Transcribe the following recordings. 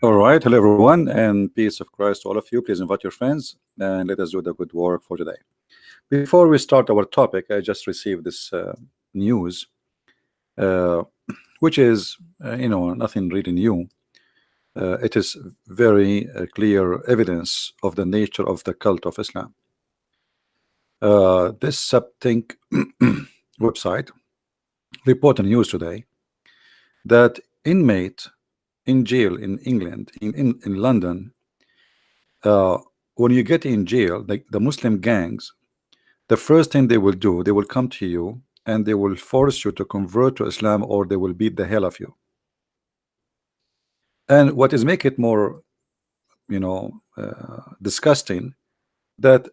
All right, hello everyone, and peace of Christ to all of you. Please invite your friends and let us do the good work for today. Before we start our topic, I just received this news, uh, which is, nothing really new. It is very clear evidence of the nature of the cult of Islam. This Subthink website reported news today that inmate in jail in England, in London, when you get in jail, like the Muslim gangs, the first thing they will do, they will come to you and they will force you to convert to Islam, or they will beat the hell of you. And what is make it more, disgusting, that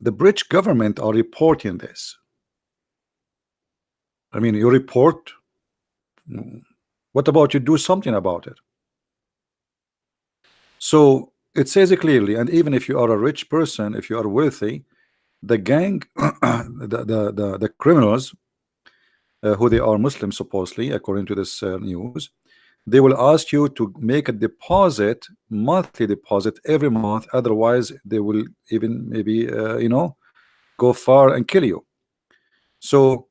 the British government are reporting this. I mean, you report. What about you do something about it? So it says it clearly, and even if you are a rich person, if you are wealthy, the gang, the criminals, who they are Muslims supposedly, according to this news, they will ask you to make a deposit, monthly deposit every month. Otherwise, they will even maybe go far and kill you. So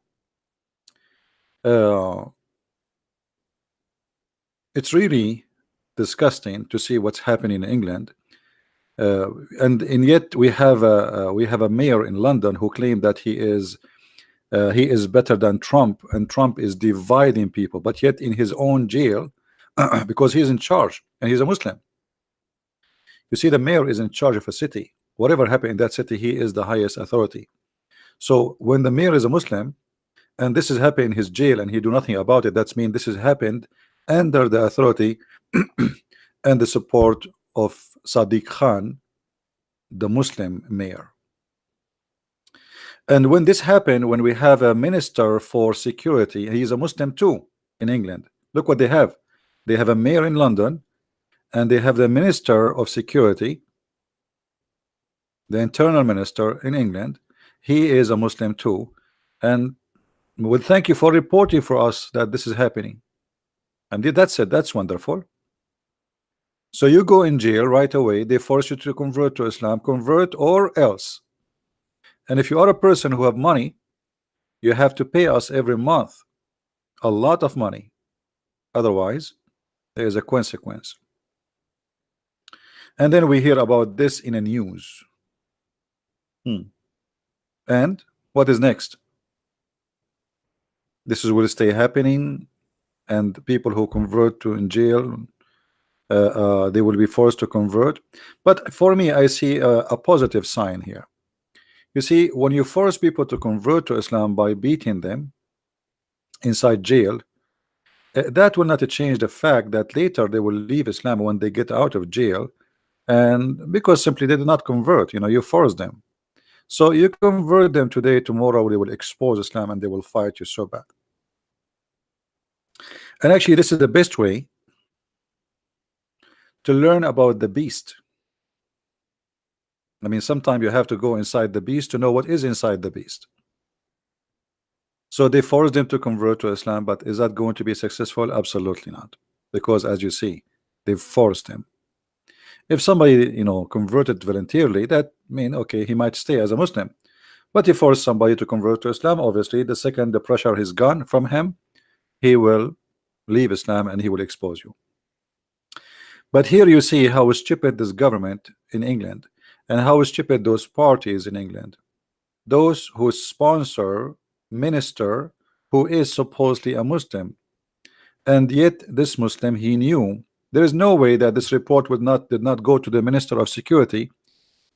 it's really disgusting to see what's happening in England. And yet we have a mayor in London who claimed that he is better than Trump, and Trump is dividing people, but yet in his own jail, because he's in charge and he's a Muslim. You see, the mayor is in charge of a city. Whatever happened in that city, he is the highest authority. So when the mayor is a Muslim and this is happening in his jail and he do nothing about it, that's mean this has happened under the authority and the support of Sadiq Khan, the Muslim mayor. And when this happened, when we have a minister for security, he's a Muslim too in England. Look what they have. They have a mayor in London, and they have the minister of security, the internal minister in England. He is a Muslim too. And well, thank you for reporting for us that this is happening. And that's it. That's wonderful. So you go in jail right away. They force you to convert to Islam, convert or else. And if you are a person who have money, you have to pay us every month a lot of money. Otherwise, there is a consequence. And then we hear about this in the news. And what is next? This is will stay happening, and people who convert to in jail, they will be forced to convert. But for me, I see a positive sign here. You see, when you force people to convert to Islam by beating them inside jail, that will not change the fact that later they will leave Islam when they get out of jail, and because simply they did not convert. You force them. So you convert them today, tomorrow they will expose Islam and they will fight you so bad. And actually, this is the best way to learn about the beast. I mean, sometimes you have to go inside the beast to know what is inside the beast. So they forced them to convert to Islam, but is that going to be successful? Absolutely not, because as you see, they forced him. If somebody converted voluntarily, that mean okay, he might stay as a Muslim. But he forced somebody to convert to Islam. Obviously, the second the pressure is gone from him, he will leave Islam and he will expose you. But here you see how stupid this government in England, and how stupid those parties in England, those who sponsor minister who is supposedly a Muslim, and yet this Muslim, he knew there is no way that this report did not go to the Minister of Security,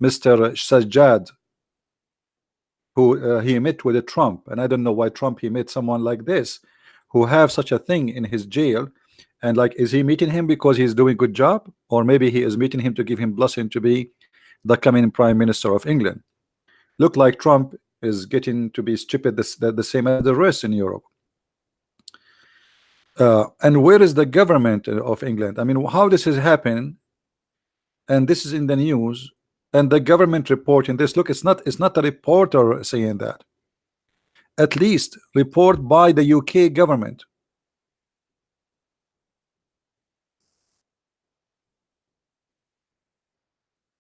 Mr. Sajjad, who he met with Trump. And I don't know why Trump he met someone like this who have such a thing in his jail. And like, is he meeting him because he's doing good job, or maybe he is meeting him to give him blessing to be the coming Prime Minister of England? Look like Trump is getting to be stupid the same as the rest in Europe. And where is the government of England? I mean, how this is happening? And this is in the news, and the government reporting this. Look, it's not a reporter saying that. At least report by the UK government.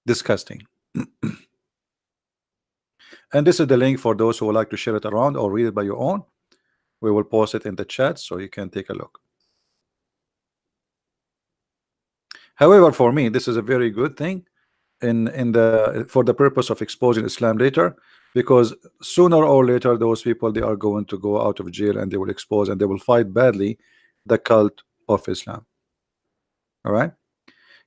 Disgusting. And this is the link for those who would like to share it around or read it by your own. We will post it in the chat so you can take a look. However, for me, this is a very good thing in the for the purpose of exposing Islam later, because sooner or later those people, they are going to go out of jail and they will expose and they will fight badly the cult of Islam. All right.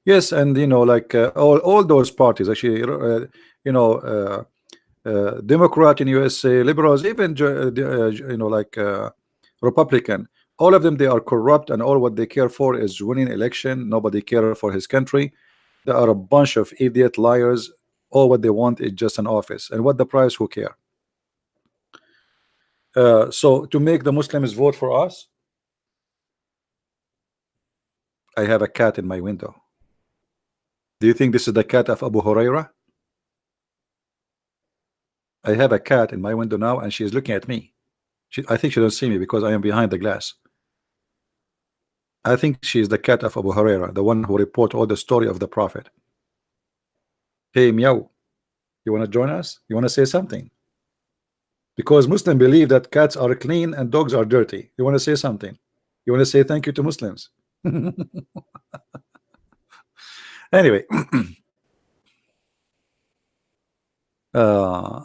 Yes, and like all those parties actually, Democrat in USA, liberals, even like Republican, all of them, they are corrupt, and all what they care for is winning election. Nobody care for his country. They are a bunch of idiot liars. All what they want is just an office, and what the price, who care? So to make the Muslims vote for us, I have a cat in my window. Do you think this is the cat of Abu Huraira? I have a cat in my window now, and she is looking at me. I think she don't see me because I am behind the glass. I think she is the cat of Abu Huraira, the one who report all the story of the Prophet. Hey, meow, you want to join us? You want to say something? Because Muslims believe that cats are clean and dogs are dirty. You want to say something? You want to say thank you to Muslims? Anyway, uh,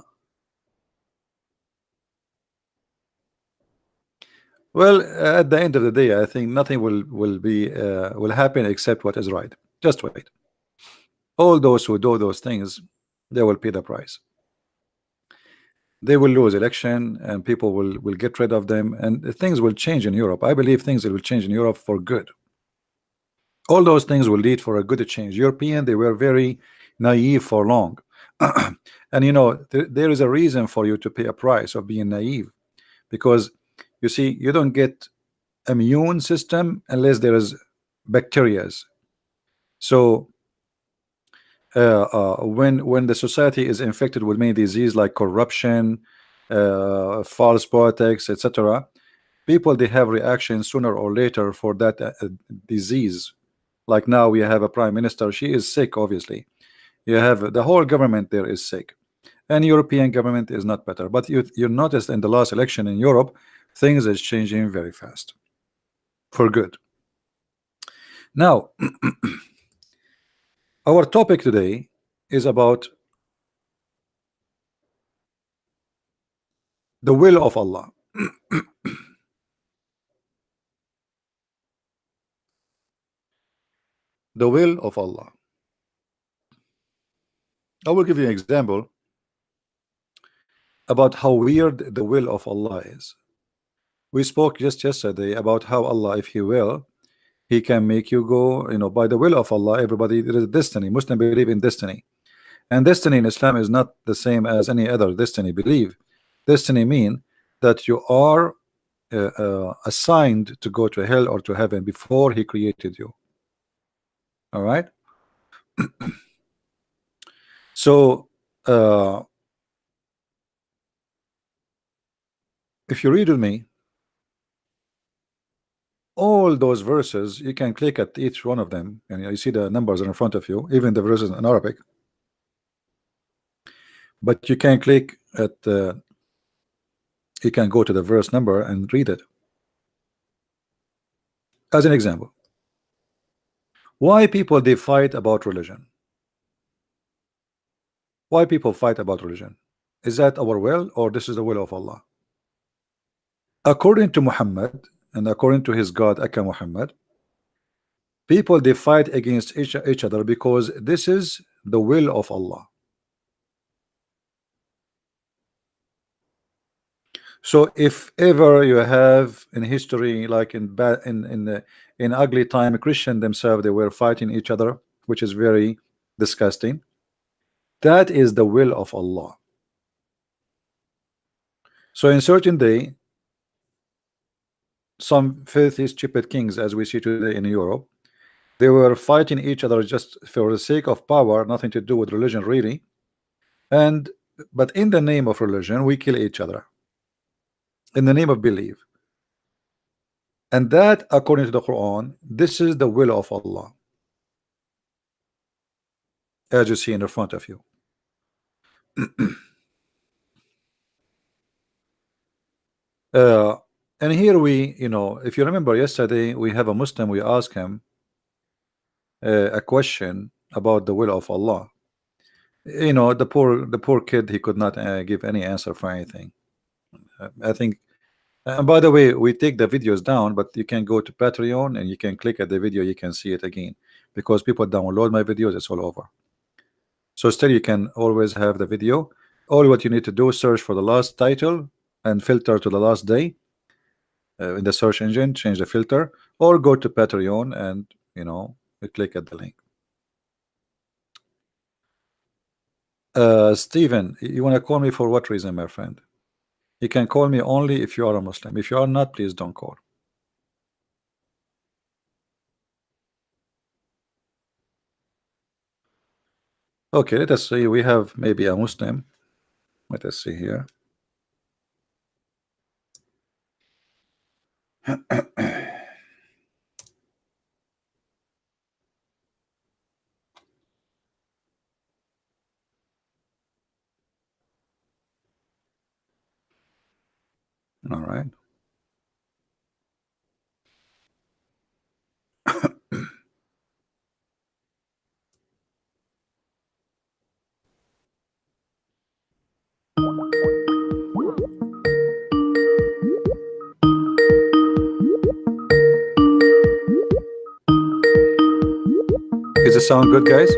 well, at the end of the day, I think nothing will happen except what is right. Just wait. All those who do those things, they will pay the price. They will lose election, and people will get rid of them, and things will change in Europe. I believe things will change in Europe for good. All those things will lead for a good change. European, they were very naive for long. And there is a reason for you to pay a price of being naive, because you see, you don't get immune system unless there is bacterias. So when the society is infected with many diseases like corruption, false politics, etc., people, they have reactions sooner or later for that disease. Like now we have a prime minister, she is sick, obviously. You have the whole government there is sick, and European government is not better. But you noticed in the last election in Europe, things is changing very fast for good. Now our topic today is about the will of Allah. The will of Allah. I will give you an example about how weird the will of Allah is. We spoke just yesterday about how Allah, if He will, He can make you go, by the will of Allah. Everybody, there is destiny. Muslims believe in destiny, and destiny in Islam is not the same as any other destiny belief. Destiny mean that you are assigned to go to hell or to heaven before He created you. All right. So if you read with me all those verses, you can click at each one of them, and you see the numbers are in front of you, even the verses in Arabic. But you can click at you can go to the verse number and read it. As an example, why people they fight about religion? Why people fight about religion? Is that our will, or this is the will of Allah? According to Muhammad and according to his God Akka Muhammad, people they fight against each other because this is the will of Allah. So if ever you have in history, like in bad in ugly time, Christian themselves, they were fighting each other, which is very disgusting. That is the will of Allah. So in certain day, some filthy stupid kings, as we see today in Europe, they were fighting each other just for the sake of power, nothing to do with religion really. And but in the name of religion, we kill each other in the name of belief. And that, according to the Quran, this is the will of Allah. as you see in the front of you. And here we, if you remember yesterday, we have a Muslim, we ask him a question about the will of Allah. The poor kid, he could not give any answer for anything. I think, and by the way, we take the videos down, but you can go to Patreon and you can click at the video, you can see it again, because people download my videos, it's all over. So still you can always have the video. All what you need to do is search for the last title and filter to the last day in the search engine, change the filter, or go to Patreon and you click at the link. Steven, you want to call me for what reason, my friend? You can call me only if you are a Muslim. If you are not, please don't call. Okay, let us see. We have maybe a Muslim. Let us see here. All right. Does it sound good, guys?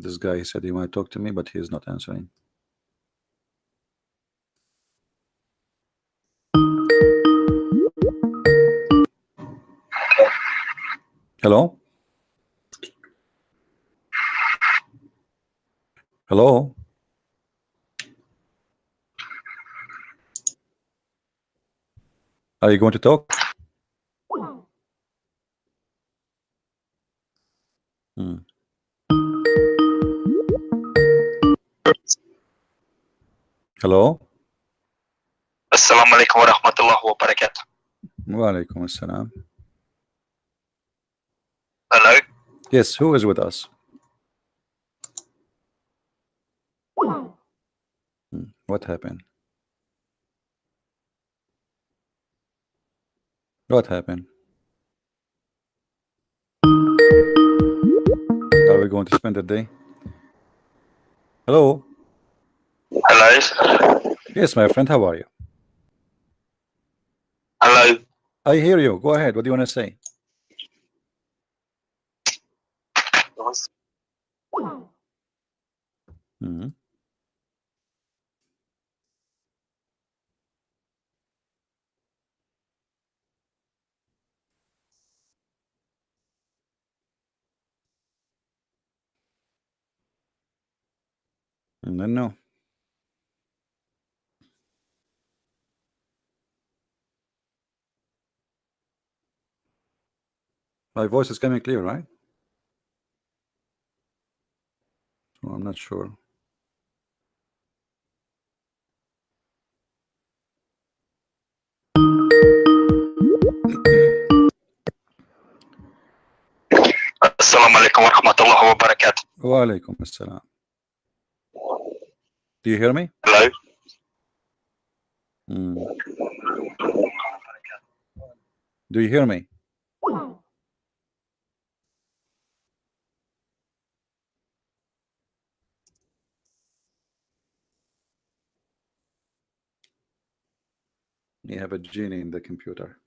This guy said he might talk to me, but he is not answering. Hello? Hello? Are you going to talk? Hello? Assalamu alaikum wa rahmatullahi wa barakatuh. Wa alaikum assalam. Hello? Yes, who is with us? What happened? What happened? Are we going to spend the day? Hello? Hello? Yes, my friend, how are you? Hello? I hear you. Go ahead. What do you want to say? No. My voice is coming clear, right? So I'm not sure. Assalamu alaikum wa rahmatullahi wa barakatuh. Wa alaikum assalam. Do you hear me? Hello? Do you hear me? You have a genie in the computer.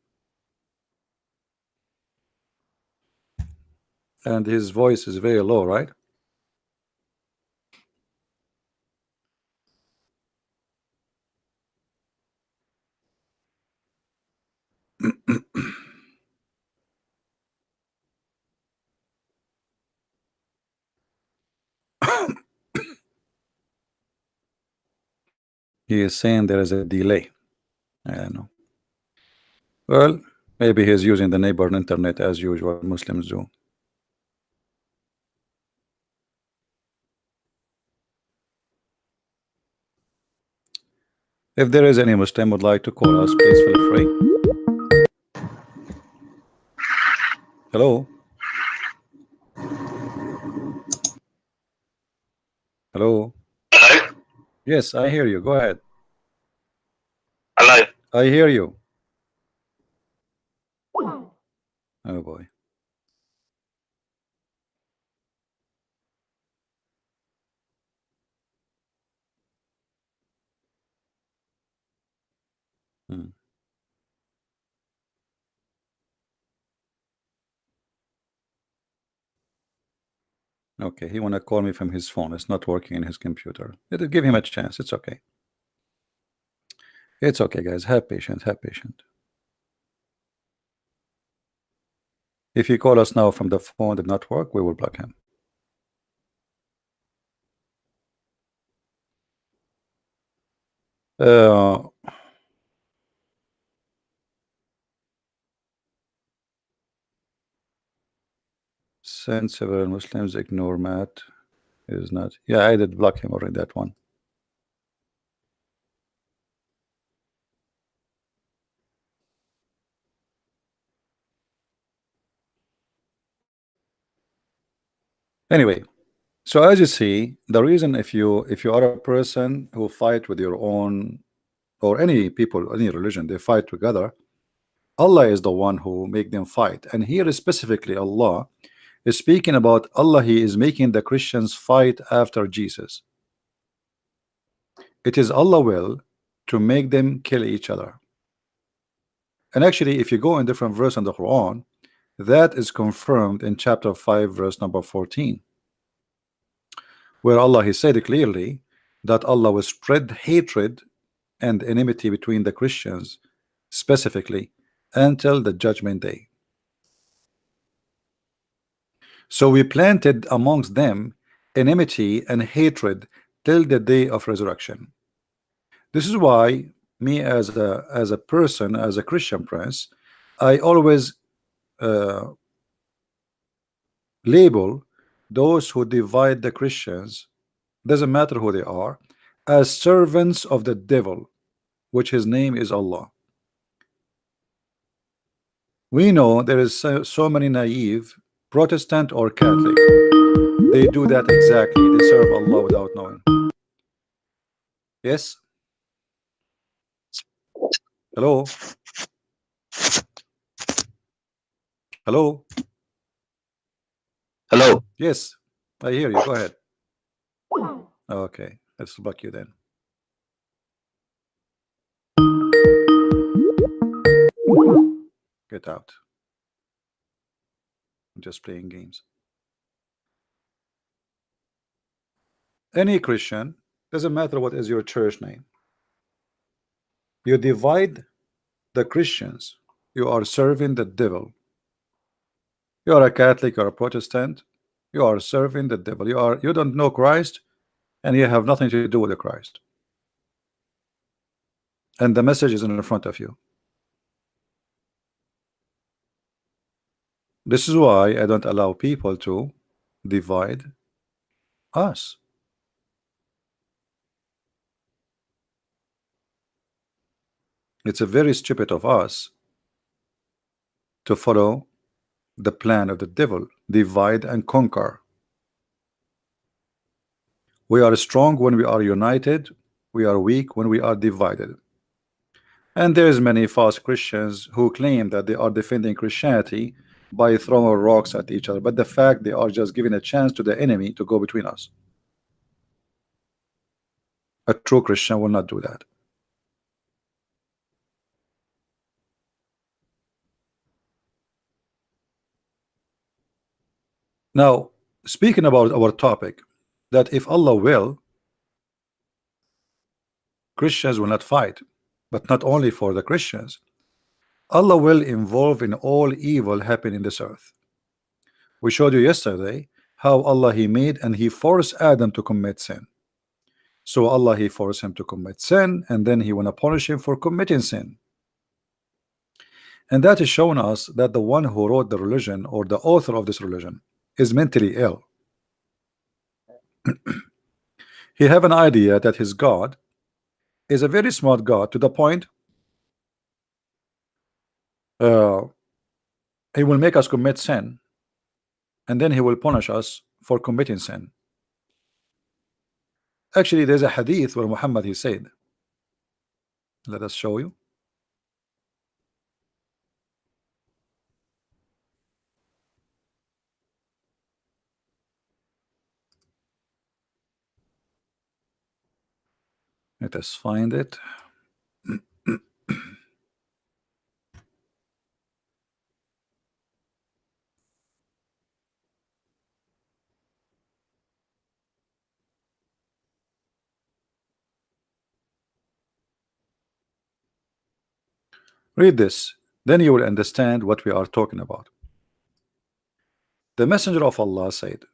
And his voice is very low, right? He is saying there is a delay. I don't know. Well, maybe he's using the neighbor internet as usual, Muslims do. If there is any Muslim would like to call us, please feel free. Hello? Hello? Hello? Yes, I hear you. Go ahead. Hello? I hear you. Oh boy. Hmm. Okay, he wanna call me from his phone. It's not working in his computer. It'll give him a chance. It's okay. It's okay, guys. Have patience. Have patience. If he call us now from the phone did not work, we will block him. Uh, since several Muslims ignore Matt is not. Yeah, I did block him already. That one. Anyway, so as you see, the reason if you are a person who fight with your own or any people, any religion, they fight together. Allah is the one who make them fight, and here specifically Allah is speaking about Allah. He is making the Christians fight after Jesus. It is Allah will to make them kill each other. And actually, if you go in different verse in the Quran, that is confirmed in chapter 5, verse number 14, where Allah He said clearly that Allah will spread hatred and enmity between the Christians specifically until the judgment day. So we planted amongst them enmity and hatred till the day of resurrection. This is why me as a person, as a Christian prince, I always label those who divide the Christians, doesn't matter who they are, as servants of the devil, which his name is Allah. We know there is so many naive Protestant or Catholic. They do that exactly. They serve Allah without knowing. Yes. Hello. Hello. Hello? Yes, I hear you. Go ahead. Okay, let's block you then. Get out. I'm just playing games. Any Christian, doesn't matter what is your church name. You divide the Christians, you are serving the devil. You are a Catholic or a Protestant, you are serving the devil. You don't know Christ, and you have nothing to do with the Christ. And the message is in front of you. This is why I don't allow people to divide us. It's a very stupid of us to follow the plan of the devil, divide and conquer. We are strong when we are united, we are weak when we are divided. And there's many false Christians who claim that they are defending Christianity by throwing rocks at each other, but the fact they are just giving a chance to the enemy to go between us. A true Christian will not do that. Now, speaking about our topic, that if Allah will, Christians will not fight, but not only for the Christians. Allah will involve in all evil happen in this earth. We showed you yesterday how Allah He made and He forced Adam to commit sin. So Allah He forced him to commit sin, and then He wanna punish him for committing sin. And that is showing us that the one who wrote the religion or the author of this religion is mentally ill. He have an idea that his God is a very smart God to the point He will make us commit sin, and then he will punish us for committing sin. Actually, there's a hadith where Muhammad he said, let us show you. Let us find it. Read this, then you will understand what we are talking about. The Messenger of Allah said,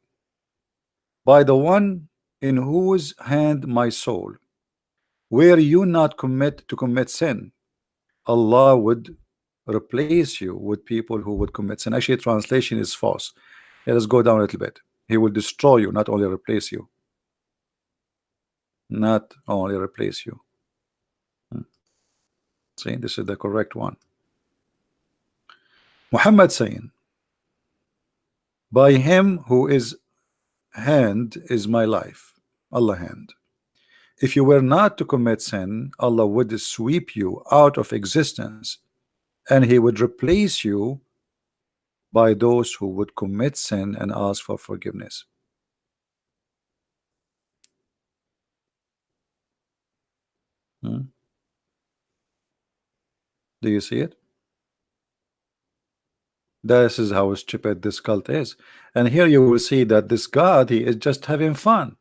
by the one in whose hand my soul, were you not to commit sin, Allah would replace you with people who would commit sin. Actually, translation is false. Let us go down a little bit. He will destroy you, not only replace you. Not only replace you. See, this is the correct one. Muhammad saying, by him who is hand is my life, Allah hand. If you were not to commit sin, Allah would sweep you out of existence, and he would replace you by those who would commit sin and ask for forgiveness. Do you see it? This is how stupid this cult is. And here you will see that this God, he is just having fun.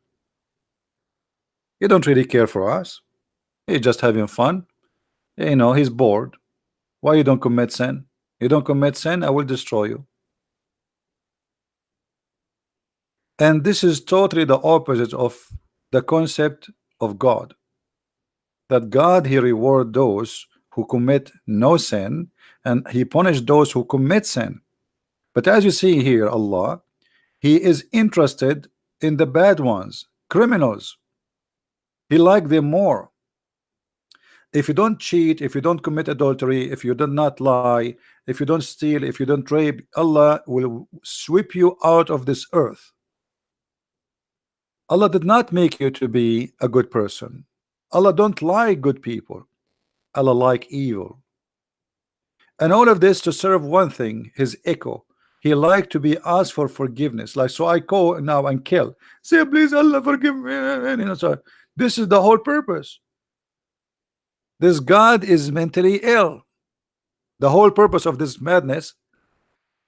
He don't really care for us. He's just having fun. You know, he's bored. Why you don't commit sin? You don't commit sin, I will destroy you. And this is totally the opposite of the concept of God. That God, he reward those who commit no sin, and he punish those who commit sin. But as you see here, Allah, he is interested in the bad ones, criminals. He like them more. If you don't cheat, if you don't commit adultery, if you do not lie, if you don't steal, if you don't rape, Allah will sweep you out of this earth. Allah did not make you to be a good person. Allah don't like good people. Allah like evil. And all of this to serve one thing, his echo. He like to be asked for forgiveness. Like, so I go now and kill. Say, please, Allah, forgive me. You know, so this is the whole purpose. This God is mentally ill. The whole purpose of this madness,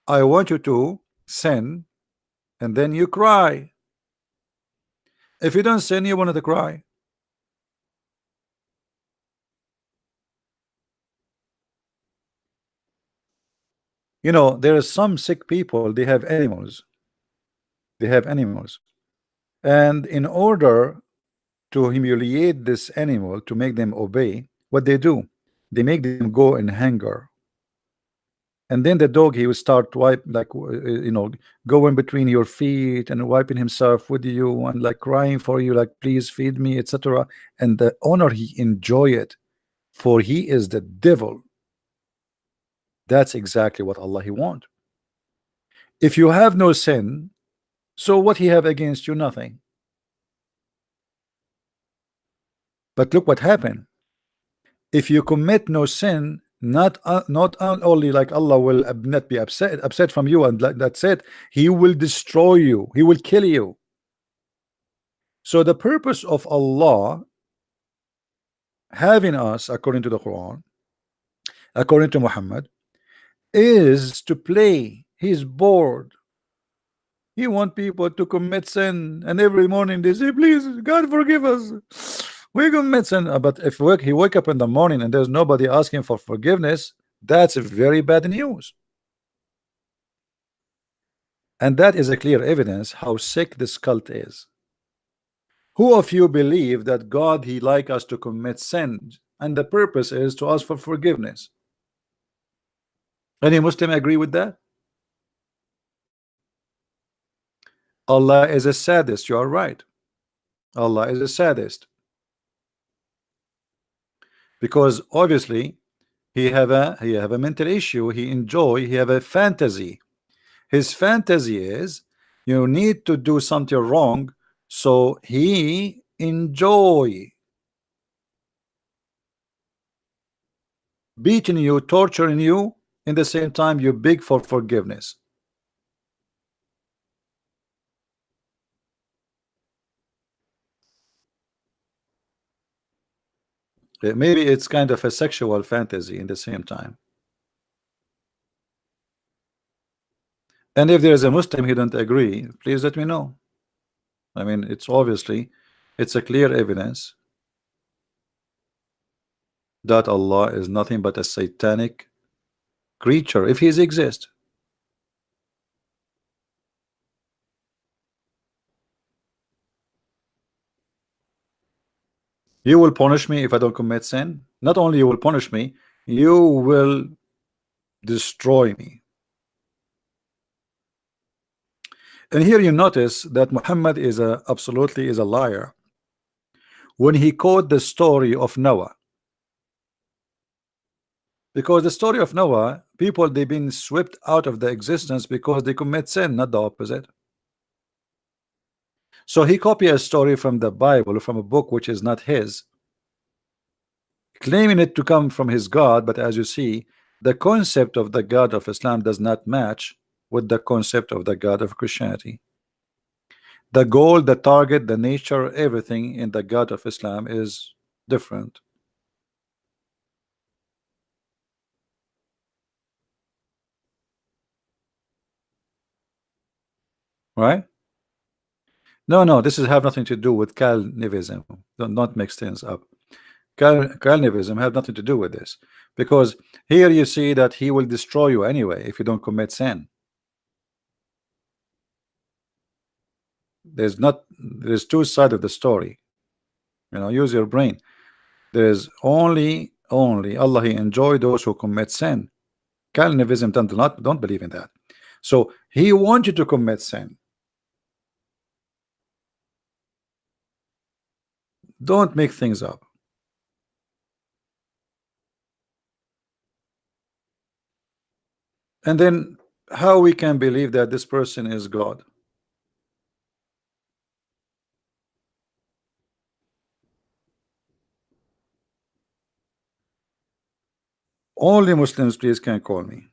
I want you to sin, and then you cry. If you don't sin, you want to cry. You know, there are some sick people, they have animals. They have animals. And in order to humiliate this animal, to make them obey, what they do, they make them go in hunger. And then the dog, he will start wipe, like, you know, going between your feet and wiping himself with you and like crying for you, like, please feed me, etc. And the owner, he enjoy it, for he is the devil. That's exactly what Allah he want. If you have no sin, so what he have against you? Nothing. But look what happened. If you commit no sin, not only like Allah will not be upset from you, and that's it, he will destroy you, he will kill you. So the purpose of Allah having us, according to the Quran, according to Muhammad, is to play. He's bored. He want people to commit sin, and every morning they say, please God forgive us, we commit sin. But if he wake up in the morning and there's nobody asking for forgiveness, that's a very bad news. And that is a clear evidence how sick this cult is. Who of you believe that God, he like us to commit sin, and the purpose is to ask for forgiveness? Any Muslim agree with that? Allah is a sadist. You are right. Allah is a sadist, because obviously he have a mental issue. He have a fantasy. His fantasy is you need to do something wrong, so he enjoy beating you, torturing you. In the same time, you beg for forgiveness. Maybe it's kind of a sexual fantasy in the same time. And if there is a Muslim he don't agree, please let me know. I mean, it's a clear evidence that Allah is nothing but a satanic creature if he exists. You will punish me if I don't commit sin. Not only you will punish me, you will destroy me. And here you notice that Muhammad is absolutely is a liar when he quote the story of Noah, because the story of Noah, people they've been swept out of the existence because they commit sin, not the opposite. So he copied a story from the Bible, from a book which is not his, claiming it to come from his God. But as you see, the concept of the God of Islam does not match with the concept of the God of Christianity. The goal, the target, the nature, everything in the God of Islam is different. Right? No, this is have nothing to do with Calvinism. Don't not mix things up. Calvinism have nothing to do with this, because here you see that he will destroy you anyway if you don't commit sin. There's two sides of the story. Use your brain. There's only Allah he enjoy those who commit sin. Calvinism don't believe in that. So he wants you to commit sin. Don't make things up. And then how we can believe that this person is God? Only Muslims please can call me.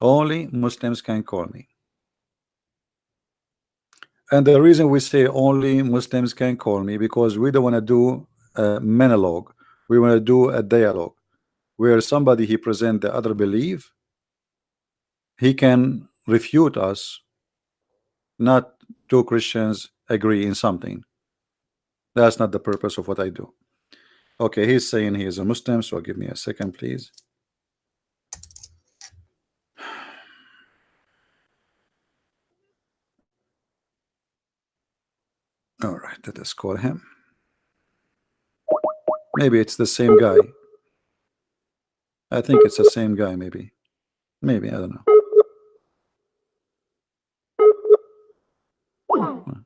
Only Muslims can call me. And the reason we say only Muslims can call me, because we don't want to do a monologue. We want to do a dialogue where somebody he present the other belief, he can refute us, not two Christians agree in something. That's not the purpose of what I do. Okay, he's saying he is a Muslim, so give me a second, please. All right, let us call him. Maybe it's the same guy. I think it's the same guy, maybe. Maybe, I don't know.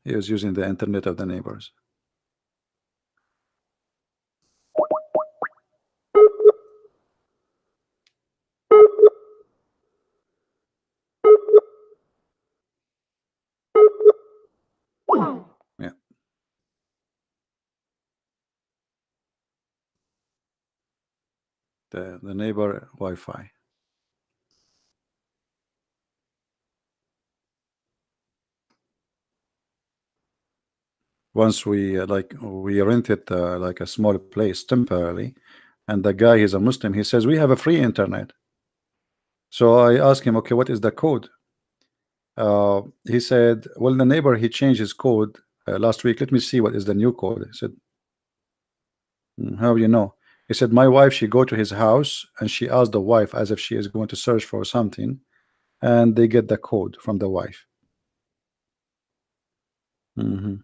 He was using the internet of the neighbors. Yeah. The neighbor Wi-Fi. Once we rented like a small place temporarily, and the guy is a Muslim. He says we have a free internet. So I asked him, okay, what is the code? He said, well, the neighbor he changed his code last week. Let me see what is the new code. I said, how do you know? He said, my wife, she go to his house and she asked the wife as if she is going to search for something, and they get the code from the wife. Mm-hmm.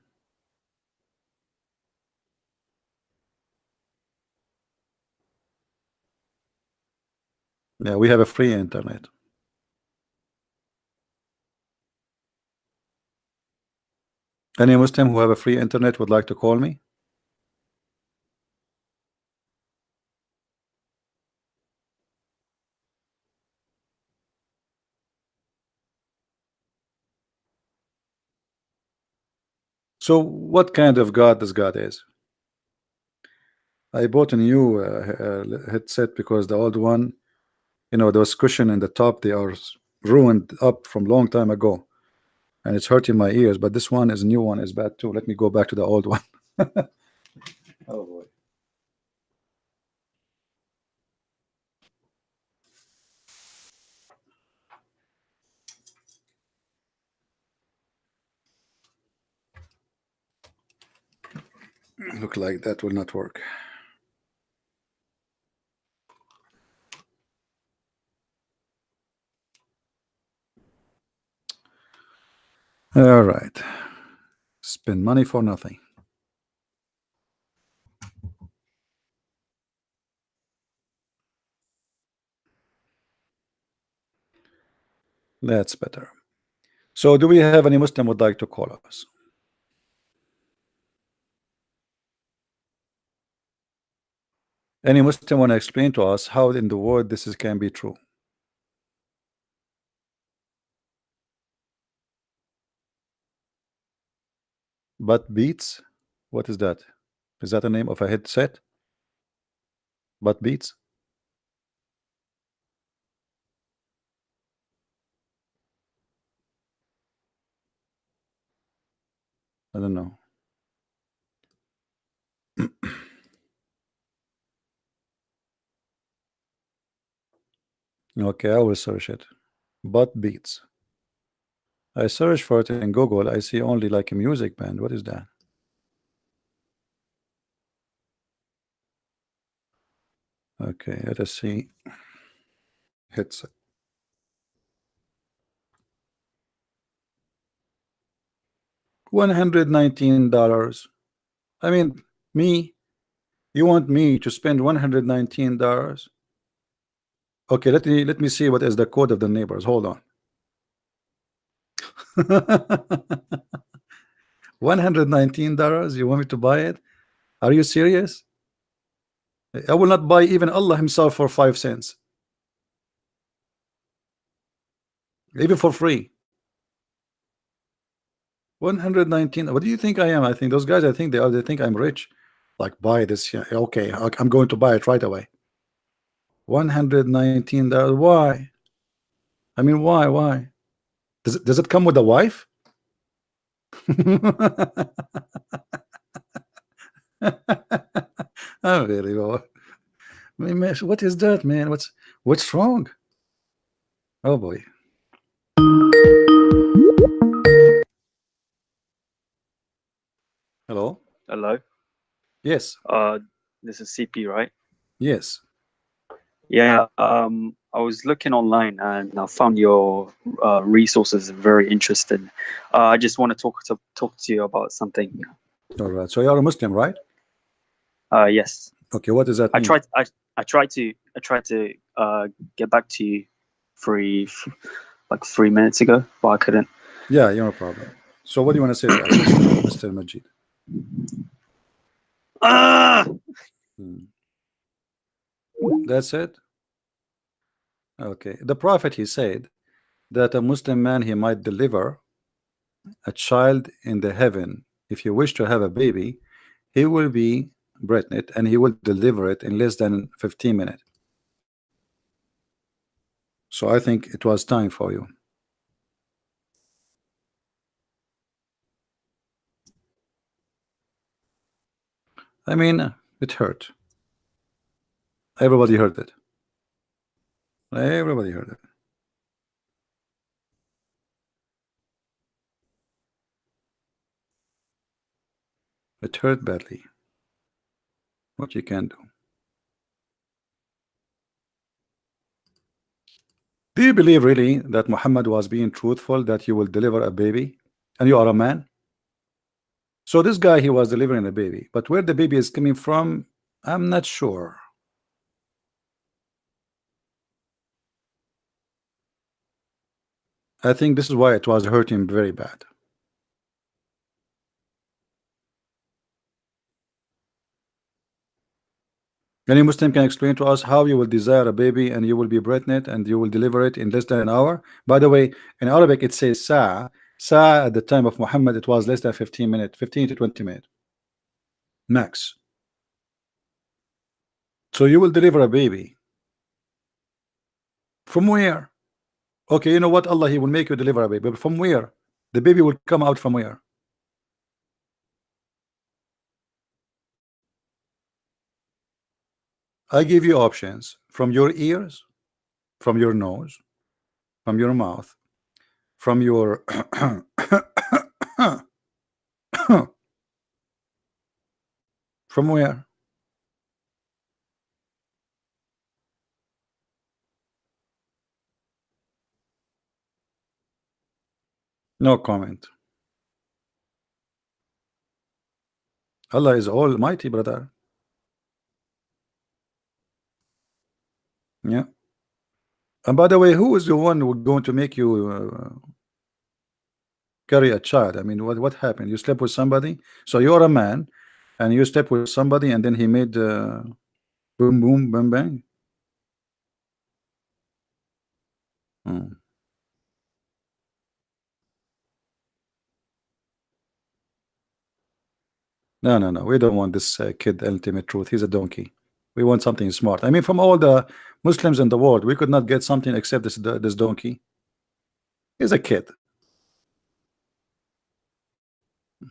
Yeah, we have a free internet. Any Muslim who have a free internet would like to call me? So what kind of God this God is? I bought a new headset because the old one, you know, those cushion in the top, they are ruined up from long time ago, and it's hurting my ears. But this one is a new one, is bad too. Let me go back to the old one. Oh boy. Look like that will not work. All right. Spend money for nothing. That's better. So do we have any Muslim would like to call us? Any Muslim want to explain to us how in the world this is can be true? But Beats? What is that? Is that the name of a headset? But Beats? I don't know. Okay, I will search it. But Beats. I search for it in Google. I see only like a music band. What is that? Okay, let us see. Headset. $119. I mean, me. You want me to spend $119? Okay, let me see what is the code of the neighbors. Hold on. $119? You want me to buy it? Are you serious? I will not buy even Allah himself for 5 cents. Even for free. 119. What do you think I am? I think those guys, I think they think I'm rich. Like, buy this. Yeah, okay, I'm going to buy it right away. $119. Why? I mean, why? Does it come with a wife? Unbelievable. I mean, man, what is that, man? What's wrong? Oh boy. Hello? Hello. Yes. This is CP, right? Yes. Yeah. I was looking online and I found your resources very interesting. I just want to talk to you about something. All right. So you're a Muslim, right? Yes. Okay. What does that I mean? tried. I tried to get back to you like 3 minutes ago, but I couldn't. Yeah, no problem. So what do you want to say to us, Mr. Majid? Ah! That's it? Okay. The Prophet, he said that a Muslim man, he might deliver a child in the heaven. If you wish to have a baby, he will be pregnant and he will deliver it in less than 15 minutes. So I think it was time for you. I mean, it hurt. Everybody heard it. Everybody heard it. It hurt badly. What you can do. Do you believe really that Muhammad was being truthful that you will deliver a baby and you are a man? So this guy, he was delivering a baby, but where the baby is coming from, I'm not sure. I think this is why it was hurting very bad. Any Muslim can explain to us how you will desire a baby and you will be pregnant and you will deliver it in less than an hour? By the way, in Arabic it says sa'a. Sa'a at the time of Muhammad it was less than 15 minutes, 15 to 20 minutes max. So you will deliver a baby. From where? Okay, you know what? Allah, He will make you deliver a baby. But from where? The baby will come out from where? I give you options. From your ears, from your nose, from your mouth, from your from where? No comment. Allah is almighty, brother. Yeah. And by the way, who is the one who going to make you carry a child? I mean, what happened? You slept with somebody, so you're a man, and you slept with somebody, and then he made boom, boom, bang, bang. Hmm. No, no, no. We don't want this kid ultimate truth. He's a donkey. We want something smart. I mean, from all the Muslims in the world, we could not get something except this donkey. He's a kid.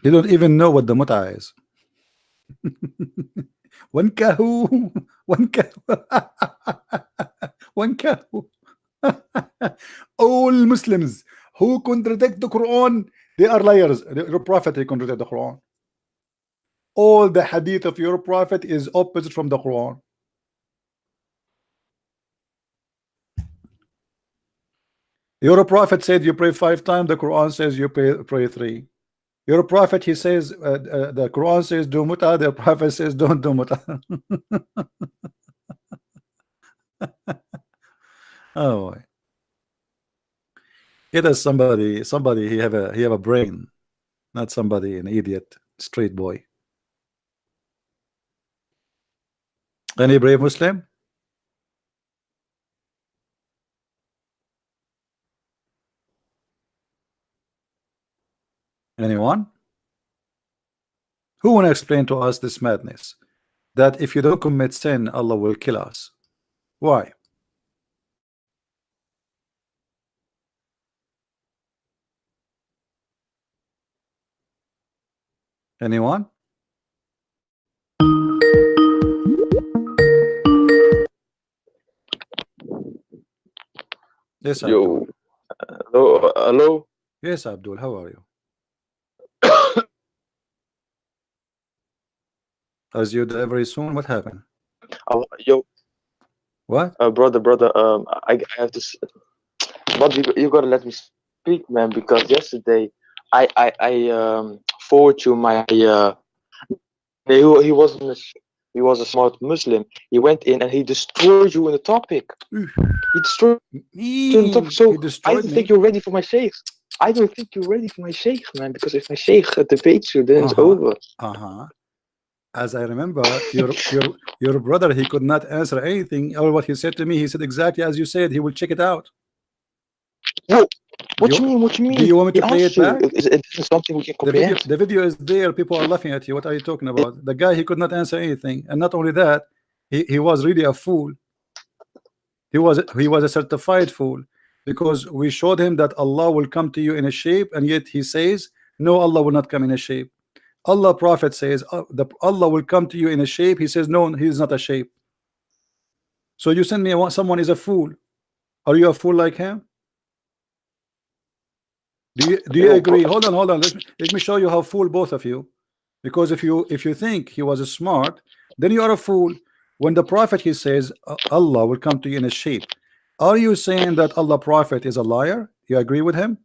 He don't even know what the mut'a is. One kahu, one kahu, one kahu. All Muslims who contradict the Quran, they are liars. Your prophet, he contradicted the Quran. All the hadith of your prophet is opposite from the Quran. Your prophet said you pray 5 times. The Quran says you pray 3. Your prophet, he says the Quran says do muta. The prophet says don't do muta. Oh boy. Get us somebody he have a brain, not somebody an idiot straight boy. Any brave Muslim? Anyone? Who want to explain to us this madness that if you don't commit sin, Allah will kill us? Why? Anyone? Yes, Abdul. Yo, hello. Yes, Abdul. How are you? As you die very soon, what happened? Yo, What? brother. I have to. But you gotta let me speak, man. Because yesterday, I forward you my he was a smart Muslim. He went in and he destroyed you in the topic. He destroyed you in the topic. So I don't think you're ready for my sheikh. I don't think you're ready for my sheikh, man. Because if my sheikh debates you, then it's over. As I remember, your brother, he could not answer anything. Or what he said to me, he said exactly as you said. He will check it out. Whoa. What you mean? What you mean? Do you want me to play it back? It isn't something we can comprehend. The video is there. People are laughing at you. What are you talking about? The guy, he could not answer anything, and not only that, he was really a fool. He was a certified fool, because we showed him that Allah will come to you in a shape, and yet he says no, Allah will not come in a shape. Allah prophet says Allah will come to you in a shape. He says no, he is not a shape. So you send me someone is a fool. Are you a fool like him? Do you agree? Hold on. Let me show you how fool both of you. Because if you think he was a smart, then you are a fool. When the prophet, he says Allah will come to you in a shape, are you saying that Allah prophet is a liar? You agree with him?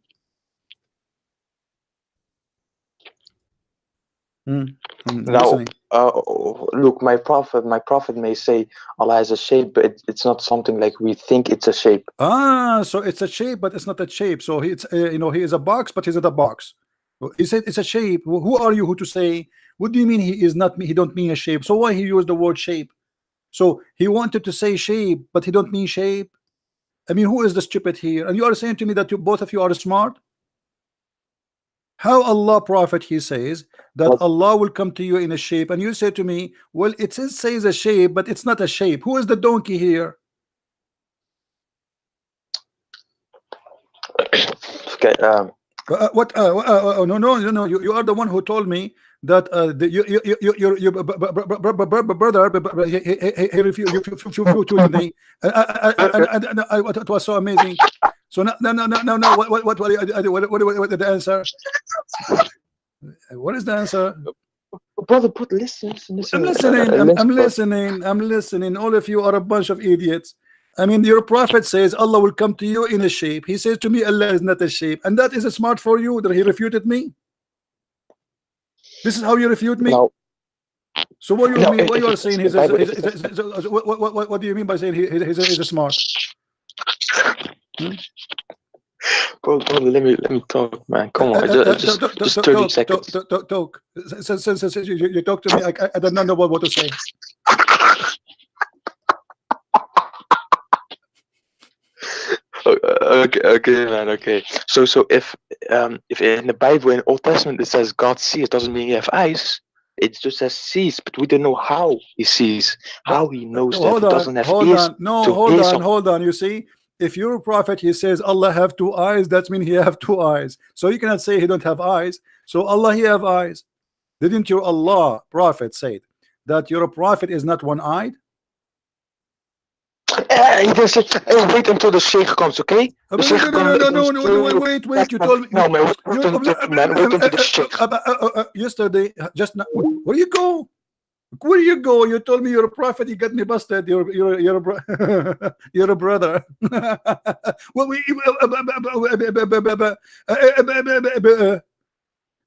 Now, look, my prophet may say Allah has a shape, but it's not something like we think it's a shape. So it's a shape, but it's not a shape. So it's he is a box, but he's not a box. He said it's a shape. Who are you who to say? What do you mean he is not? He don't mean a shape. So why he used the word shape? So he wanted to say shape, but he don't mean shape. I mean, who is the stupid here? And you are saying to me that both of you are smart? How Allah Prophet, he says that Allah will come to you in a shape, and you say to me, well, it says a shape, but it's not a shape. Who is the donkey here? Okay. What? No. You are the one who told me that your brother he refused me. It was so amazing. So no. What the answer? What is the answer? Brother, put listen. I'm listening. All of you are a bunch of idiots. I mean, your prophet says Allah will come to you in a shape. He says to me, Allah is not a shape, and that is smart for you that he refuted me. This is how you refute me. No. So what you mean? What you are saying? What do you mean by saying he's smart? Bro, let me talk, man. Come on, just 30 seconds. Talk. Since you talk to me, I don't know what to say. Okay, man. Okay. So if in the Bible in Old Testament it says God sees, doesn't mean he have eyes. It just says sees, but we don't know how he sees, how he knows that he doesn't have ears. Hold on. You see, if your prophet he says Allah have two eyes, that means he have two eyes. So you cannot say he don't have eyes. So Allah he have eyes. Didn't your Allah prophet say that your prophet is not one-eyed? He just said, hey, wait until the sheikh comes, okay? No, wait. You told me. No, man, wait until the sheikh. Yesterday, just now. Where do you go? Where do you go? You told me you're a prophet. You got me busted. You're a brother.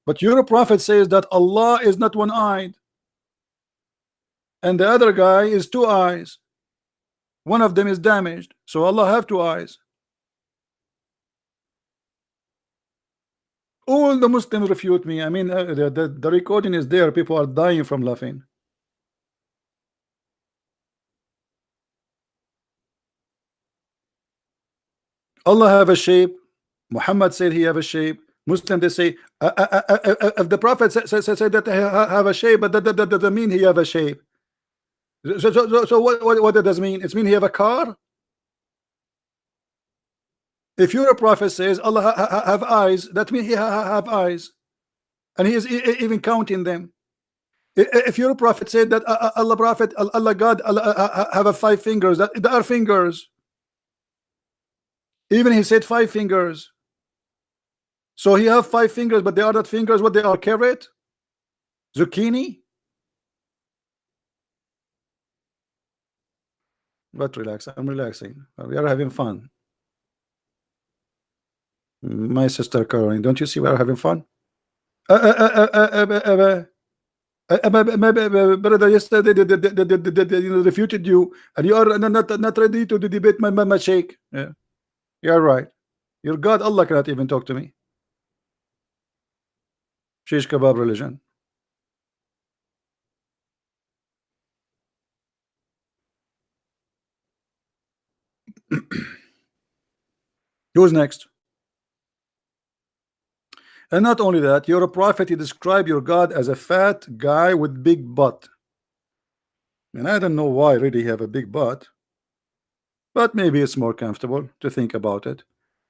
But your prophet says that Allah is not one-eyed, and the other guy is two eyes. One of them is damaged, so Allah have two eyes. All the Muslims refute me. I mean, the recording is there. People are dying from laughing. Allah have a shape. Muhammad said he have a shape. Muslim they say if the Prophet said that he have a shape, but that doesn't mean he have a shape. So what does that mean? It mean he have a car? If your prophet says Allah have eyes, that means he have eyes, and he is even counting them. If your prophet said that Allah God have 5 fingers, that there are fingers. Even he said 5 fingers. So he have 5 fingers, but they are not fingers. What they are? Carrot, zucchini. But relax, I'm relaxing. We are having fun. My sister Caroline, don't you see we are having fun? Brother, yesterday they refuted you, and you are not ready to debate my sheikh. Yeah, you are right. Your God Allah cannot even talk to me. Shish kebab religion. Who's next? And not only that, you're a prophet. You describe your God as a fat guy with big butt. And I don't know why really have a big butt, but maybe it's more comfortable to think about it.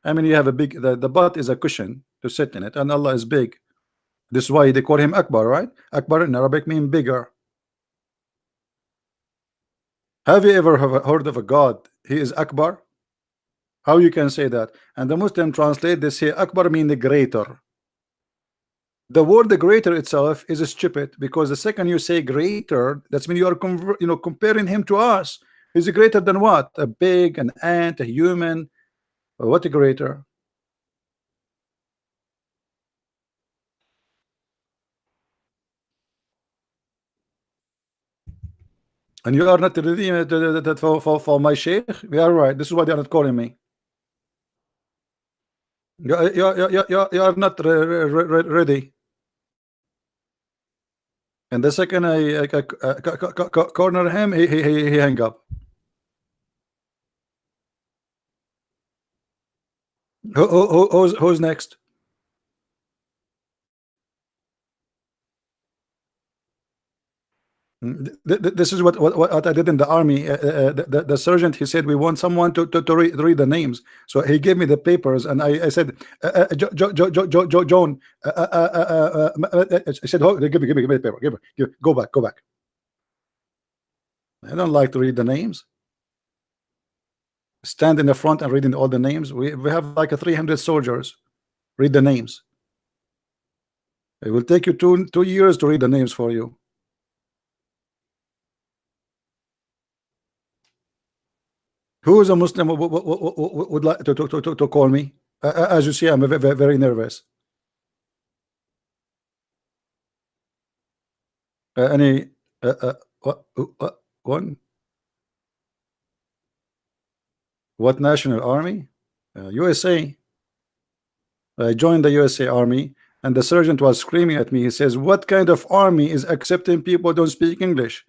I mean, you have a big, the butt is a cushion to sit in it, and Allah is big. This is why they call him Akbar, right? Akbar in Arabic means bigger. Have you ever heard of a God? He is Akbar. How you can say that? And the Muslim translate, they say Akbar mean the greater. The word the greater itself is stupid, because the second you say greater, that's when you are comparing him to us. Is greater than what? A pig, an ant, a human? What a greater? And you are not ready for my sheikh? We are right. This is why they are not calling me. You are not ready. And the second I corner him, he hang up. Who's next? This is what I did in the army. The sergeant, he said we want someone to read the names. So he gave me the papers, and I said, John. I said, oh, give me the paper. Give me, go back. I don't like to read the names. Stand in the front and reading all the names. We have like 300 soldiers. Read the names. It will take you two years to read the names for you. Who is a Muslim would like to call me? As you see, I'm very nervous. Any one? What national army? USA. I joined the USA Army, and the sergeant was screaming at me. He says, "What kind of army is accepting people who don't speak English?"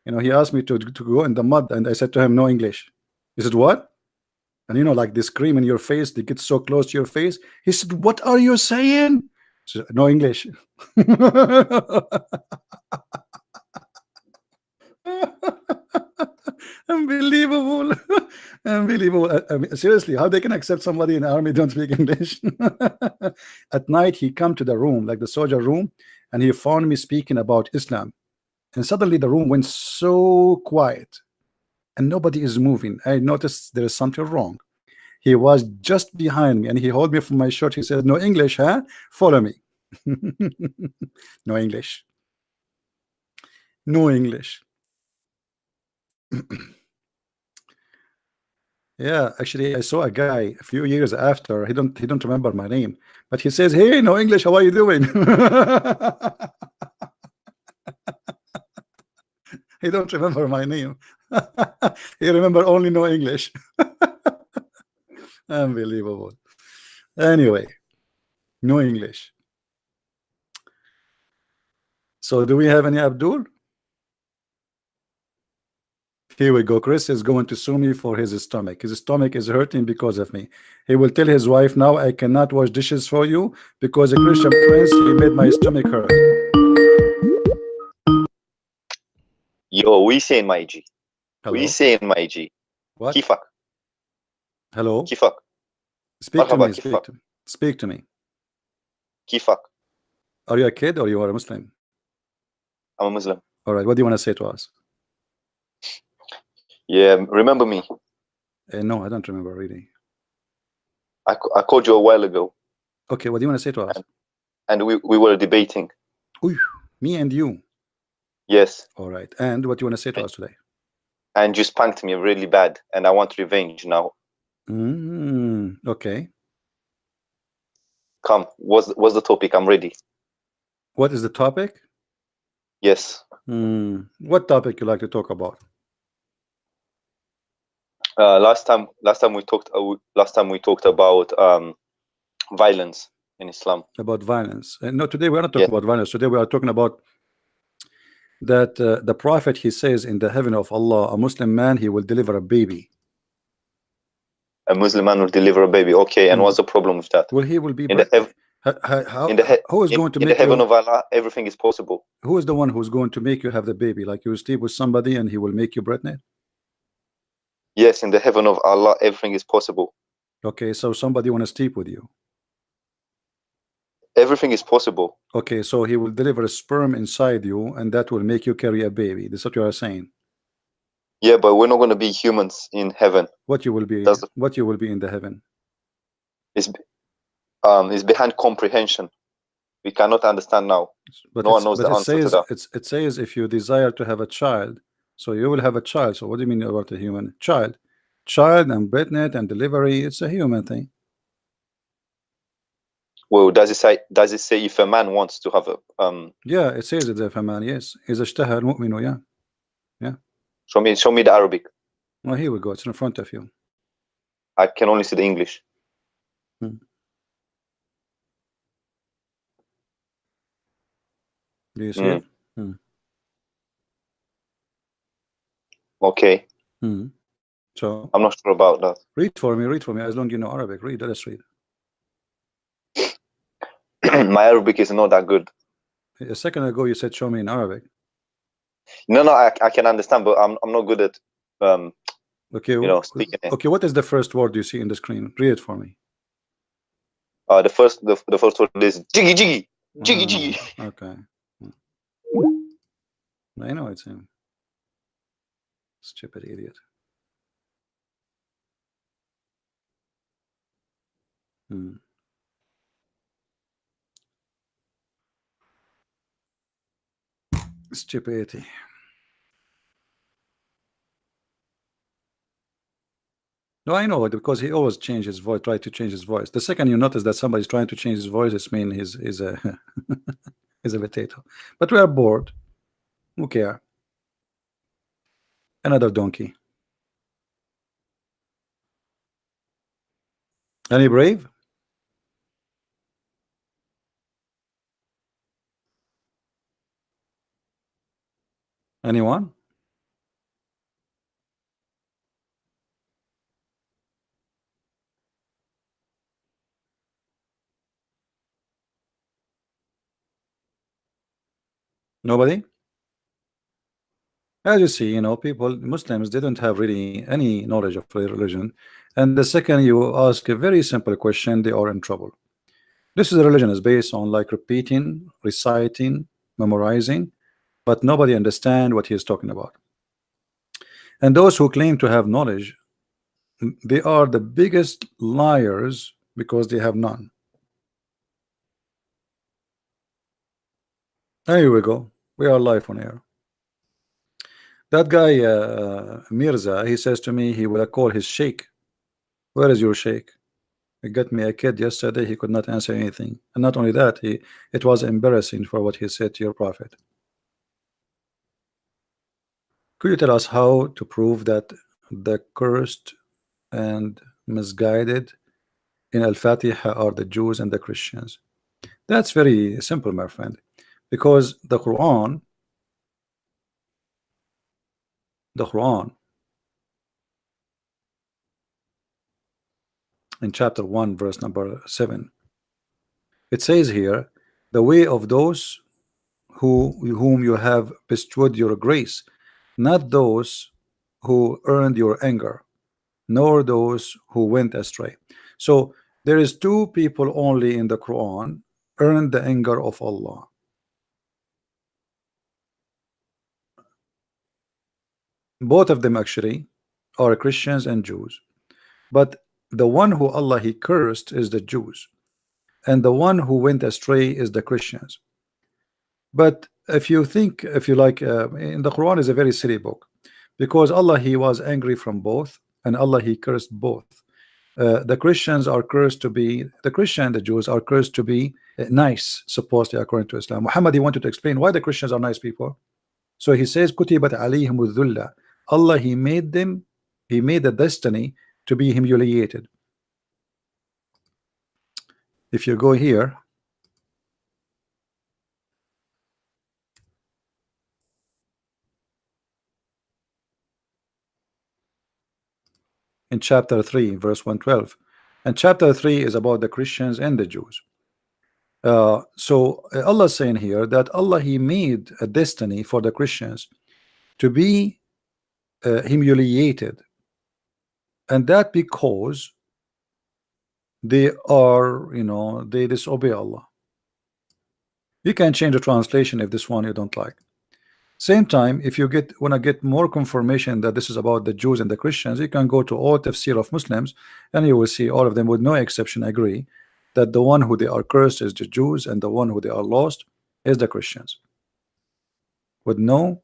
You know, he asked me to go in the mud, and I said to him, "No English." He said, "What?" And you know, like they scream in your face, they get so close to your face. He said, "What are you saying?" I said, "No English." Unbelievable. Unbelievable. I mean, seriously, how they can accept somebody in the army don't speak English? At night he come to the room, like the soldier room, and he found me speaking about Islam, and suddenly the room went so quiet and nobody is moving. I noticed there is something wrong. He was just behind me and he held me from my shirt. He said, "No English, huh? Follow me." No English. No English. Yeah, actually, I saw a guy a few years after. He don't remember my name, but he says, "Hey, no English. How are you doing?" He don't remember my name. He remember only no English. Unbelievable. Anyway, no English. So, do we have any Abdul? Here we go. Chris is going to sue me for his stomach. His stomach is hurting because of me. He will tell his wife, "Now I cannot wash dishes for you because a Christian prince, he made my stomach hurt." Yo, we saying my G. Hello? We saying my G. What? Kifak. Hello? Kifak. Speak to Marhaba, me. kifak. Speak to me. Kifak. Are you a kid or you are a Muslim? I'm a Muslim. All right. What do you want to say to us? Yeah, remember me? No, I don't remember really. I called you a while ago. Okay. What do you want to say to us? And we were debating. Ooh, me and you. Yes. All right. And what do you want to say to us today? And you spanked me really bad, and I want revenge now. Okay. Come, what's the topic? I'm ready. What is the topic? Yes. What topic you like to talk about? Last time we talked about violence in Islam. About violence. No, today we are not talking about violence. Today we are talking about that the Prophet, he says in the heaven of Allah, a Muslim man, he will deliver a baby. A Muslim man will deliver a baby. Okay, and what's the problem with that? Well, he will be in the who is going to make the heaven of Allah? Everything is possible. Who is the one who's going to make you have the baby? Like you sleep with somebody and he will make you pregnant? Yes, in the heaven of Allah, everything is possible. Okay, so somebody want to sleep with you. Everything is possible. Okay, so he will deliver a sperm inside you, and that will make you carry a baby. That's what you are saying. Yeah, but we're not going to be humans in heaven. What you will be? What you will be in the heaven? Is behind comprehension. We cannot understand now. But no one knows the answer to that. It says if you desire to have a child, so you will have a child. So what do you mean about a human child? Child and pregnant and delivery, it's a human thing. Well, does it say if a man wants to have a Yeah, it says it if a man, yes. إذا اشتهى المؤمن, yeah. Yeah. Show me the Arabic. Well, here we go. It's in front of you. I can only see the English. Do you see it? Okay. So I'm not sure about that. read for me, as long as you know Arabic. Read, let's read. My Arabic is not that good. A second ago you said show me in Arabic. No, I can understand, but I'm not good at Okay, speaking it. okay, what is the first word you see in the screen? Read it for me. The first word is jiggy jiggy jiggy jiggy. Okay. I know it's him. Stupid idiot. Stupidity. No, I know it because he always changes his voice, try to change his voice. The second you notice that somebody's trying to change his voice, it's mean he's a he's a potato. But we are bored. Who care? Another donkey. Any brave? Anyone? Nobody? As you see, people, Muslims, they don't have really any knowledge of religion. And the second you ask a very simple question, they are in trouble. This is a religion is based on like repeating, reciting, memorizing, but nobody understand what he is talking about. And those who claim to have knowledge, they are the biggest liars because they have none. Here we go. We are live on air. That guy Mirza, he says to me he will call his sheikh. Where is your sheikh? He got me a kid yesterday. He could not answer anything, and not only that, it was embarrassing for what he said to your prophet. Could you tell us how to prove that the cursed and misguided in Al-Fatiha are the Jews and the Christians? That's very simple, my friend, because the Quran in chapter 1 verse number 7, it says here, the way of those whom you have bestowed your grace, not those who earned your anger, nor those who went astray. So there is two people only in the Quran earned the anger of Allah. Both of them actually are Christians and Jews, but the one who Allah he cursed is the Jews, and the one who went astray is the Christians. But if you think, if you like, in the Quran is a very silly book, because Allah he was angry from both, and Allah he cursed both. The Christians are cursed to be, the Christian and the Jews are cursed to be nice, supposedly according to Islam. Muhammad he wanted to explain why the Christians are nice people. So he says, Kutibat alayhimul dhulla. Allah he made them, he made the destiny to be humiliated. If you go here, in chapter 3 verse 112, and chapter 3 is about the Christians and the Jews. So Allah is saying here that Allah he made a destiny for the Christians to be humiliated, and that because they are, they disobey Allah. You can change the translation if this one you don't like. Same time, if you want to get more confirmation that this is about the Jews and the Christians, you can go to all tafsir of Muslims, and you will see all of them with no exception agree that the one who they are cursed is the Jews, and the one who they are lost is the Christians. With no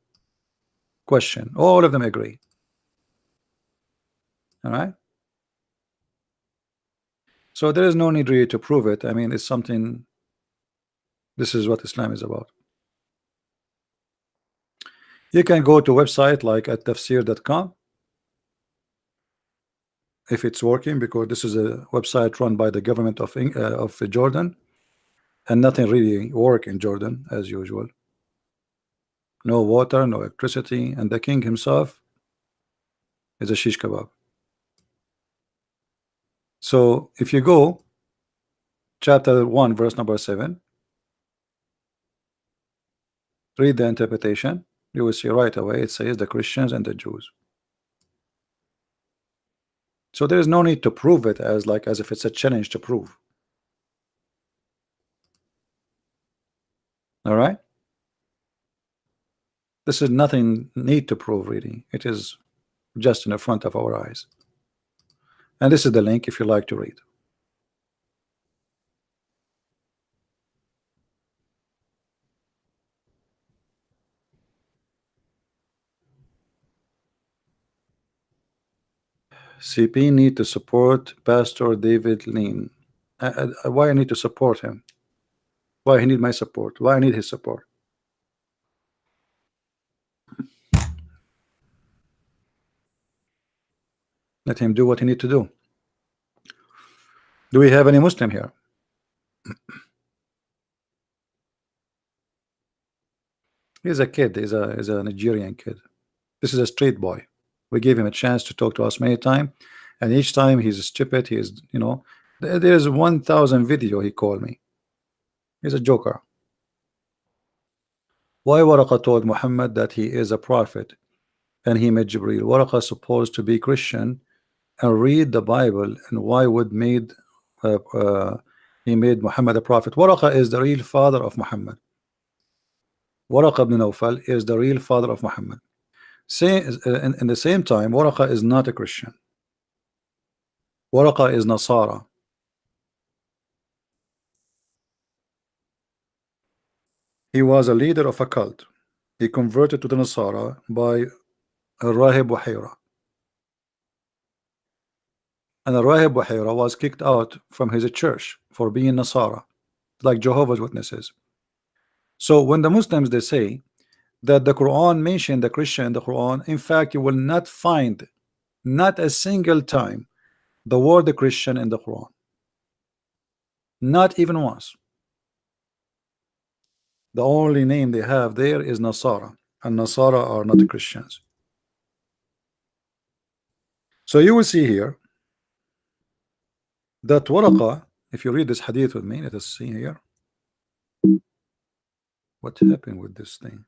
question, all of them agree. All right. So there is no need really to prove it. I mean, it's something. This is what Islam is about. You can go to a website like at tafsir.com if it's working, because this is a website run by the government of Jordan, and nothing really work in Jordan as usual. no water, no electricity, and the king himself is a shish kebab. So if you go chapter 1 verse number 7, read the interpretation, you will see right away it says the Christians and the Jews. So there is no need to prove it as if it's a challenge to prove. All right, this is nothing need to prove, really. It is just in the front of our eyes, and this is the link if you like to read. CP need to support Pastor David Lean. Why I need to support him? Why he need my support? Why I need his support? Let him do what he need to do. Do we have any Muslim here? He's a kid. He's a Nigerian kid. This is a street boy. We gave him a chance to talk to us many times, and each time he's stupid. He's, you know, there's 1,000 video he called me. He's a joker. Why Waraqa told Muhammad that he is a prophet and he met Jibreel? Waraqa supposed to be Christian and read the Bible, and why would he made Muhammad a prophet? Waraqa is the real father of Muhammad. Waraqa ibn Nawfal is the real father of Muhammad. In the same time, Waraqa is not a Christian. Waraqa is Nasara. He was a leader of a cult. He converted to the Nasara by Rahib Buhaira. And Rahib Buhaira was kicked out from his church for being Nasara, like Jehovah's Witnesses. So when the Muslims, they say that the Quran mentioned the Christian in the Quran, in fact you will not find not a single time the word Christian in the Quran, not even once. The only name they have there is Nasara, and Nasara are not Christians. So you will see here that Waraqa, if you read this hadith with me, let us see here what happened with this thing.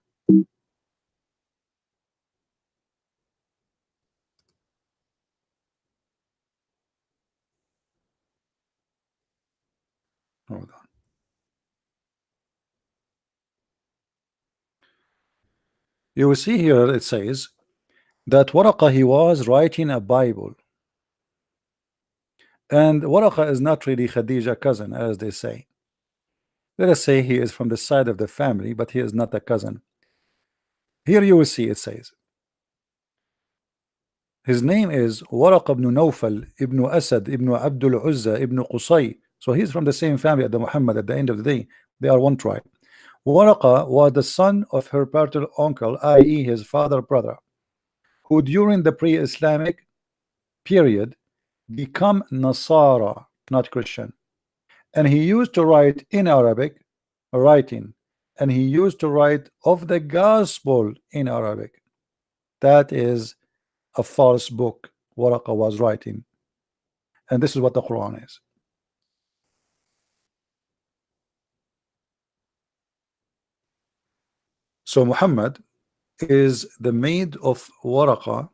Hold on. You will see here it says that Waraqa, he was writing a Bible, and Waraqa is not really Khadija cousin, as they say. Let us say he is from the side of the family, but he is not a cousin. Here you will see it says his name is Waraq ibn Nawfal ibn Asad ibn Abdul Uzza ibn Qusay. So he's from the same family as the Muhammad. At the end of the day, they are one tribe. Waraqa was the son of her paternal uncle, i.e. his father brother, who during the pre-Islamic period become Nasara, not Christian. And he used to write in Arabic, and he used to write of the gospel in Arabic. That is a false book Waraqa was writing, and this is what the Quran is. So Muhammad is the maid of Waraqa,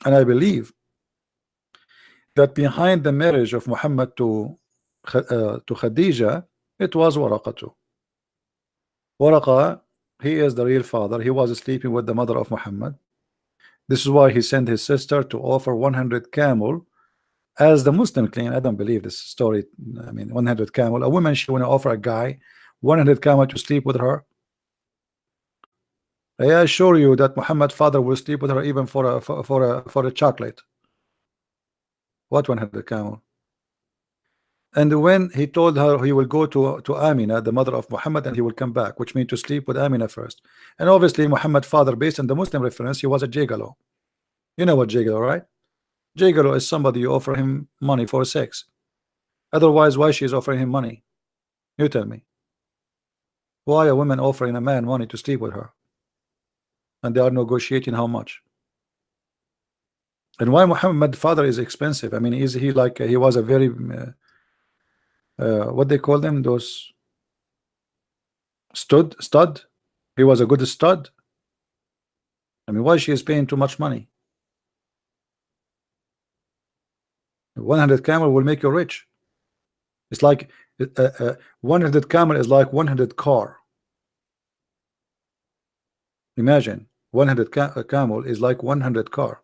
and I believe that behind the marriage of Muhammad to Khadija, it was Waraqa too. Waraqa, he is the real father. He was sleeping with the mother of Muhammad. This is why he sent his sister to offer 100 camel. As the Muslim claim, I don't believe this story. I mean, 100 camel. A woman, she want to offer a guy 100 camel to sleep with her. I assure you that Muhammad's father will sleep with her even for a chocolate. What 100 camel? And when he told her he will go to Amina, the mother of Muhammad, and he will come back, which means to sleep with Amina first. And obviously Muhammad's father, based on the Muslim reference, he was a gigolo. You know what gigolo, right? Gigolo is somebody you offer him money for sex. Otherwise, why she is offering him money? You tell me. Why a woman offering a man money to sleep with her? and they are negotiating how much. And why Muhammad father is expensive? I mean, is he like he was a very what they call them, those stud? He was a good stud. I mean, why she is paying too much money? 100 camel will make you rich. It's like 100 camel is like 100 car. Imagine 100 camel is like 100 car.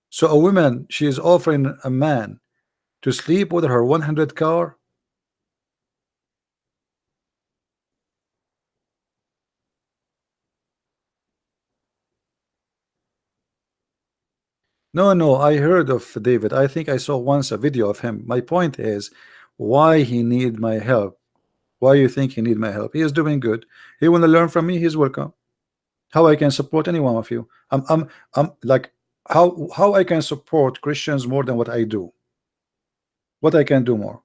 So a woman, she is offering a man to sleep with her 100 car. No, I heard of David. I think I saw once a video of him. My point is, why he need my help? Why you think he need my help? He is doing good. He want to learn from me. He's welcome. How I can support any one of you? I'm like, how I can support Christians more than what I do? What I can do more?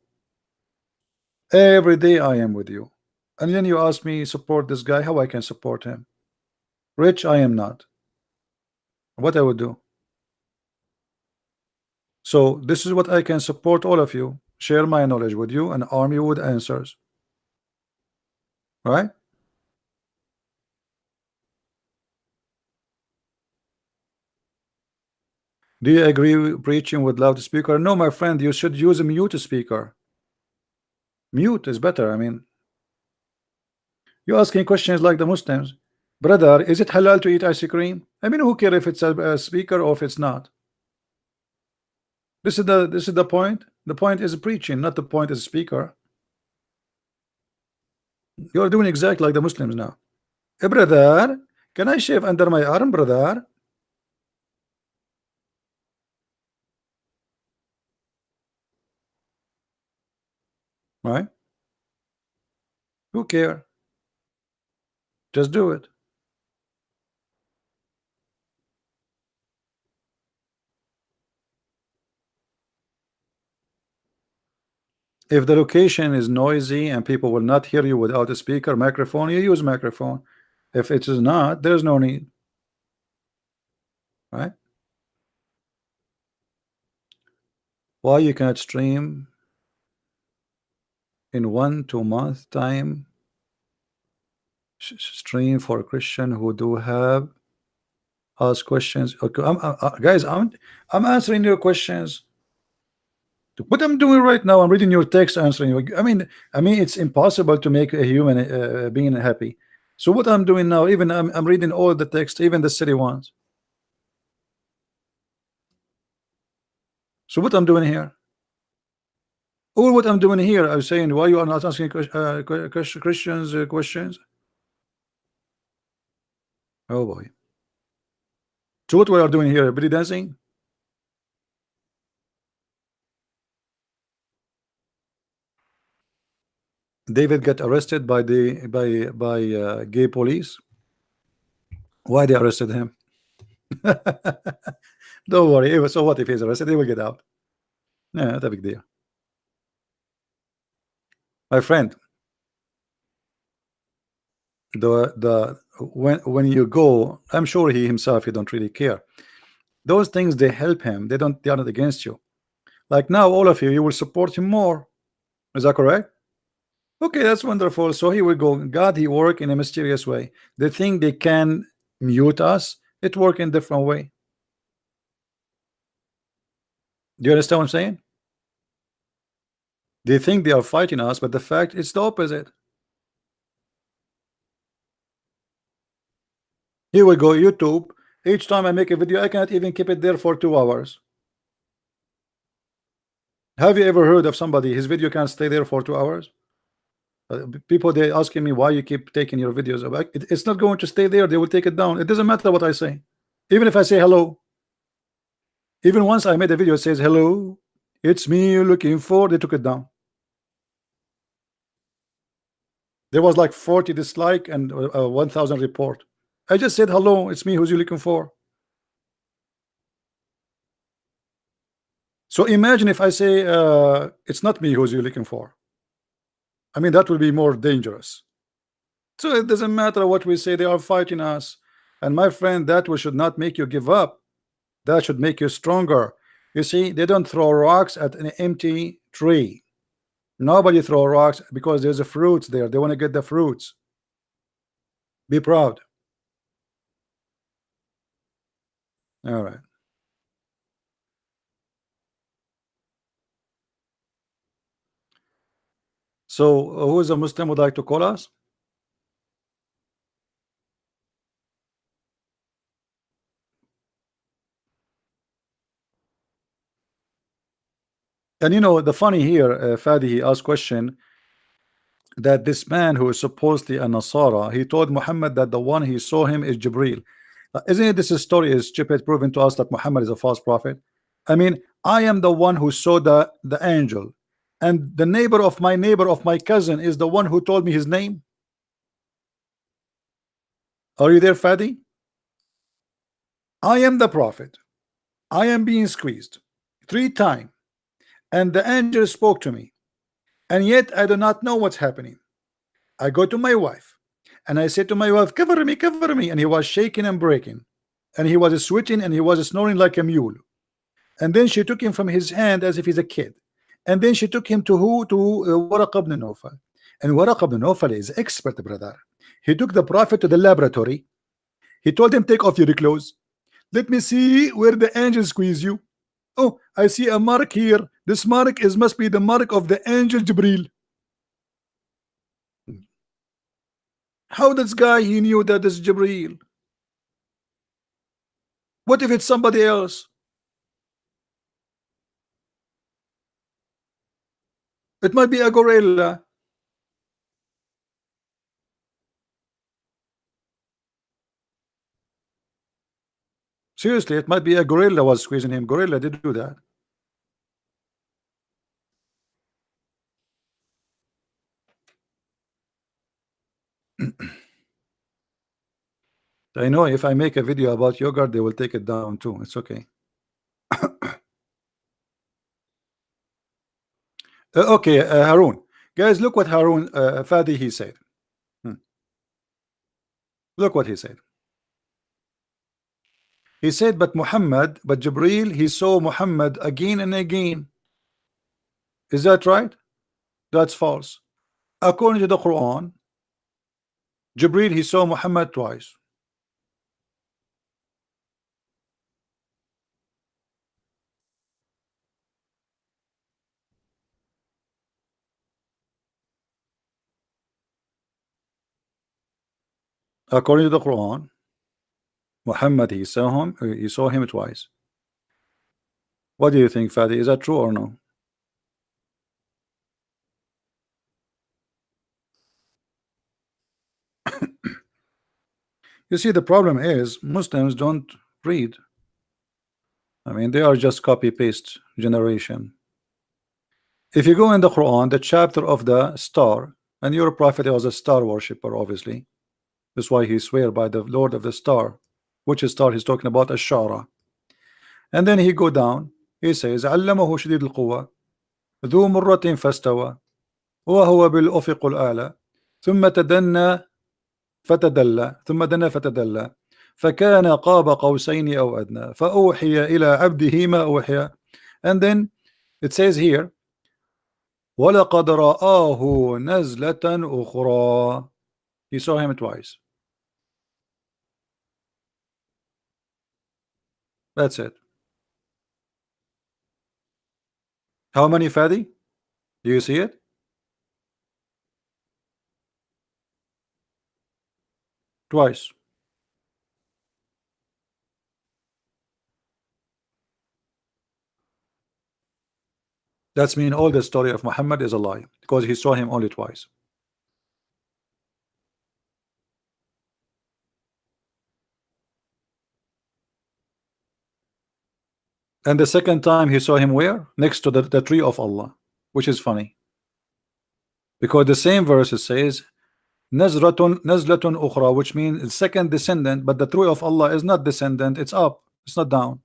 Every day I am with you, and then you ask me support this guy. How I can support him? Rich I am not. What I would do? So this is what I can support all of you. Share my knowledge with you and arm you with answers. Right? Do you agree with preaching with loudspeaker? No, my friend, you should use a mute speaker. Mute is better. I mean, you're asking questions like the Muslims. Brother, is it halal to eat ice cream? I mean, who cares if it's a speaker or if it's not? This is the point. The point is preaching, not the point is speaker. You're doing exactly like the Muslims now. Hey, brother, can I shave under my arm, brother? Right? Who care? Just do it. If the location is noisy and people will not hear you without a speaker, microphone, you use microphone. If it is not, there's no need. Right? Why you cannot stream in 1-2 month time? Stream for Christian who do have ask questions. Okay, guys, I'm answering your questions. What I'm doing right now, I'm reading your text, answering you. I mean, it's impossible to make a human being happy. So what I'm doing now, even I'm reading all the text, even the silly ones. So what I'm doing here? All what I'm doing here, I'm saying, why you are not asking Christians questions? Oh boy. So what we are doing here? Belly dancing? David got arrested by the gay police. Why they arrested him? Don't worry. So what if he's arrested? He will get out. Yeah, not a big deal. My friend, when you go, I'm sure he himself, he don't really care. Those things, they help him. They are not against you. Like now, all of you, you will support him more. Is that correct? Okay, that's wonderful. So here we go. God, he work in a mysterious way. They think they can mute us. It work in different way. Do you understand what I'm saying? They think they are fighting us, but the fact it's the opposite. Here we go, YouTube. Each time I make a video, I cannot even keep it there for 2 hours. Have you ever heard of somebody, his video can't stay there for 2 hours? People, they asking me why you keep taking your videos. It's not going to stay there. They will take it down. It doesn't matter what I say. Even if I say hello. Even once I made a video that says hello, it's me you're looking for, they took it down. There was like 40 dislike and 1,000 report. I just said hello, it's me who's you looking for. So imagine if I say it's not me who's you looking for. I mean, that will be more dangerous. So it doesn't matter what we say, they are fighting us. And my friend, that should not make you give up. That should make you stronger. You see, they don't throw rocks at an empty tree. Nobody throw rocks because there's a fruits there. They want to get the fruits. Be proud. All right. So who is a Muslim would like to call us? And you know the funny here, Fadi, he asked question that this man who is supposedly a Nasara, he told Muhammad that the one he saw him is Jibril. Isn't it this story is stupid, proving to us that Muhammad is a false prophet? I mean, I am the one who saw the angel, and the neighbor of my cousin is the one who told me his name. Are you there, Fadi? I am the prophet. I am being squeezed 3 times, and the angel spoke to me, and yet I do not know what's happening. I go to my wife, and I said to my wife, cover me, and he was shaking and breaking, and he was sweating, and he was snoring like a mule. And then she took him from his hand as if he's a kid, and then she took him to who? To Waraq ibn Nawfal. And Waraq ibn Nawfal is expert, brother. He took the prophet to the laboratory. He told him, take off your clothes. Let me see where the angel squeeze you. Oh, I see a mark here. This mark must be the mark of the angel Jibril. How this guy he knew that this is Jibril? What if it's somebody else? It might be a gorilla. Seriously, it might be a gorilla was squeezing him. Gorilla did do that. I know if I make a video about yogurt, they will take it down too. It's okay. Okay, Harun. Guys, look what Harun Fadi he said. Look what he said. He said, but Jibril, he saw Muhammad again and again. Is that right? That's false. According to the Quran, Jibril, he saw Muhammad twice. According to the Quran, Muhammad, he saw him twice. What do you think, Fadi? Is that true or no? You see, the problem is Muslims don't read. I mean, they are just copy-paste generation. If you go in the Quran, the chapter of the star, and your prophet was a star worshipper, obviously. That's why he swear by the Lord of the star. Which star he's talking about? Ash-Shara. And then he go down. He says, علمه شديد القوة ذو مرة فاستوى وهو بالأفق الأعلى ثم دنا فتدلى فكان قاب قوسين أو أدنى فأوحي إلى عبده ما أوحي. And then it says here وَلَقَدْ رَآهُ نَزْلَةً أُخْرَى. He saw him twice. That's it. How many, Fadi? Do you see it? Twice. That's mean all the story of Muhammad is a lie because he saw him only twice. And the second time he saw him where? Next to the tree of Allah, which is funny. Because the same verse says Nazlatun ukhra, which means second descendant, but the tree of Allah is not descendant, it's up, it's not down.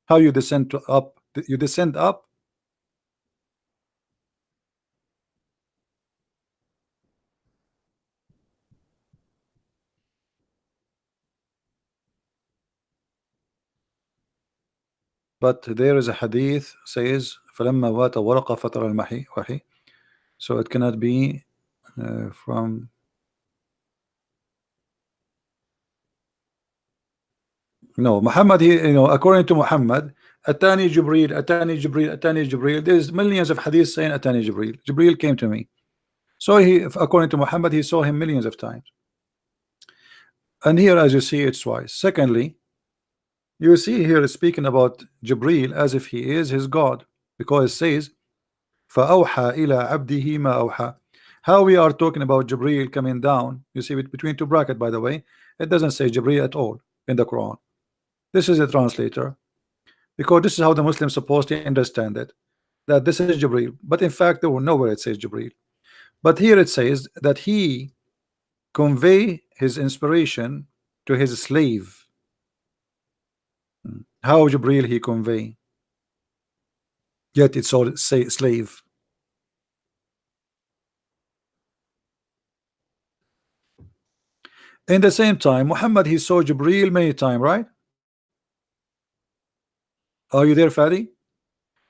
How you descend to up? You descend up. but there is a hadith says فلما وات ورقة فترة المحي وحي, so it cannot be from. No, Muhammad, he, according to Muhammad, Atani Jibreel, Atani Jibreel, Atani Jibreel. There's millions of hadiths saying Atani Jibreel. Jibreel came to me. So he, according to Muhammad, he saw him millions of times. And here, as you see, it's twice. Secondly, you see here speaking about Jibreel as if he is his God, because it says, فَأَوْحَى إِلَى عَبْدِهِ مَا أَوْحَى. How we are talking about Jibreel coming down, you see, between two brackets, by the way, it doesn't say Jibreel at all in the Quran. This is a translator, because this is how the Muslims supposed to understand it, that this is Jibreel, but in fact there were nowhere it says Jibreel. But here it says that he convey his inspiration to his slave. How Jibreel he convey? Yet it's all say slave. In the same time, Muhammad, he saw Jibreel many times, right? Are you there, Fadi?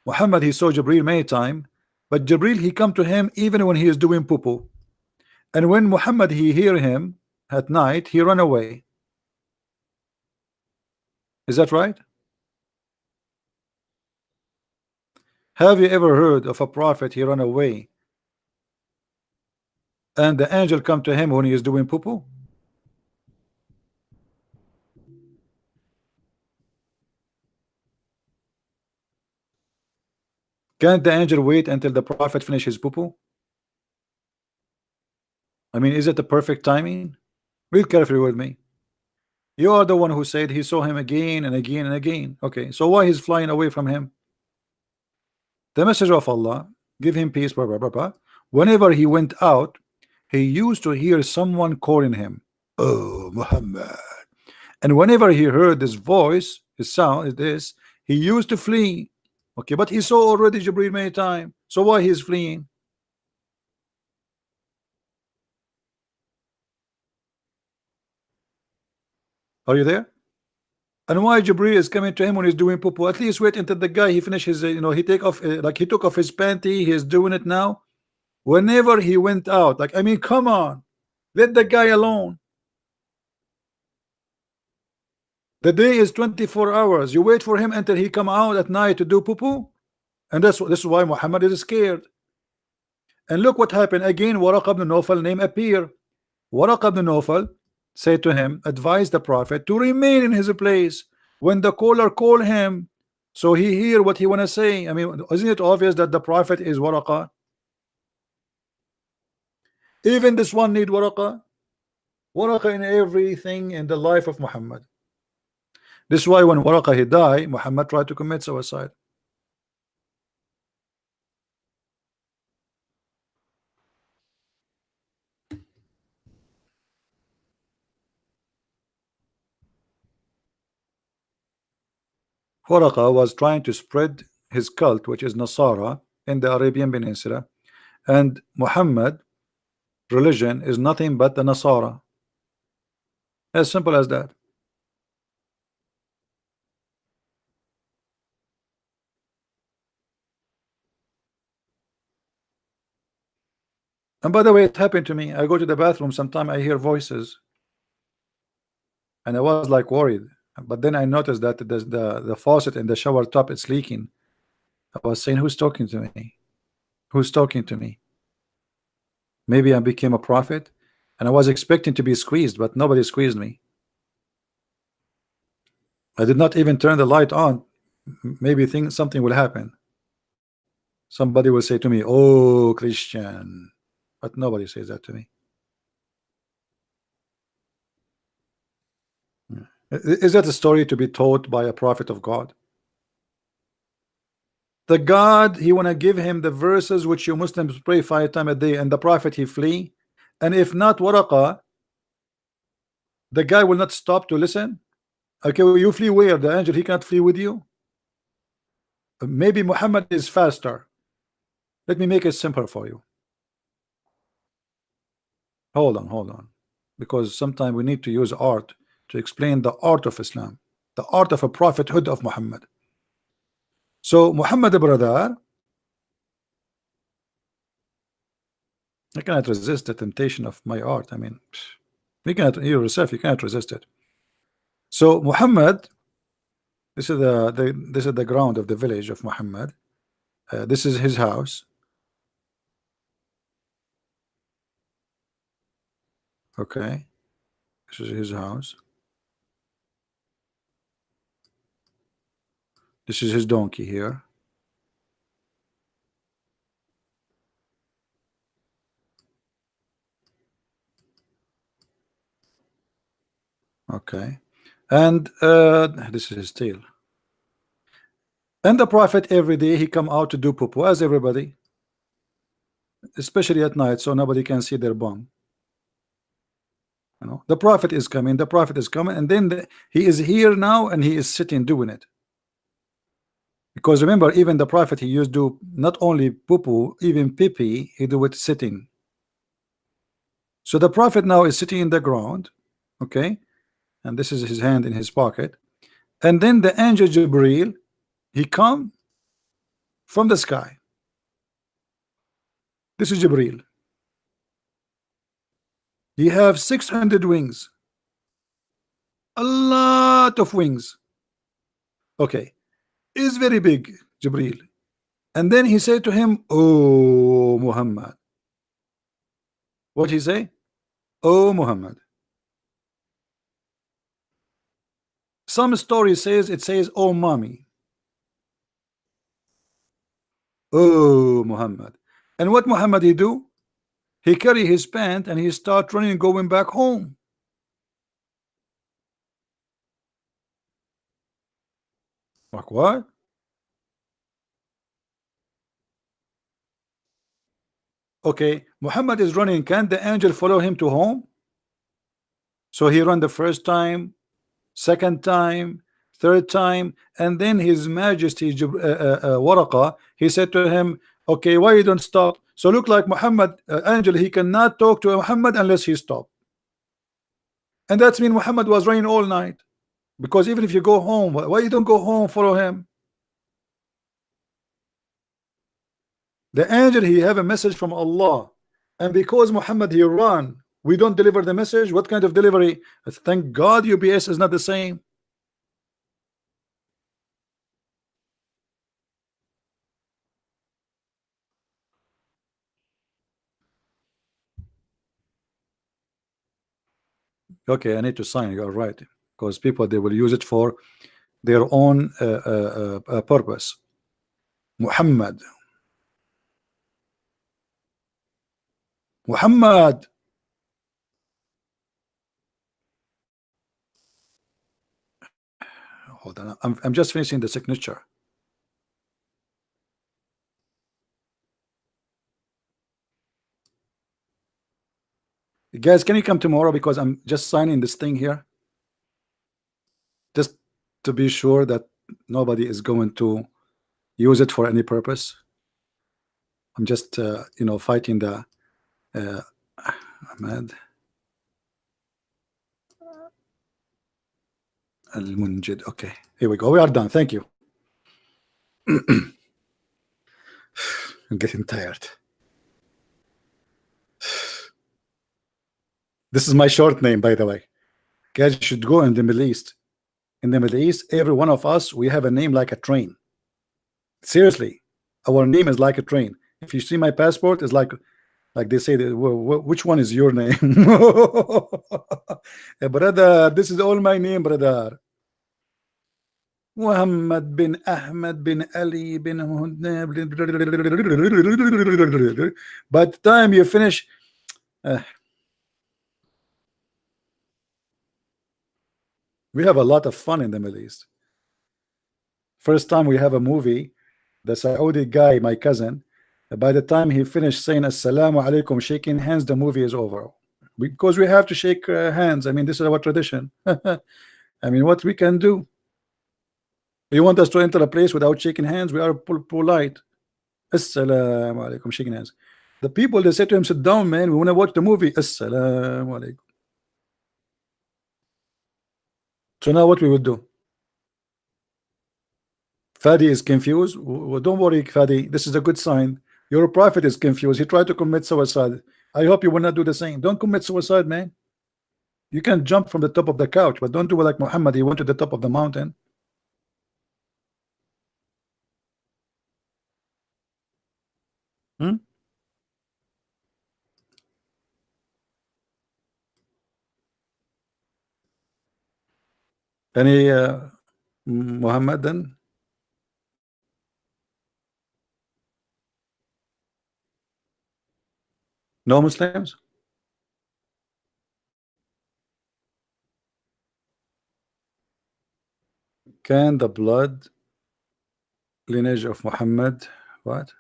Muhammad, he saw Jibreel many times, but Jibreel he come to him even when he is doing poo-poo. And when Muhammad he hear him at night, he run away. Is that right? Have you ever heard of a prophet he run away and the angel come to him when he is doing poo-poo? Can't the angel wait until the prophet finishes poo-poo? I mean, is it the perfect timing? Read carefully with me. You are the one who said he saw him again and again and again. Okay, so why he's flying away from him? The messenger of Allah, give him peace, blah, blah, blah, blah. Whenever he went out, he used to hear someone calling him, oh Muhammad. And whenever he heard this voice, his sound is this, he used to flee. Okay, but he saw already Jibreel many times. So why he's fleeing? Are you there? And why Jibreel is coming to him when he's doing poo-poo? At least wait until the guy he finishes, he take off, like he took off his panty, he's doing it now. Whenever he went out, like, I mean, come on, let the guy alone. The day is 24 hours. You wait for him until he come out at night to do poo-poo. And this is why Muhammad is scared. And look what happened again. Waraq ibn Nawfal name appear. Waraq ibn Nawfal said to him, advise the prophet to remain in his place when the caller call him, so he hear what he want to say. I mean, isn't it obvious that the prophet is Waraqa? Even this one need Waraqa. Waraqa in everything in the life of Muhammad. This is why when Waraqa he died, Muhammad tried to commit suicide. Waraqa was trying to spread his cult, which is Nasara, in the Arabian Peninsula, and Muhammad religion is nothing but the Nasara. As simple as that. And by the way, it happened to me. I go to the bathroom, sometime I hear voices, and I was like worried. But then I noticed that the faucet in the shower top is leaking. I was saying, who's talking to me? Who's talking to me? Maybe I became a prophet, and I was expecting to be squeezed, but nobody squeezed me. I did not even turn the light on. Maybe think something will happen. Somebody will say to me, oh Christian, but nobody says that to me. Is that a story to be taught by a prophet of God? The God, he want to give him the verses which you Muslims pray 5 times a day, and the prophet he flee. And if not Waraqa, the guy will not stop to listen. Okay, well, you flee where? The angel, he cannot flee with you. Maybe Muhammad is faster. Let me make it simpler for you. Hold on, because sometimes we need to use art to explain the art of Islam, the art of a prophethood of Muhammad. So Muhammad brother, I cannot resist the temptation of my art. I mean, you cannot, you yourself, you cannot resist it. So Muhammad, this is the ground of the village of Muhammad. This is his house. Okay, this is his house. This is his donkey here. Okay, and this is his tail. And the prophet every day he come out to do poo as everybody, especially at night, so nobody can see their bum. You know, the prophet is coming, and then he is here now, and he is sitting doing it. Because remember, even the prophet he used to do not only poo, even pee, he do it sitting. So the prophet now is sitting in the ground, okay, and this is his hand in his pocket, and then the angel Jibril he come from the sky. This is Jibril. He have 600 wings, a lot of wings. Okay, is very big, Jibril. And then he said to him, "Oh Muhammad." What he say? "Oh Muhammad." Some story says it says, "Oh mommy." Oh Muhammad. And what Muhammad he do? He carry his pant and he start running, going back home. Like what? Okay, Muhammad is running. Can the angel follow him to home? So he run the first time, second time, third time, and then His Majesty Waraqa, he said to him, "Okay, why you don't stop?" So look like Muhammad, angel, he cannot talk to Muhammad unless he stop. And that's mean Muhammad was running all night. Because even if you go home, why you don't go home, follow him? The angel he have a message from Allah, and because Muhammad he run, we don't deliver the message. What kind of delivery? Thank God UPS is not the same. Okay, I need to sign. You're right, because people they will use it for their own purpose. Muhammad. Muhammad. Hold on, I'm just finishing the signature. Guys, can you come tomorrow, because I'm just signing this thing here, just to be sure that nobody is going to use it for any purpose. I'm just you know, fighting the Ahmad Al-Munjid. Okay, here we go. We are done. Thank you. I'm getting tired. This is my short name, by the way. Guys, you should go in the Middle East. In the Middle East, every one of us, we have a name like a train. Seriously, our name is like a train. If you see my passport, it's like they say, which one is your name? Brother, this is all my name, brother. Muhammad bin Ahmed bin Ali bin by the time you finish we have a lot of fun in the Middle East. First time we have a movie, the Saudi guy, my cousin, by the time he finished saying assalamu alaikum, shaking hands, the movie is over, because we have to shake hands. I mean, this is our tradition. I mean, what we can do? You want us to enter a place without shaking hands? We are polite. Assalamu alaikum, shaking hands. The people, they say to him, sit down, man, we want to watch the movie. Assalamu alaikum. So now what we would do? Fadi is confused. Well, don't worry, Fadi. This is a good sign. Your prophet is confused. He tried to commit suicide. I hope you will not do the same. Don't commit suicide, man. You can jump from the top of the couch, but don't do it like Muhammad. He went to the top of the mountain. Hmm? Any Muhammad then? No Muslims? Can the blood lineage of Muhammad what?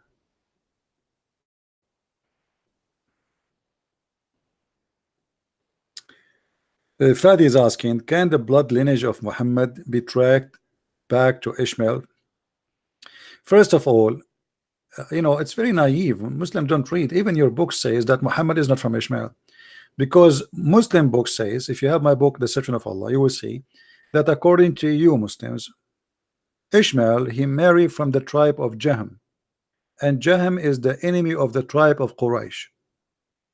Fadi is asking, can the blood lineage of Muhammad be tracked back to Ishmael? First of all, it's very naive. Muslims don't read. Even your book says that Muhammad is not from Ishmael. Because Muslim book says, if you have my book, The Deception of Allah, you will see that according to you Muslims, Ishmael, he married from the tribe of Jahm, and Jahm is the enemy of the tribe of Quraysh.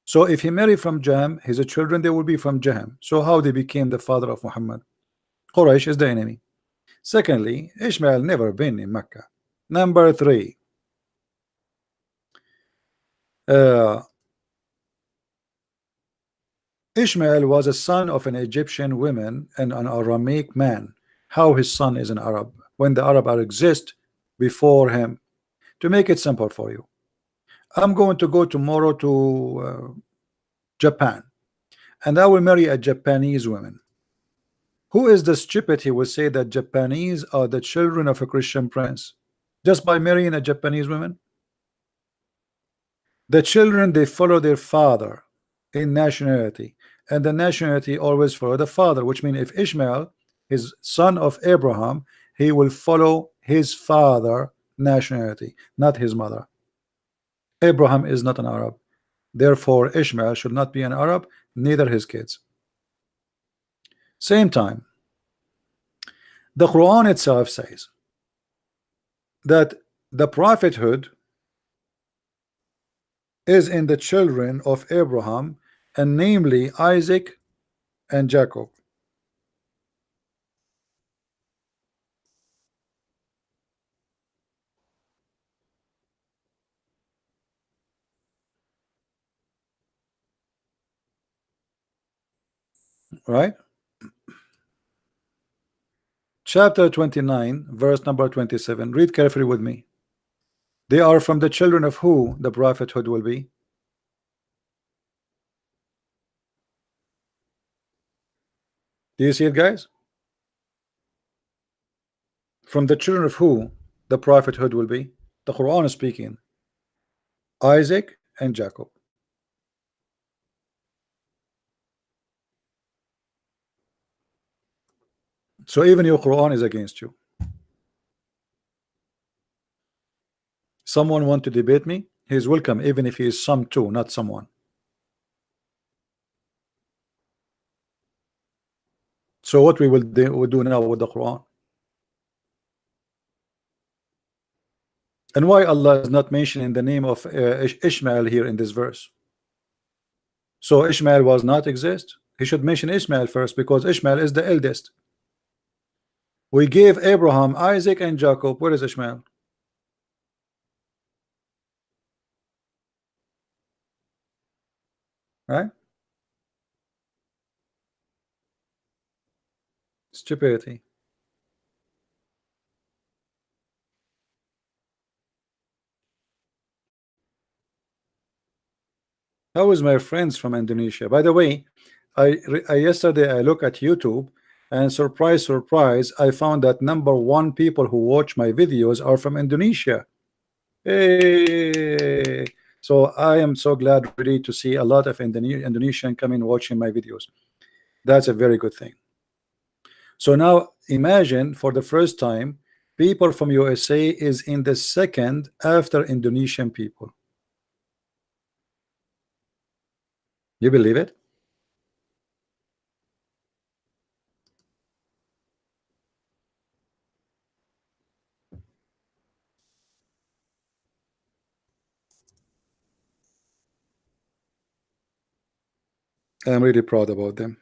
So if he married from Jahm, his children, they will be from Jahm. So how they became the father of Muhammad? Quraysh is the enemy. Secondly, Ishmael never been in Mecca. Number three, Ishmael was a son of an Egyptian woman and an Aramaic man. How his son is an Arab when the Arab exist before him? To make it simple for you, I'm going to go tomorrow to Japan, and I will marry a Japanese woman. Who is the stupid he will say that Japanese are the children of a Christian prince just by marrying a Japanese woman? The children, they follow their father in nationality, and the nationality always follow the father, which means if Ishmael is son of Abraham, he will follow his father nationality, not his mother. Abraham is not an Arab, therefore Ishmael should not be an Arab, neither his kids. Same time, the Quran itself says that the prophethood is in the children of Abraham, and namely Isaac and Jacob. Right? Chapter 29, verse number 27. Read carefully with me. They are from the children of who the prophethood will be? Do you see it, guys? From the children of who the prophethood will be? The Quran is speaking. Isaac and Jacob. So even your Quran is against you. Someone want to debate me? He is welcome, even if he is some two, not someone. So what we will do now with the Quran? And why Allah is not mentioning the name of Ishmael here in this verse? So Ishmael was not exist. He should mention Ishmael first because Ishmael is the eldest. We gave Abraham, Isaac, and Jacob. Where is Ishmael? Right? Stupidity. How is my friends from Indonesia? By the way, I yesterday I look at YouTube, and surprise, surprise, I found that #1 people who watch my videos are from Indonesia. Hey! So I am so glad really to see a lot of Indonesian coming watching my videos. That's a very good thing. So now imagine for the first time people from USA is in the second after Indonesian people. You believe it? I'm really proud about them.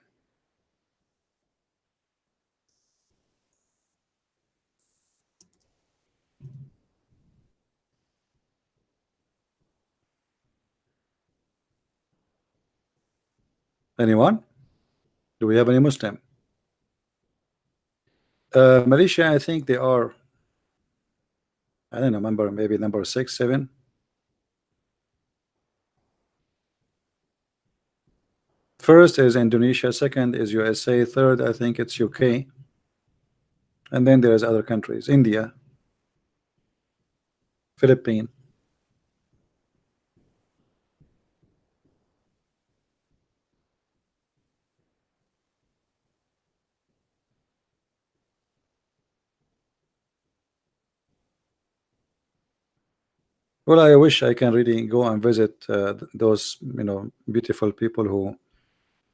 Anyone? Do we have any Muslim? Malaysia, I think they are, I don't remember, maybe number 6, 7. First is Indonesia, second is USA, third I think it's UK, and then there's other countries, India, Philippines. Well, I wish I can really go and visit those beautiful people who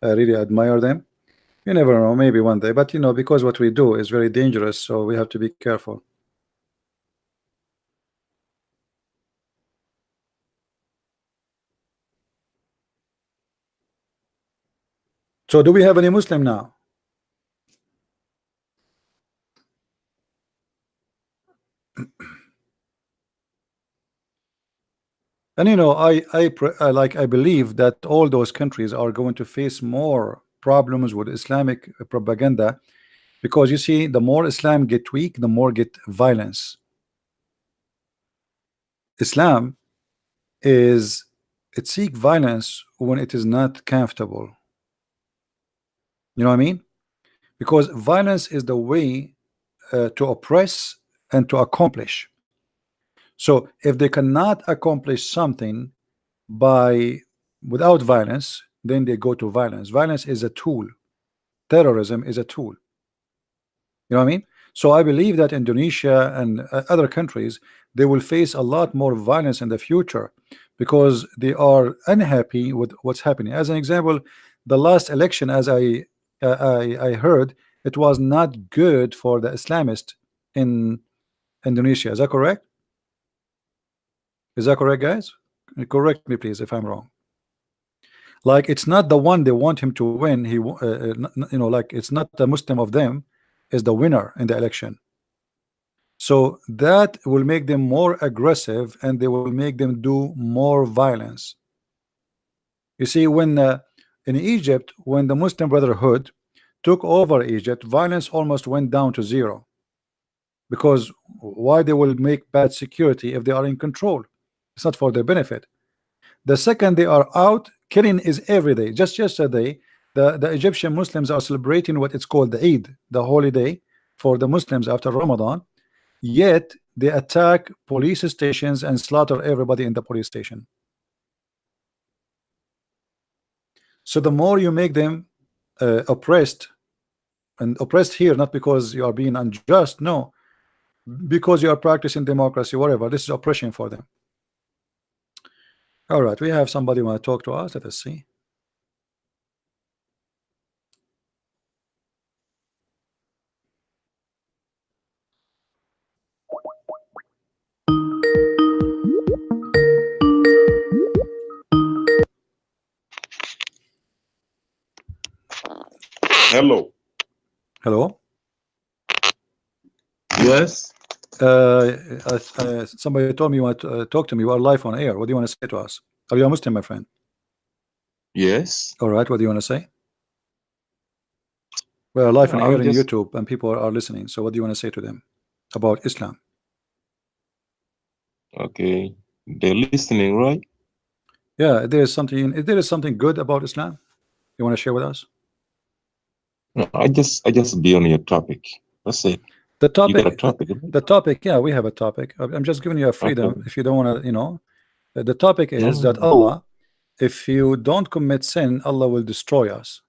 I really admire them. You never know, maybe one day, but because what we do is very dangerous, so we have to be careful. So do we have any Muslim now? And I believe that all those countries are going to face more problems with Islamic propaganda, because you see, the more Islam get weak, the more get violence. Islam it seek violence when it is not comfortable. You know what I mean? Because violence is the way to oppress and to accomplish. So if they cannot accomplish something without violence, then they go to violence. Violence is a tool. Terrorism is a tool. You know what I mean? So I believe that Indonesia and other countries, they will face a lot more violence in the future because they are unhappy with what's happening. As an example, the last election, as I heard, it was not good for the Islamists in Indonesia. Is that correct? Is that correct, guys? Correct me, please, if I'm wrong. Like, it's not the one they want him to win. Like, it's not the Muslim of them is the winner in the election. So that will make them more aggressive, and they will make them do more violence. You see, when in Egypt, when the Muslim Brotherhood took over Egypt, violence almost went down to zero. Because why they will make bad security if they are in control? It's not for their benefit. The second they are out, killing is every day. Just yesterday, the Egyptian Muslims are celebrating what it's called the Eid, the holiday for the Muslims after Ramadan. Yet they attack police stations and slaughter everybody in the police station. So the more you make them oppressed, and oppressed here not because you are being unjust, no, because you are practicing democracy, whatever, this is oppression for them. All right, we have somebody want to talk to us. Let us see. Hello. Hello. Yes. Somebody told me you want to talk to me. You are live on air. What do you want to say to us? Are you a Muslim, my friend? Yes. All right. What do you want to say? We are live on air on just- YouTube, and people are listening. So what do you want to say to them about Islam? Okay. They're listening, right? Yeah, there is something good about Islam you want to share with us? No, I just be on your topic. That's it. The You got a topic, topic, right? the topic. Yeah, we have a topic. I'm just giving you a freedom. Okay. If you don't want to, the topic is that No. Allah, if you don't commit sin, Allah will destroy us.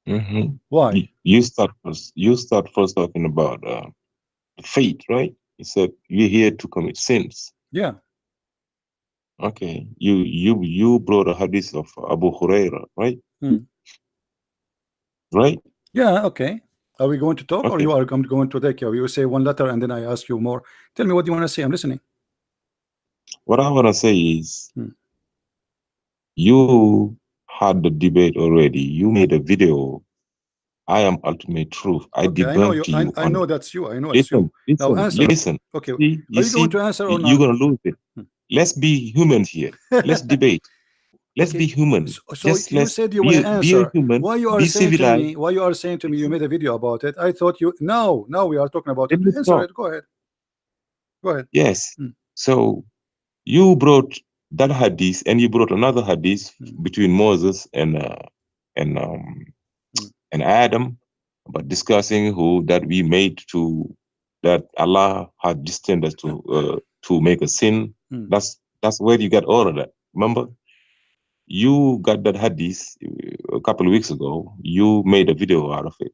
Mm-hmm. Why? You start first. You start first talking about faith, right? You said you're here to commit sins. Yeah. Okay. You brought a hadith of Abu Huraira, right? Right? Yeah. Okay. Are we going to talk, or Okay. you are going to take care? You say one letter, and then I ask you more. Tell me what you want to say. I'm listening. What I want to say is, Hmm. you had the debate already. You made a video. I am ultimate truth. I Okay, I know debunked you. you. I know that's you. I know it's you. Listen, Now answer. listen. Okay, See, are you going to answer or you're not? gonna lose it. Let's be humans here. Let's debate. Let's Okay. be human. So Just you let's said you want to be a answer. human. Why you are Be saying to civilized. me? Why you are saying to me? You made a video about it. I thought you. No, now we are talking about it. Let me Answer talk. it. Go ahead. Go ahead. Yes. So you brought that hadith, and you brought another hadith between Moses and Adam, about discussing who that we made to that Allah had destined us to make a sin. That's where you got all of that. Remember, you got that hadith a couple of weeks ago. You made a video out of it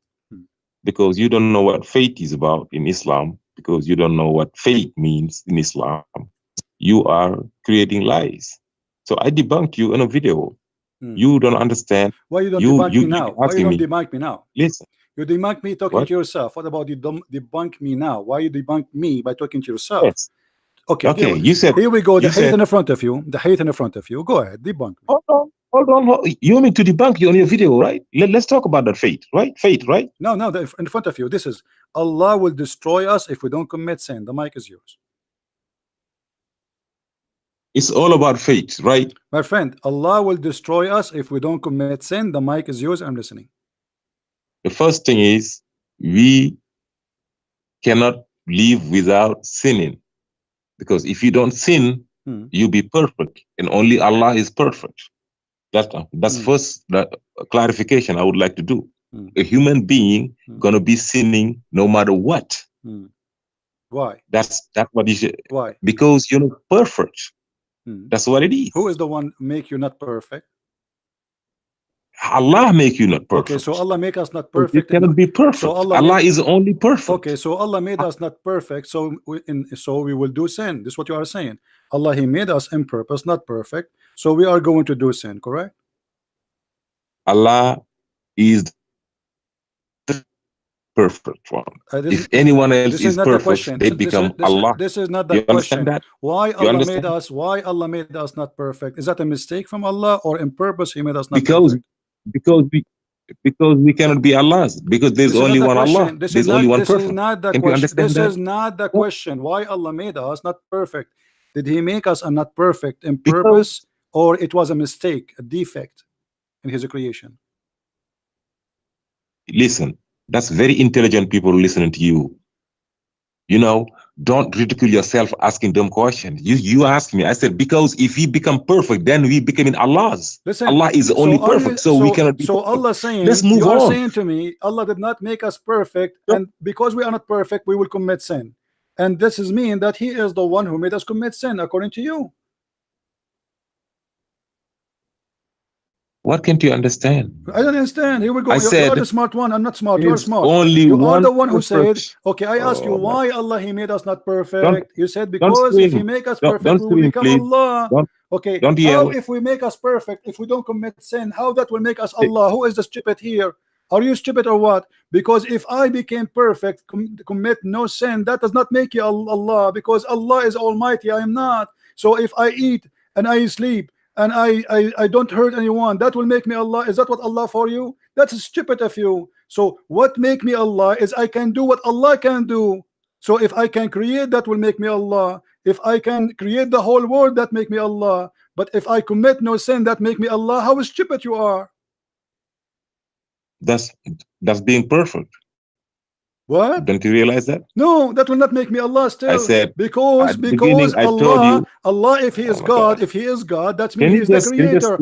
because you don't know what faith is about in Islam. Because you don't know what faith means in Islam. You are creating lies. So I debunked you in a video. You don't understand. Why you don't debunk me now? Why you don't me. debunk me now? Listen. You debunk me talking What? to yourself. What about you debunk me now? Why you debunk me by talking to yourself? Yes. Okay. Okay. You said. Here we go. The you hate said, in the front of you. The hate in the front of you. Go ahead. Debunk me. Hold on. You want me to debunk you on your video, right? Let's talk about that faith, right? Faith, right? No. In front of you. This is Allah will destroy us if we don't commit sin. The mic is yours. It's all about faith, right? My friend, Allah will destroy us if we don't commit sin. The mic is yours. I'm listening. The first thing is we cannot live without sinning, because if you don't sin, you be perfect, and only Allah is perfect. That's first clarification I would like to do. A human being gonna be sinning no matter what. Why? That's what you should. Why? Because you're not perfect. That's what it is. Who is the one make you not perfect? Allah make you not perfect. Okay, so Allah make us not perfect. You cannot be perfect. So Allah is only perfect. Okay, so Allah made us not perfect. So we will do sin. This is what you are saying. Allah, He made us in purpose, not perfect. So we are going to do sin. Correct? Allah is the perfect one. If anyone else is perfect, they become Allah. This is not the you question. That? Why Allah made us? Why Allah made us not perfect? Is that a mistake from Allah, or in purpose He made us not perfect? Because we cannot be Allahs. Because there's only one Allah. There's only one perfect. This is not the question. This is not the question. Why Allah made us not perfect? Did He make us not perfect in purpose, or it was a mistake, a defect in His creation? Listen, that's very intelligent people listening to you. You know, don't ridicule yourself asking them questions. You asked me. I said, because if we become perfect, then we becoming Allahs. Listen, Allah is only perfect, so we cannot be so perfect. Allah saying, let's move you on. are saying to me, Allah did not make us perfect, and because we are not perfect, we will commit sin. And this is mean that He is the one who made us commit sin, according to you. What can't you understand? I don't understand. Here we go. You are the smart one. I'm not smart. You are smart. You are the one who said, okay, I ask you why Allah He made us not perfect. You said because if He make us perfect, we will become Allah. Okay, how if we make us perfect, if we don't commit sin, how that will make us Allah? Who is the stupid here? Are you stupid or what? Because if I became perfect, commit no sin, that does not make you Allah, because Allah is Almighty. I am not. So if I eat and I sleep and I don't hurt anyone, that will make me Allah. Is that what Allah for you? That's stupid of you. So what make me Allah is I can do what Allah can do. So if I can create, that will make me Allah. If I can create the whole world, that make me Allah. But if I commit no sin, that make me Allah. How stupid you are. That's being perfect. What? Don't you realize that? No, that will not make me Allah still. I said because Allah, if He is God, if He is God, that's mean He is the creator.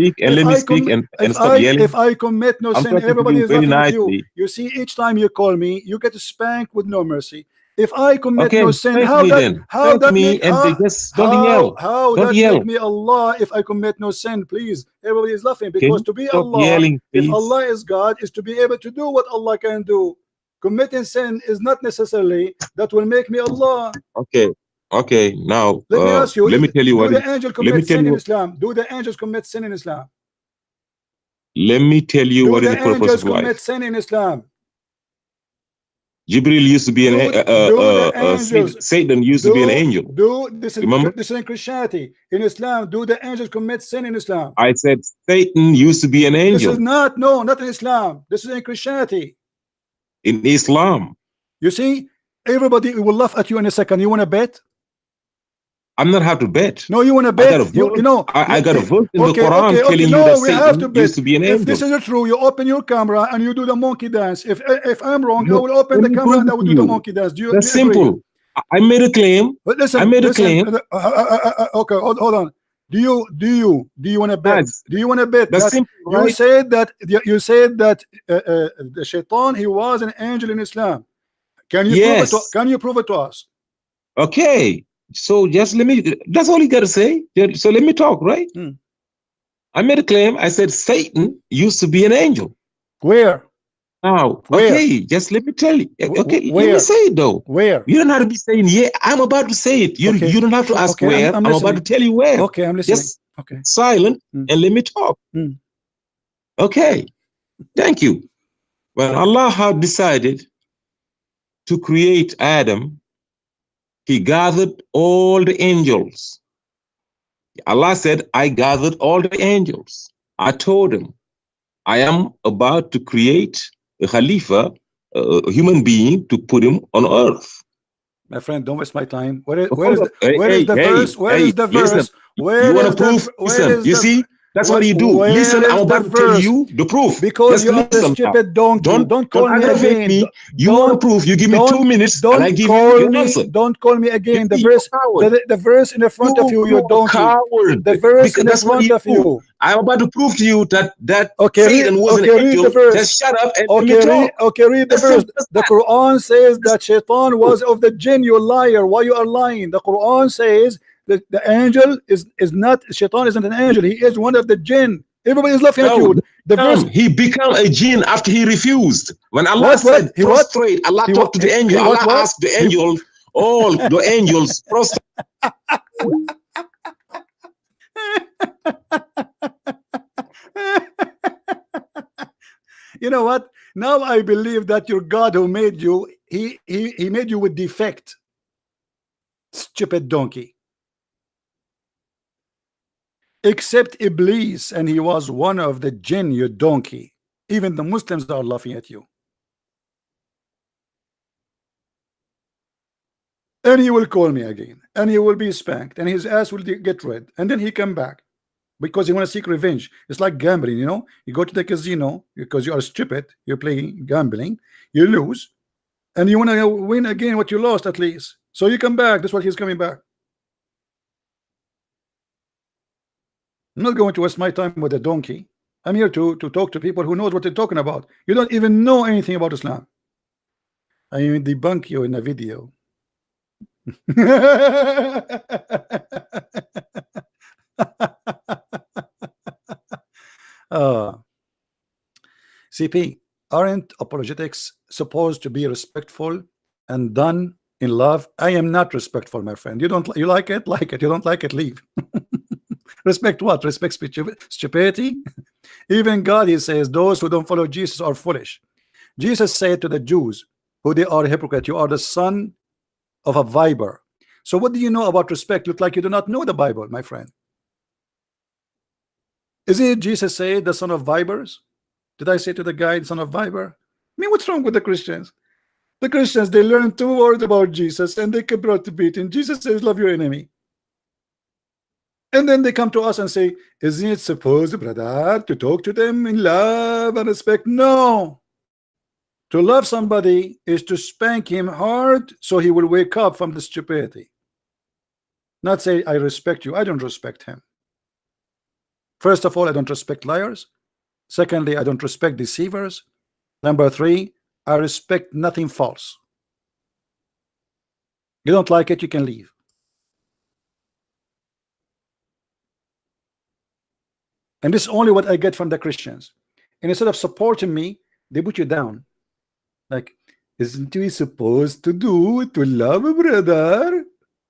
If I commit no sin, everybody is laughing at you. You see, each time you call me, you get spanked with no mercy. If I commit no sin, how that make me Allah if I commit no sin? Please, everybody is laughing, because to be Allah, if Allah is God, is to be able to do what Allah can do. Committing sin is not necessarily that will make me Allah. Okay. Now let me ask you. Let me tell you what. Do the angels commit sin in Islam? Do the angels commit sin in Islam? Let me tell you what is the purpose of life. Do the angels commit sin in Islam? Jibril used to be Satan used to be an angel. This Remember? is in Christianity. In Islam, do the angels commit sin in Islam? I said Satan used to be an angel. This is not in Islam. This is in Christianity. In Islam. You see, everybody will laugh at you in a second. You want to bet? I'm not have to bet. No, you want to bet? I got a verse in the Quran telling you that Satan used to be an angel. If this is true, you open your camera and you do the monkey dance. If I'm wrong, I will open the camera and I will do the monkey dance. That's simple. I made a claim. But listen, I made a claim. Okay, hold on. Do you want to bet? Do you want to bet? That's simple, right? You said that the Shaitan, he was an angel in Islam. Can you prove it to us? Okay. So just let me, that's all you got to say. So let me talk, right? I made a claim. I said Satan used to be an angel. Where? Now, okay, just let me tell you. Okay, let me say it though. Where? You don't have to be saying, yeah, I'm about to say it. You don't have to ask where. I'm about to tell you where. Okay, I'm listening. Just silent and let me talk. Okay, thank you. When Allah had decided to create Adam, He gathered all the angels. Allah said, I gathered all the angels. I told him, I am about to create a Khalifa, a human being, to put him on earth. My friend, don't waste my time. Where is the verse? Where is the verse? You want to prove? Listen, you see? That's what you do. Listen, I'm about to tell you the proof. Because you are a stupid donkey. Don't call me again. You want to prove? You give me 2 minutes and I give you an answer. Don't call me again. The verse in the front of you, you donkey. The verse in the front of you. I'm about to prove to you that Satan was an angel. Just shut up and let me talk. Okay, read the verse. The Quran says that Shaitan was of the jinn. You liar. Why you are lying? The Quran says the angel is not, Shaitan isn't an angel. He is one of the jinn. Everybody is laughing at you. The verse, he became a jinn after he refused. When Allah said prostrate, Allah talked to the angel. Allah asked the angel, all the angels prostrate. You know what? Now I believe that your God who made you, he made you with defect. Stupid donkey. Except Iblis, and he was one of the jinn, you donkey. Even the Muslims are laughing at you. And he will call me again, and he will be spanked, and his ass will get red, and then he come back because he want to seek revenge. It's like gambling, you know. You go to the casino because you are stupid. You're playing gambling, you lose, and you want to win again what you lost at least. So you come back. That's what he's coming back. I'm not going to waste my time with a donkey. I'm here to talk to people who knows what they're talking about. You don't even know anything about Islam. I mean, debunk you in a video. CP, aren't apologetics supposed to be respectful and done in love? I am not respectful, my friend. You like it? Like it. You don't like it? Leave. Respect what? Respect stupidity? Even God, he says, those who don't follow Jesus are foolish. Jesus said to the Jews, who they are hypocrite, you are the son of a viper. So what do you know about respect? Look like you do not know the Bible, my friend. Isn't it Jesus said the son of vipers? Did I say to the guy, son of viper? I mean, what's wrong with the Christians? The Christians, they learn 2 words about Jesus and they keep brought to beating. Jesus says, love your enemy. And then they come to us and say, isn't it supposed, brother, to talk to them in love and respect? No. To love somebody is to spank him hard so he will wake up from the stupidity. Not say, I respect you. I don't respect him. First of all, I don't respect liars. Secondly, I don't respect deceivers. Number 3, I respect nothing false. You don't like it, you can leave. And this is only what I get from the Christians. And instead of supporting me, they put you down. Like, isn't we supposed to do to love a brother?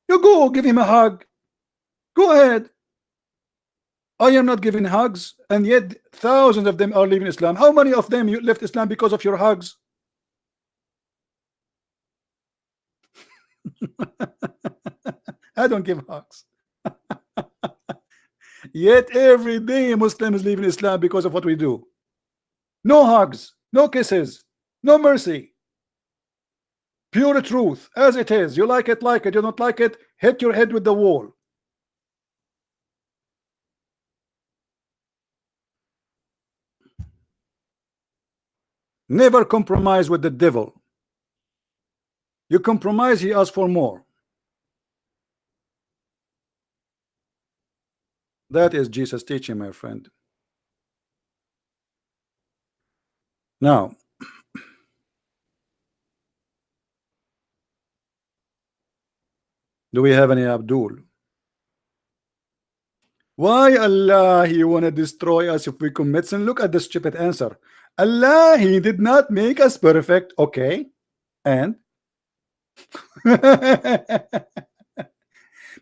You go give him a hug. Go ahead. I am not giving hugs, and yet thousands of them are leaving Islam. How many of them you left Islam because of your hugs? I don't give hugs. Yet every day Muslims leave Islam because of what we do. No hugs, no kisses, no mercy. Pure truth as it is. You like it, like it. You don't like it, hit your head with the wall. Never compromise with the devil. You compromise, he asks for more. That is Jesus' teaching, my friend. Now, do we have any Abdul? Why Allah He want to destroy us if we commit sin? Look at the stupid answer. Allah He did not make us perfect. Okay, and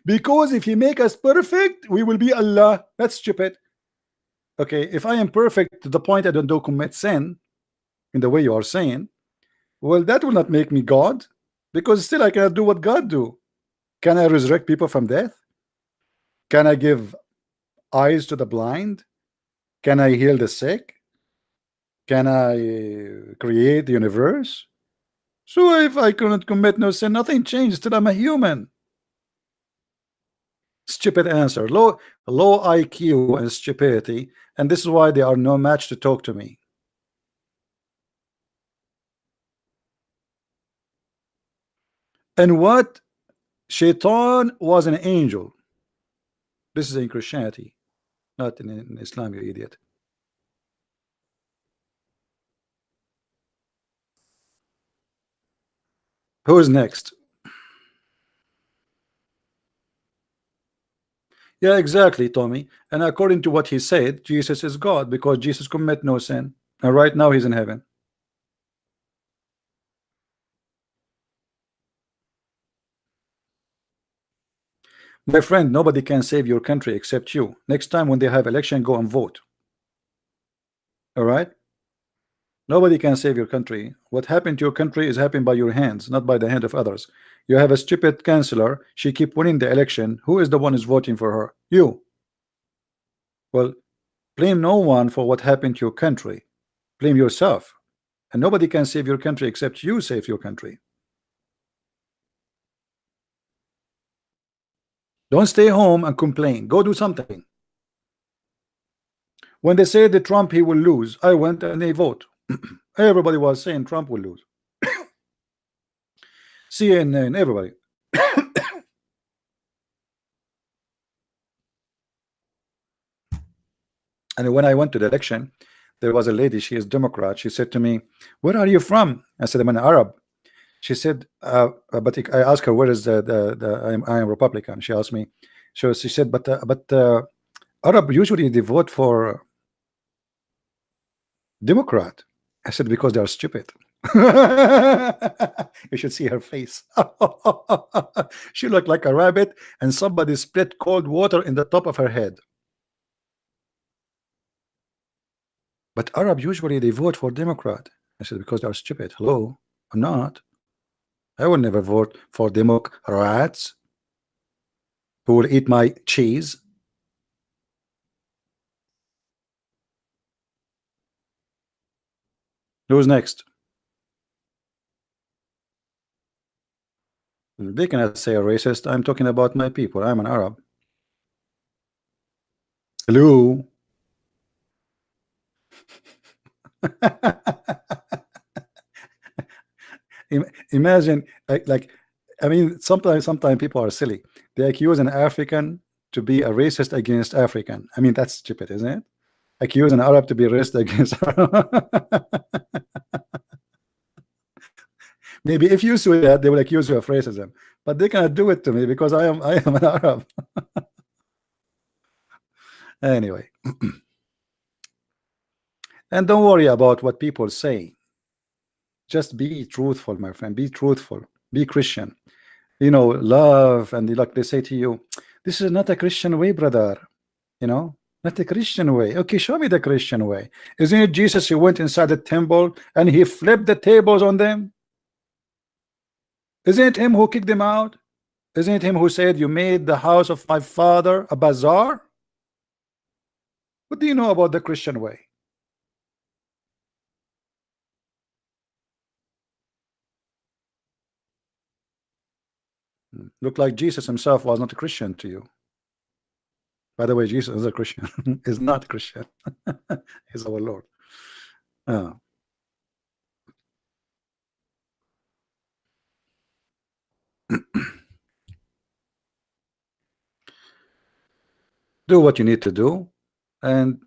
because if He make us perfect, we will be Allah. That's stupid. Okay, if I am perfect to the point I don't commit sin in the way you are saying, well, that will not make me God, because still I cannot do what God do. Can I resurrect people from death? Can I give eyes to the blind? Can I heal the sick? Can I create the universe? So if I cannot commit no sin, nothing changes. Still I'm a human. Stupid answer. Low IQ and stupidity, and this is why they are no match to talk to me. And what? Shaitan was an angel. This is in Christianity, not in Islam, you idiot. Who is next? Yeah, exactly, Tommy. And according to what he said, Jesus is God because Jesus commit no sin. And right now he's in heaven. My friend, nobody can save your country except you. Next time when they have election, go and vote. All right? Nobody can save your country. What happened to your country is happened by your hands, not by the hand of others. You have a stupid chancellor. She keep winning the election. Who is the one who's voting for her? You. Well, blame no one for what happened to your country. Blame yourself. And nobody can save your country except you save your country. Don't stay home and complain. Go do something. When they say that Trump he will lose, I went and they vote. Everybody was saying Trump will lose. CNN, everybody. And when I went to the election, there was a lady, she is Democrat. She said to me, "Where are you from?" I said, "I'm an Arab." She said, but I asked her, "Where is I am Republican?" She asked me, she said, but Arab usually they vote for Democrat. I said, because they are stupid. You should see her face. She looked like a rabbit and somebody split cold water in the top of her head. But Arab usually they vote for Democrat. I said, because they are stupid. Hello, I'm not. I will never vote for Democrats who will eat my cheese. Who's next? They cannot say a racist. I'm talking about my people. I'm an Arab. Hello. Imagine, like, I mean, sometimes people are silly. They accuse an African to be a racist against African. I mean, that's stupid, isn't it? Accuse an Arab to be racist against maybe if you say that, they will accuse you of racism, but they cannot do it to me because I am an Arab. Anyway, and don't worry about what people say. Just be truthful, my friend. Be truthful. Be Christian. You know, love, and like they say to you, this is not a Christian way, brother. You know, not a Christian way. Okay, show me the Christian way. Isn't it Jesus who went inside the temple and he flipped the tables on them? Isn't it him who kicked them out? Isn't it him who said, you made the house of my father a bazaar? What do you know about the Christian way? Look like Jesus himself was not a Christian to you. By the way, Jesus is a Christian. Is not Christian. He's our Lord. Do what you need to do, and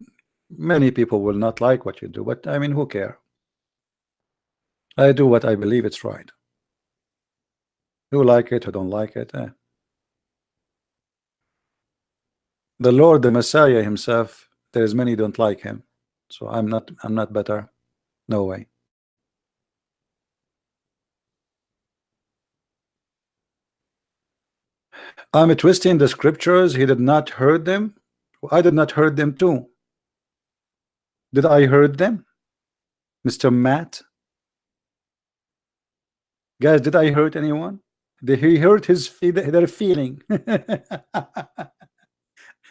many people will not like what you do, but I mean, who care? I do what I believe it's right. Who like it, who don't like it, The Lord, the Messiah himself, there's many don't like him, so I'm not better. No way. I'm twisting the scriptures. He did not hurt them. I did not hurt them too. Did I hurt them, Mr. Matt? Guys, did I hurt anyone? Did he hurt their feeling?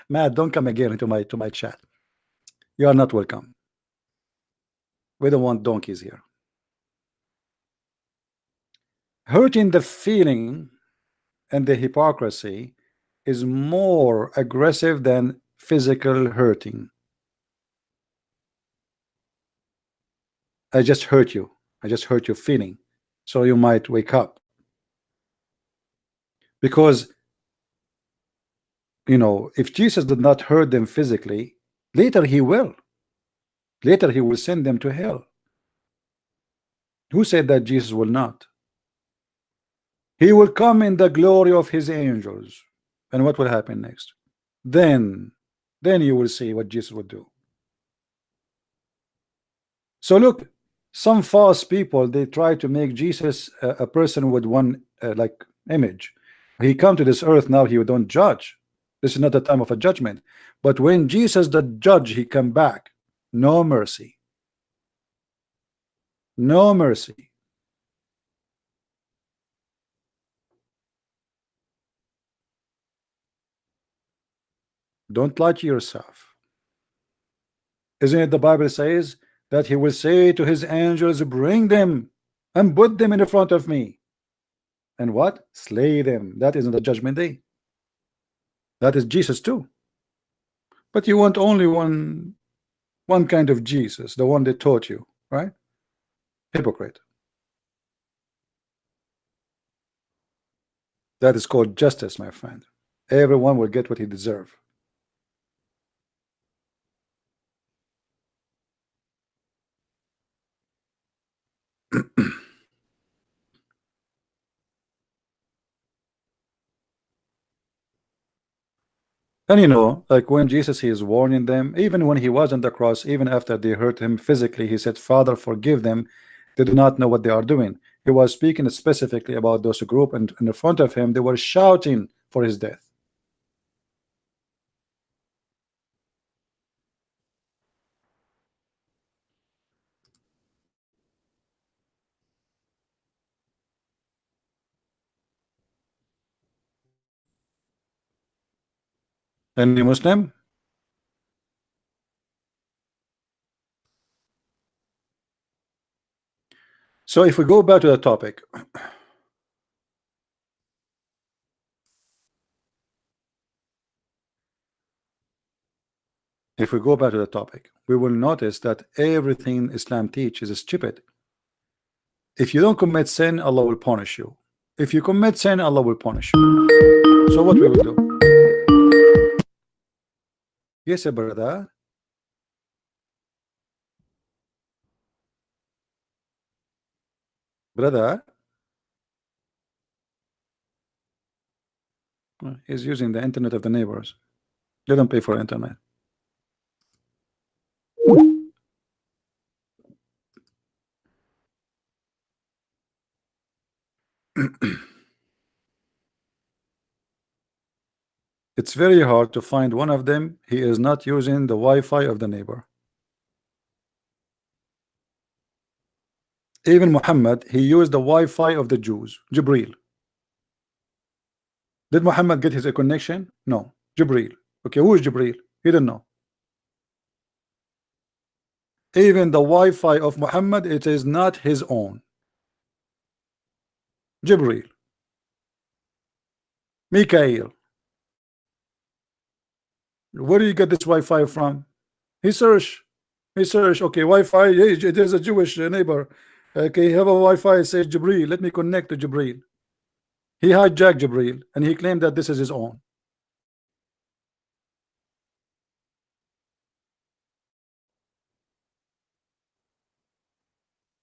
Matt, don't come again to my chat. You are not welcome. We don't want donkeys here. Hurting the feeling and the hypocrisy is more aggressive than physical hurting. I just hurt you. I just hurt your feeling, so you might wake up. Because, you know, if Jesus did not hurt them physically, later he will. Later he will send them to hell. Who said that Jesus will not? He will come in the glory of his angels. And what will happen next? Then you will see what Jesus will do. So look, some false people, they try to make Jesus a person with one like image. He come to this earth now, he don't judge. This is not the time of a judgment. But when Jesus the judge, he come back, no mercy. No mercy. Don't lie to yourself. Isn't it the Bible says that he will say to his angels, bring them and put them in front of me, and what? Slay them. That isn't the judgment day. That is Jesus too. But you want only one kind of Jesus, the one that taught you, right? Hypocrite. That is called justice, my friend. Everyone will get what he deserves. And you know, like when Jesus, he is warning them, even when he was on the cross, even after they hurt him physically, he said, Father, forgive them. They do not know what they are doing. He was speaking specifically about those group, and in front of him, they were shouting for his death. Any Muslim? So if we go back to the topic, we will notice that everything Islam teaches is stupid. If you don't commit sin, Allah will punish you. If you commit sin, Allah will punish you. So what we will do? Yes, brother. Brother. He's using the internet of the neighbors. They don't pay for internet. It's very hard to find one of them. He is not using the Wi-Fi of the neighbor. Even Muhammad, he used the Wi-Fi of the Jews, Jibril. Did Muhammad get his connection? No, Jibril. Okay, who is Jibril? He didn't know. Even the Wi-Fi of Muhammad, it is not his own. Jibril. Mikael. Where do you get this Wi-Fi from? He search. Okay, Wi-Fi. It is a Jewish neighbor. Okay, have a Wi-Fi. It says Jibril. Let me connect to Jibril. He hijacked Jibril and he claimed that this is his own.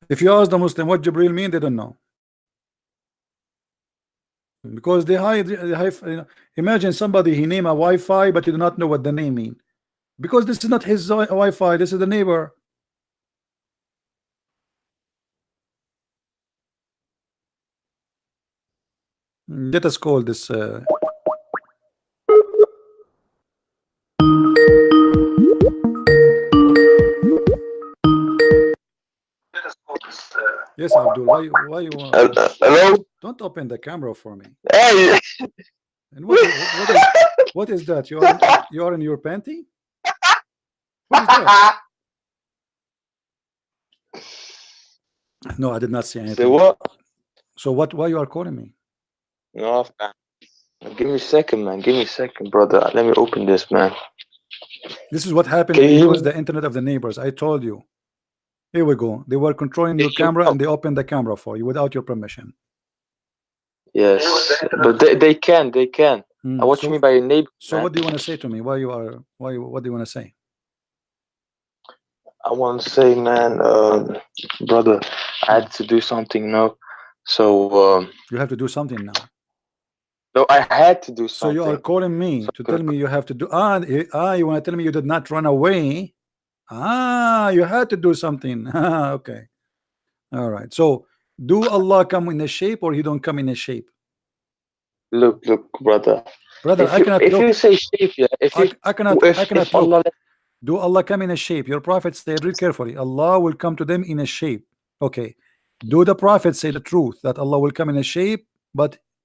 If you ask the Muslim what Jibril mean, they don't know. Because they hide, imagine somebody, he name a Wi-Fi, but you do not know what the name mean. Because this is not his Wi-Fi, this is the neighbor. Let us call this yes, Abdul, why you Hello? don't open the camera for me. Hey! And what is that? You are in your panty? What is that? No, I did not say anything. Say what? So why you are calling me? No, man. Give me a second, man. Give me a second, brother. Let me open this, man. This is what happened when you use the internet of the neighbors. I told you. Here we go. They were controlling your camera and they opened the camera for you without your permission. Yes, but they can. What you mean by your neighbor? So man? what do you want to say to me? What do you want to say? I want to say, man, brother, I had to do something now. So you have to do something now. No, I had to do something. So you are calling me to tell me you have to do. You want to tell me you did not run away? You had to do something. Okay, all right. So do Allah come in a shape or he don't come in a shape? Look, brother. I cannot look. If you say shape, yeah. I cannot look. Allah, do Allah come in a shape? Your prophet said, read carefully, Allah will come to them in a shape. Okay. Do the prophet say the truth that Allah will come in a shape,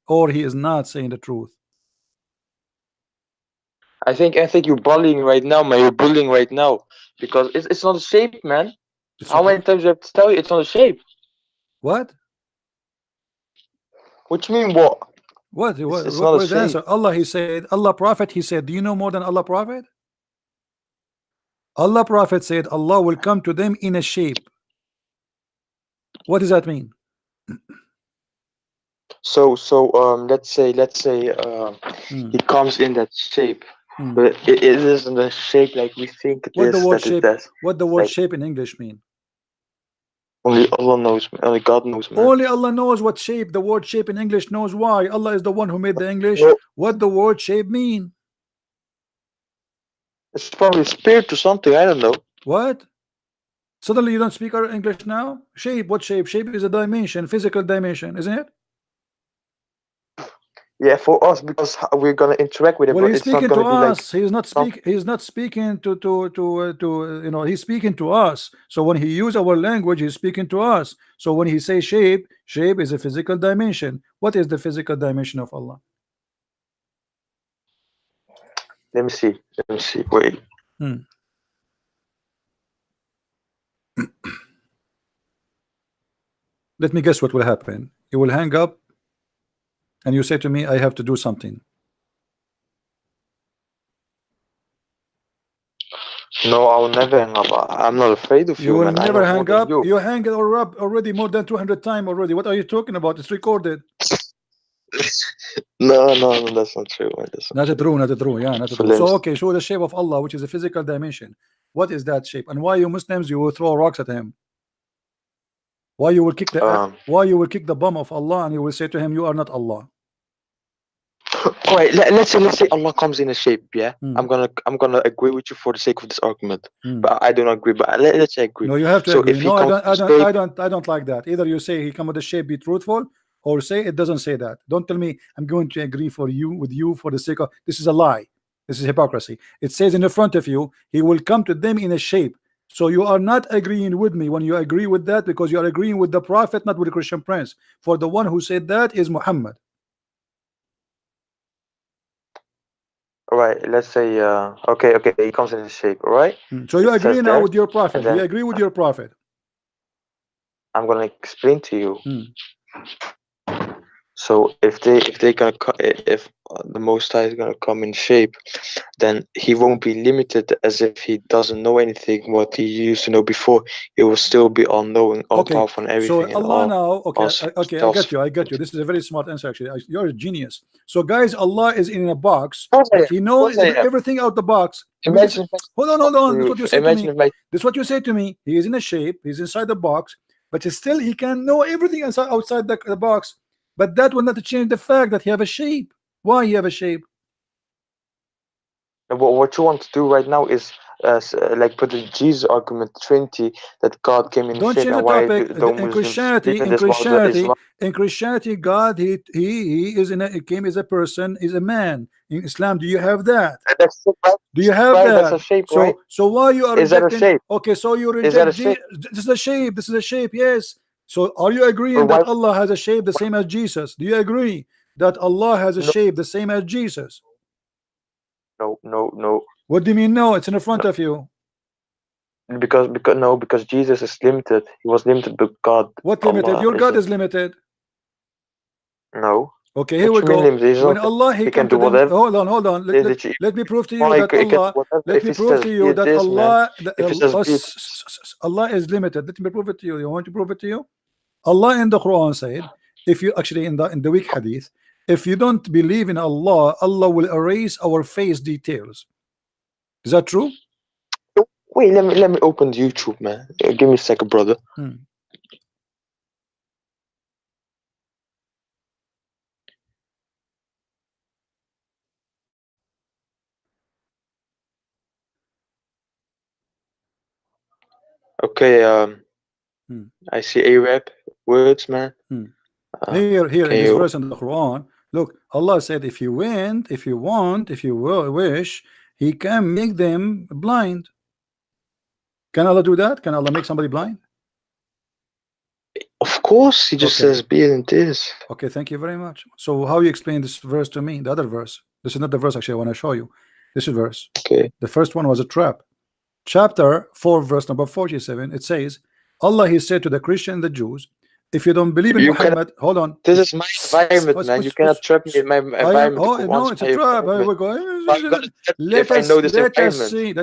or he is not saying the truth? I think you're bullying right now, man. You're bullying right now because it's not a shape, man. How many times do I have to tell you it's not a shape? What? What you mean what? What is the answer? Allah, he said, Allah prophet, he said, do you know more than Allah prophet? Allah prophet said Allah will come to them in a shape. What does that mean? So let's say he comes in that shape, but it isn't a shape like we think it is. What the word shape in English mean? Only Allah knows, man. Only God knows, man. Only Allah knows what shape. The word shape in English knows why. Allah is the one who made the English. What the word shape mean? It's probably spirit to something. I don't know. What? Suddenly you don't speak our English now? Shape, what shape? Shape is a dimension, physical dimension, isn't it? Yeah, for us, because we're gonna interact with it. Well, but he's it's not speaking to gonna be us. He's not speaking to he's speaking to us. So when he use our language, he's speaking to us. So when he say shape is a physical dimension. What is the physical dimension of Allah? Let me see. Wait. Let me guess what will happen. You will hang up and you say to me, I have to do something. No, I will never hang up. I'm not afraid of you. You will man. never hang up. You hang it up already more than 200 times already. What are you talking about? It's recorded. No, that's not true. Not true. Yeah, not true. So okay, show the shape of Allah, which is a physical dimension. What is that shape? And why you Muslims you will throw rocks at him? Why you will kick the bum of Allah and you will say to him, you are not Allah? All right, let's say Allah comes in a shape. Yeah, I'm gonna agree with you for the sake of this argument, but I do not agree. But let's say agree. No, you have to agree. If no, I don't like that. Either you say he come with a shape, be truthful, or say it doesn't say that. Don't tell me I'm going to agree with you for the sake of this is a lie. This is hypocrisy. It says in the front of you, he will come to them in a shape. So you are not agreeing with me when you agree with that, because you are agreeing with the Prophet, not with the Christian Prince. For the one who said that is Muhammad. All right, let's say okay, he comes in his shape, all right? So you It agree says now there, with your Prophet. and Do you then agree with your Prophet? I'm gonna explain to you. So if they gonna if the Most High is gonna come in shape, then he won't be limited as if he doesn't know anything what he used to know before. He will still be all knowing, all Okay, powerful, and everything. so Allah now, okay, all I get you. This is a very smart answer, actually. You're a genius. So guys, Allah is in a box, Of course I but am. He knows Of course I am. everything out the box. I mean, Imagine if I hold on. That's what you said to me. imagine if my This is what you say to me. He is in a shape. He's inside the box, but still he can know everything outside the box. But that will not change the fact that he have a shape. Why he have a shape? what you want to do right now is like put the Jesus argument Trinity, that God came in Don't shape, change the and why topic. don't In Muslims Christianity, believe in this while the Islam? in Christianity, God he is in a, he came as a person, is a man. In Islam, do you have that? That's right. Do you have Right, that? that's a shape, right? So why you are Is that a rejecting? shape? Okay, so you Is that a reject shape? This is a shape. This is a shape. Yes. So are you agreeing But that why? Allah has a shape the same as Jesus? Do you agree that Allah has a No, shape the same as Jesus? no. What do you mean? No, it's in front of you. Because Jesus is limited. He was limited by God. What limited? Allah Your God isn't. is limited. No. Okay, here What we you mean go. limited? He's When not. Allah he He come can do to them. whatever. Hold on. Let me prove to you He that can do Allah. whatever. Let If me he prove says to you that this, man. Allah. If he says Allah is limited. Let me prove it to you. You want to prove it to you? Allah in the Quran said, if you actually in the weak hadith, if you don't believe in Allah, Allah will erase our face details. Is that true? Wait, let me open YouTube, man. Give me a second, brother. Okay, I see Arab words, man. Here in this verse in the Quran, look, Allah said, if you wish, He can make them blind. Can Allah do that? Can Allah make somebody blind? Of course, He just says be it and this. Okay, thank you very much. So how you explain this verse to me? The other verse. This is not the verse actually I want to show you. This is verse. Okay. The first one was a trap. Chapter 4, verse number 47. It says, Allah He said to the Christian and the Jews, if you don't believe in Muhammad, hold on. This is my environment, man. You cannot trap me in my environment. No, it's a trap. Let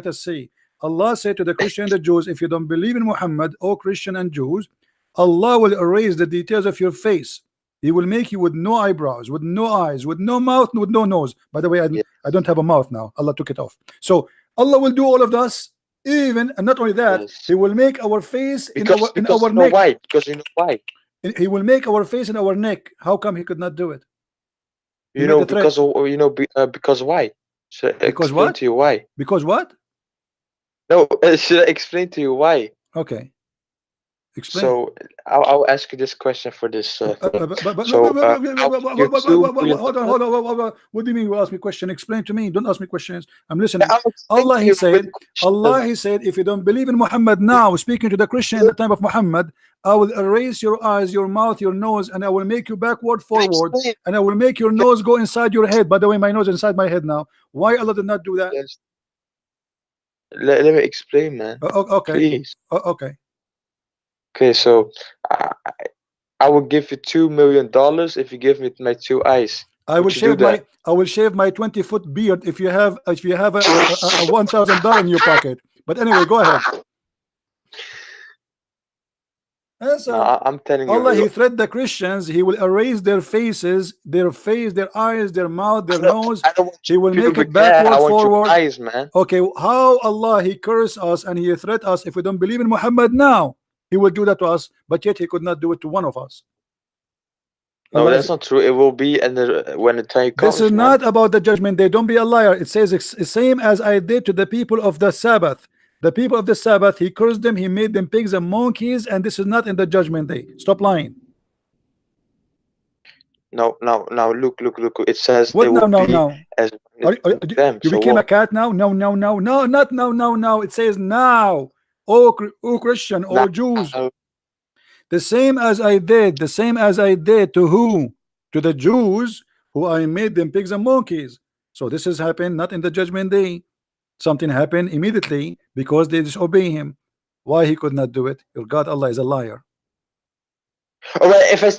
us see. Allah said to the Christian and the Jews, if you don't believe in Muhammad, O Christian and Jews, Allah will erase the details of your face. He will make you with no eyebrows, with no eyes, with no mouth, with no nose. By the way, I don't have a mouth now. Allah took it off. So Allah will do all of this. Even, and not only that, He will make our face in our neck. Why? Because you know why? He will make our face in our neck. How come He could not do it? Because why? Should I explain to you why? Because what? No, should I explain to you why? Okay. Explain. So I'll ask you this question for this. Hold on. What do you mean you ask me question? Explain to me. Don't ask me questions. I'm listening. Allah He said, if you don't believe in Muhammad now, speaking to the Christian at the time of Muhammad, I will erase your eyes, your mouth, your nose, and I will make you backward, forward, and I will make your nose go inside your head. By the way, my nose is inside my head now. Why Allah did not do that? Yes. Let me explain, man. Okay. Please. Okay. Okay, so I will give you $2 million if you give me my 2 eyes. I will shave my 20-foot beard if you have a $1,000 in your pocket. But anyway, go ahead. No, I'm telling you, Allah He threat the Christians. He will erase their faces, their face, their eyes, their mouth, their nose. He will make it backward, forward. Eyes, man. Okay, how Allah He curse us and He threat us if we don't believe in Muhammad now? He will do that to us, but yet He could not do it to one of us. No, Allah, that's not true. It will be when the time comes. This is not about the judgment day. Don't be a liar. It says it's the same as I did to the people of the Sabbath. The people of the Sabbath, He cursed them. He made them pigs and monkeys, and this is not in the judgment day. Stop lying. No, look. It says what? It No. As you became a cat now? No. It says now. oh Christian, oh Jews. The same as I did, to who? To the Jews, who I made them pigs and monkeys. So this has happened not in the judgment day. Something happened immediately because they disobey him. Why he could not do it? Your God Allah is a liar. All right, if I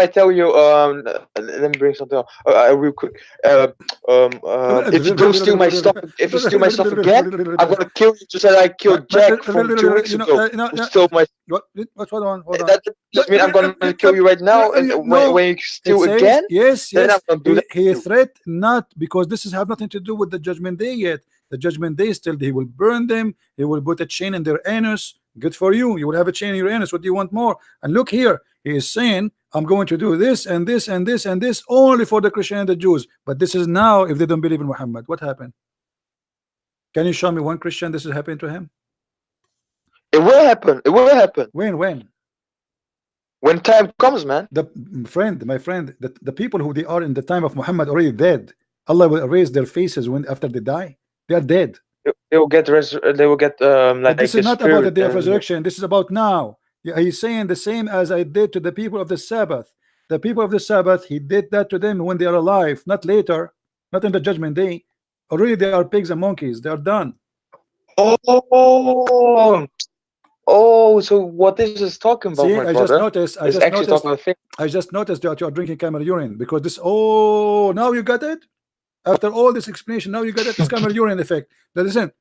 tell you, let me bring something up, real quick. If you don't steal my stuff, if you steal my stuff again, I'm gonna kill you just like I killed Jack from 2 weeks ago. Who stole my? What? Hold on. That doesn't mean I'm gonna kill you right now. And when you steal again, yes, then I'm gonna do that. He threat not, because this have nothing to do with the judgment day yet. The judgment day still, he will burn them. He will put a chain in their anus. Good for you. You will have a chain in your anus. What do you want more? And look here, he is saying, I'm going to do this and this and this and this only for the Christian and the Jews. But this is now if they don't believe in Muhammad. What happened? Can you show me one Christian this is happening to him? It will happen. It will happen. When? When time comes, man. My friend, the people who they are in the time of Muhammad already dead. Allah will erase their faces after they die. They are dead. They will get like this is not about the day of resurrection. This is about now. He's saying the same as I did to the people of the Sabbath. The people of the Sabbath, he did that to them when they are alive, not later, not in the judgment day. Already they are pigs and monkeys. They are done. Oh, so what this is talking about, see, my I brother, just noticed I just noticed that you are drinking camel urine, because this, now you got it. After all this explanation, now you got it. This camel urine effect. That isn't.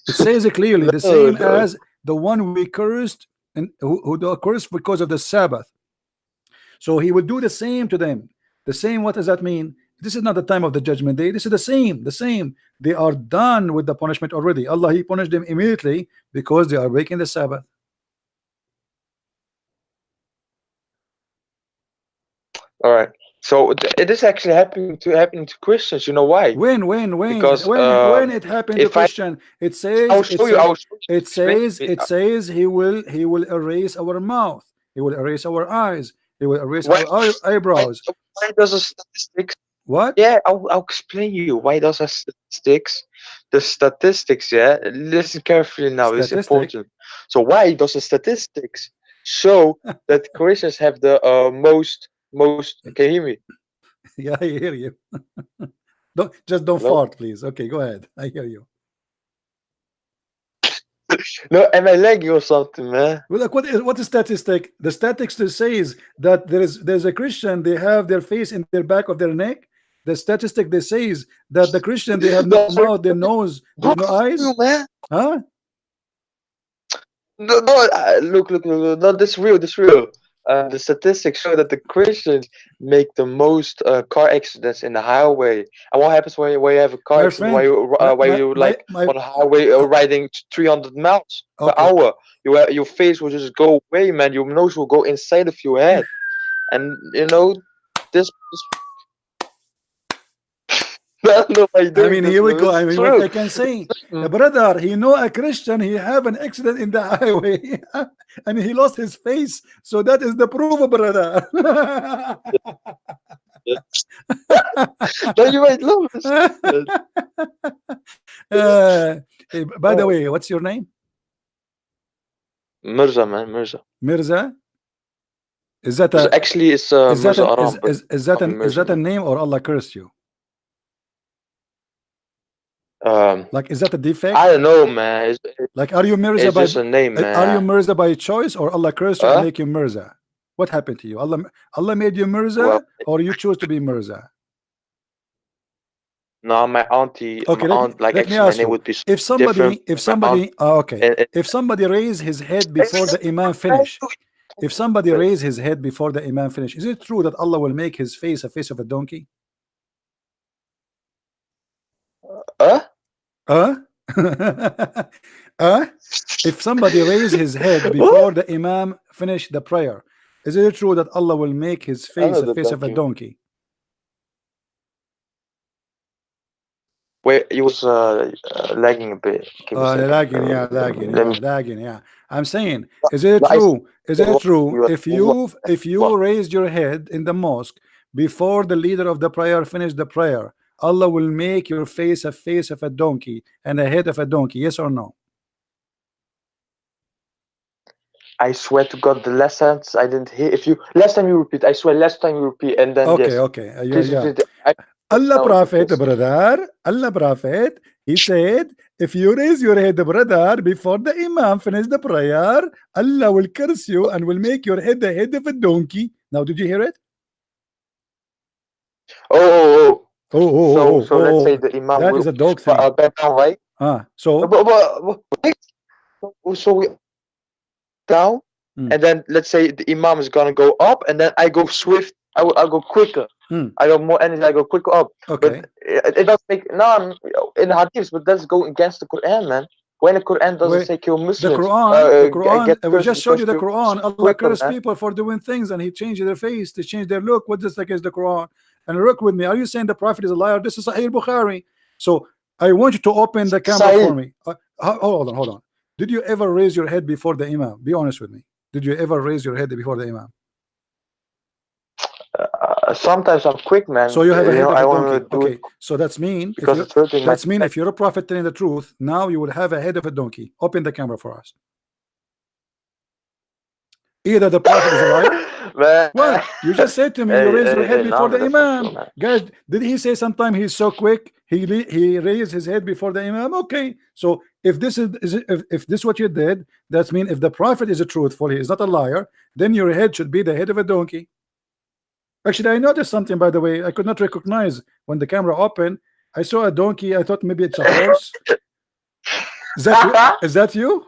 It says it clearly, the same as the one we cursed, and who cursed because of the Sabbath. So he will do the same to them. The same. What does that mean? This is not the time of the judgment day. This is the same. They are done with the punishment already. Allah, he punished them immediately because they are breaking the Sabbath. All right. So it is actually happening to Christians. You know why? When? Because when it happened to Christian, it says it says he will erase our mouth. He will erase our eyes. He will erase our eyebrows. Why does the statistics? What? Yeah, I'll explain you. Why does the statistics? Yeah, listen carefully now. It's important. So why does the statistics show that Christians have the most? Can you hear me? Yeah, I hear you. Don't fart, please. Okay, go ahead. I hear you. No, am I lagging or something, man? Well, look, what is statistic? The statistics says that there's a Christian, they have their face in their back of their neck. The statistic they says that the Christian, they have no mouth, their nose, no eyes. Man. Huh? No, look, no, this real. The statistics show that the Christians make the most car accidents in the highway. And what happens when you have a car accident? Why you on a highway riding 300 miles per hour? Your face will just go away, man. Your nose will go inside of your head, and you know this. I mean, here we go. I mean, what I can say, brother, he know a Christian, he have an accident in the highway and he lost his face. So that is the proof, brother. Don't you might love hey, by the way, what's your name? Mirza, man, Mirza. Mirza? Is that actually it's Mirza Aram? Is that a name, or Allah cursed you? Like, is that a defect? I don't know, man. Like, are you Mirza it's just a name, man. Are you Mirza by choice, or Allah cursed you and make you Mirza? What happened to you? Allah made you Mirza, or you chose to be Mirza? No, my auntie. Okay, my aunt, like, actually, my name would be if somebody raise his head before the Imam finish, if somebody raise his head before the Imam finish, is it true that Allah will make his face a face of a donkey? If somebody raise his head before the Imam finish the prayer, is it true that Allah will make his face a face of a donkey? Wait, he was lagging a bit. Lagging, yeah. I'm saying, is it true? Is it true if you raised your head in the mosque before the leader of the prayer finished the prayer, Allah will make your face of a donkey and a head of a donkey? Yes or no? I swear to God, the last sentence I didn't hear. If you last time you repeat, I swear last time you repeat, and then Okay, yes. okay, yeah, Please yeah. repeat. Allah No, Prophet, please. brother, Allah Prophet, he said, if you raise your head, brother, before the Imam finish the prayer, Allah will curse you and will make your head the head of a donkey. Now, did you hear it? Oh. Oh, So let's say the Imam that will is a dog thing. back down, right? So But wait. So we down, and then let's say the Imam is gonna go up, and then I go swift. I'll go quicker. I got more energy. I go quicker up. Okay. But it does make I'm in the hadiths, but that's going against the Quran, man. When the Quran doesn't say kill Muslims, the Quran, get we just showed you the because Quran. Allah quicker, cursed man. people for doing things, and He changed their face, to change their look. What is against the Quran? And look with me. Are you saying the Prophet is a liar? This is Sahih Bukhari. So I want you to open the camera for me. Hold on. Did you ever raise your head before the Imam? Be honest with me. Did you ever raise your head before the Imam? Sometimes I'm quick, man. So you have a head of a I donkey. do Okay, so that's mean because it's hurting. That's mean if you're a prophet telling the truth, now you will have a head of a donkey. Open the camera for us. Either the prophet is a liar. What? You just said to me you raised your head before the Imam. Guys, did he say sometime he's so quick he raised his head before the Imam? Okay, so if this is if this is what you did, that's mean if the prophet is a truthful, he is not a liar, then your head should be the head of a donkey. Actually, I noticed something, by the way. I could not recognize when the camera opened. I saw a donkey. I thought maybe it's a horse. Is that you? Is that you?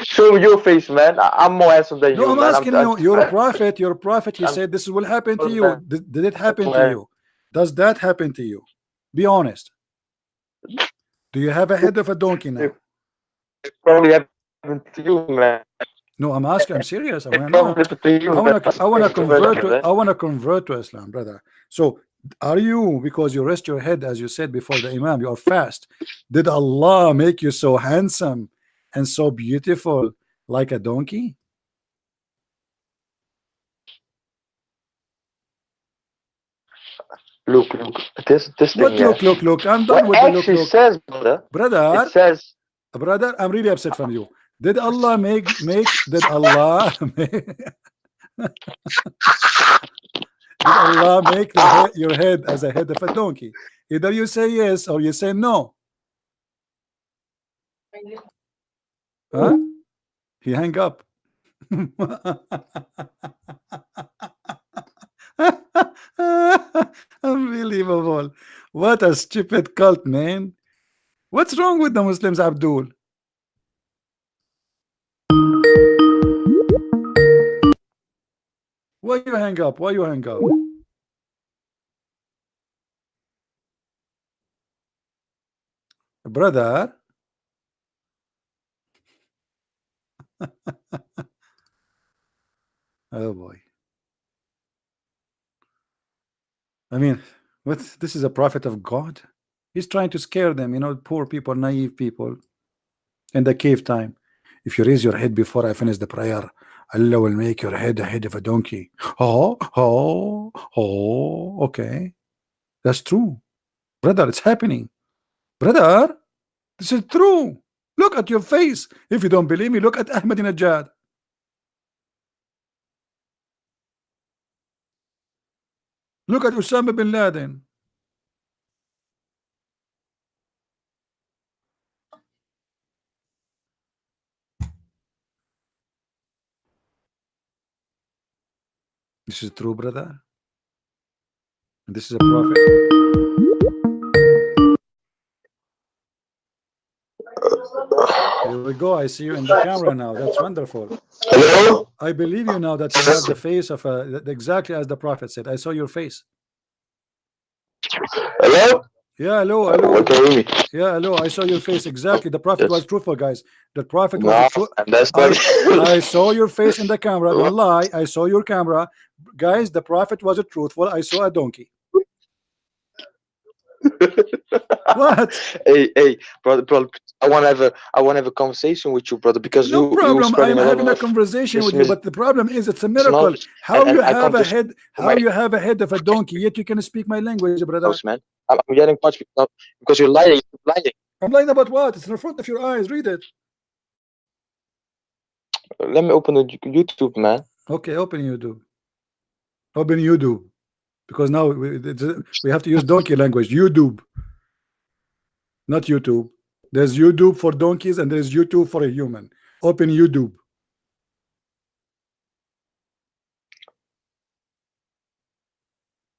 Show your face, man. I'm more handsome than you, I'm man. asking you. You're a prophet. You're a prophet. He said this will happen to you. Did it happen to you? Does that happen to you? Be honest. Do you have a head of a donkey now? It probably happened to you, man. No, I'm asking. I'm serious. I want to know. I want to convert to Islam, brother. So, are you, because you rest your head as you said before the Imam, you are fast? Did Allah make you so handsome and so beautiful like a donkey? Look. This what thing. Look. I'm done with the look. Says, brother. It says, brother. I'm really upset from you. Did Allah make did Allah did Allah make your head as a head of a donkey? Either you say yes or you say no. Huh? He hang up. Unbelievable. What a stupid cult, man. What's wrong with the Muslims, Abdul? Why you hang up? Why you hang up? Brother. Oh boy. I mean, what? This is a prophet of God. He's trying to scare them, you know, poor people, naive people in the cave time. If you raise your head before I finish the prayer, Allah will make your head a head of a donkey. Oh, okay. That's true. Brother, it's happening. Brother, this is true. Look at your face. If you don't believe me, look at Ahmadinejad. Look at Osama bin Laden. This is true, brother. And this is a prophet. Here we go. I see you in the camera now. That's wonderful. Hello? I believe you now that you have the face of exactly as the prophet said. I saw your face. Hello? Yeah, hello. Okay, hear me. Yeah, hello. I saw your face exactly. The prophet was truthful, guys. The prophet was I saw your face in the camera. Don't lie. I saw your camera, guys. The prophet was truthful. I saw a donkey. What? Hey, brother, I want to have a conversation with you, brother, because no problem. I'm having a conversation with you, but the problem is it's a miracle. How you have a head? How you have a head of a donkey yet you can speak my language, brother? Man, I'm getting punched because you're lying. I'm lying about what? It's in front of your eyes. Read it. Let me open the YouTube, man. Okay, open YouTube. Open YouTube. Because now we have to use donkey language. YouTube. Not YouTube. There's YouTube for donkeys and there's YouTube for a human. Open YouTube.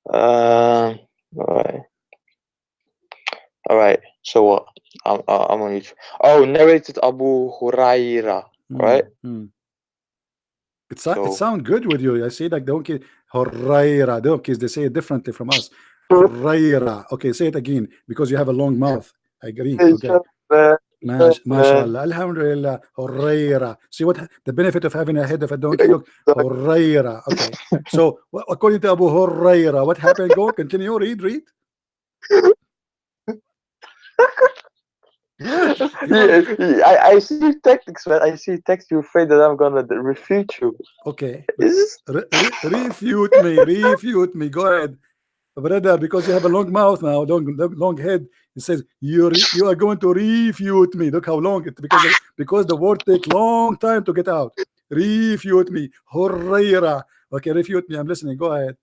All right. All right. So what? I'm on YouTube. Oh, narrated Abu Huraira, right? It So sounds good with you. I see like donkey Huraira. Donkeys, they say it differently from us. Huraira. Okay, say it again because you have a long mouth. I agree. Okay. MashaAllah. Alhamdulillah. Huraira. See what the benefit of having a head of a donkey? Look, Huraira. Okay. So according to Abu Huraira, what happened? Go continue. Read. What? I see tactics, man. I see text. You're afraid that I'm gonna refute you. Okay. Refute me. Go ahead, brother, because you have a long mouth now, long head. It says you are going to refute me. Look how long it because the word take long time to get out. Refute me. Hurrayra. Okay, refute me. I'm listening. Go ahead.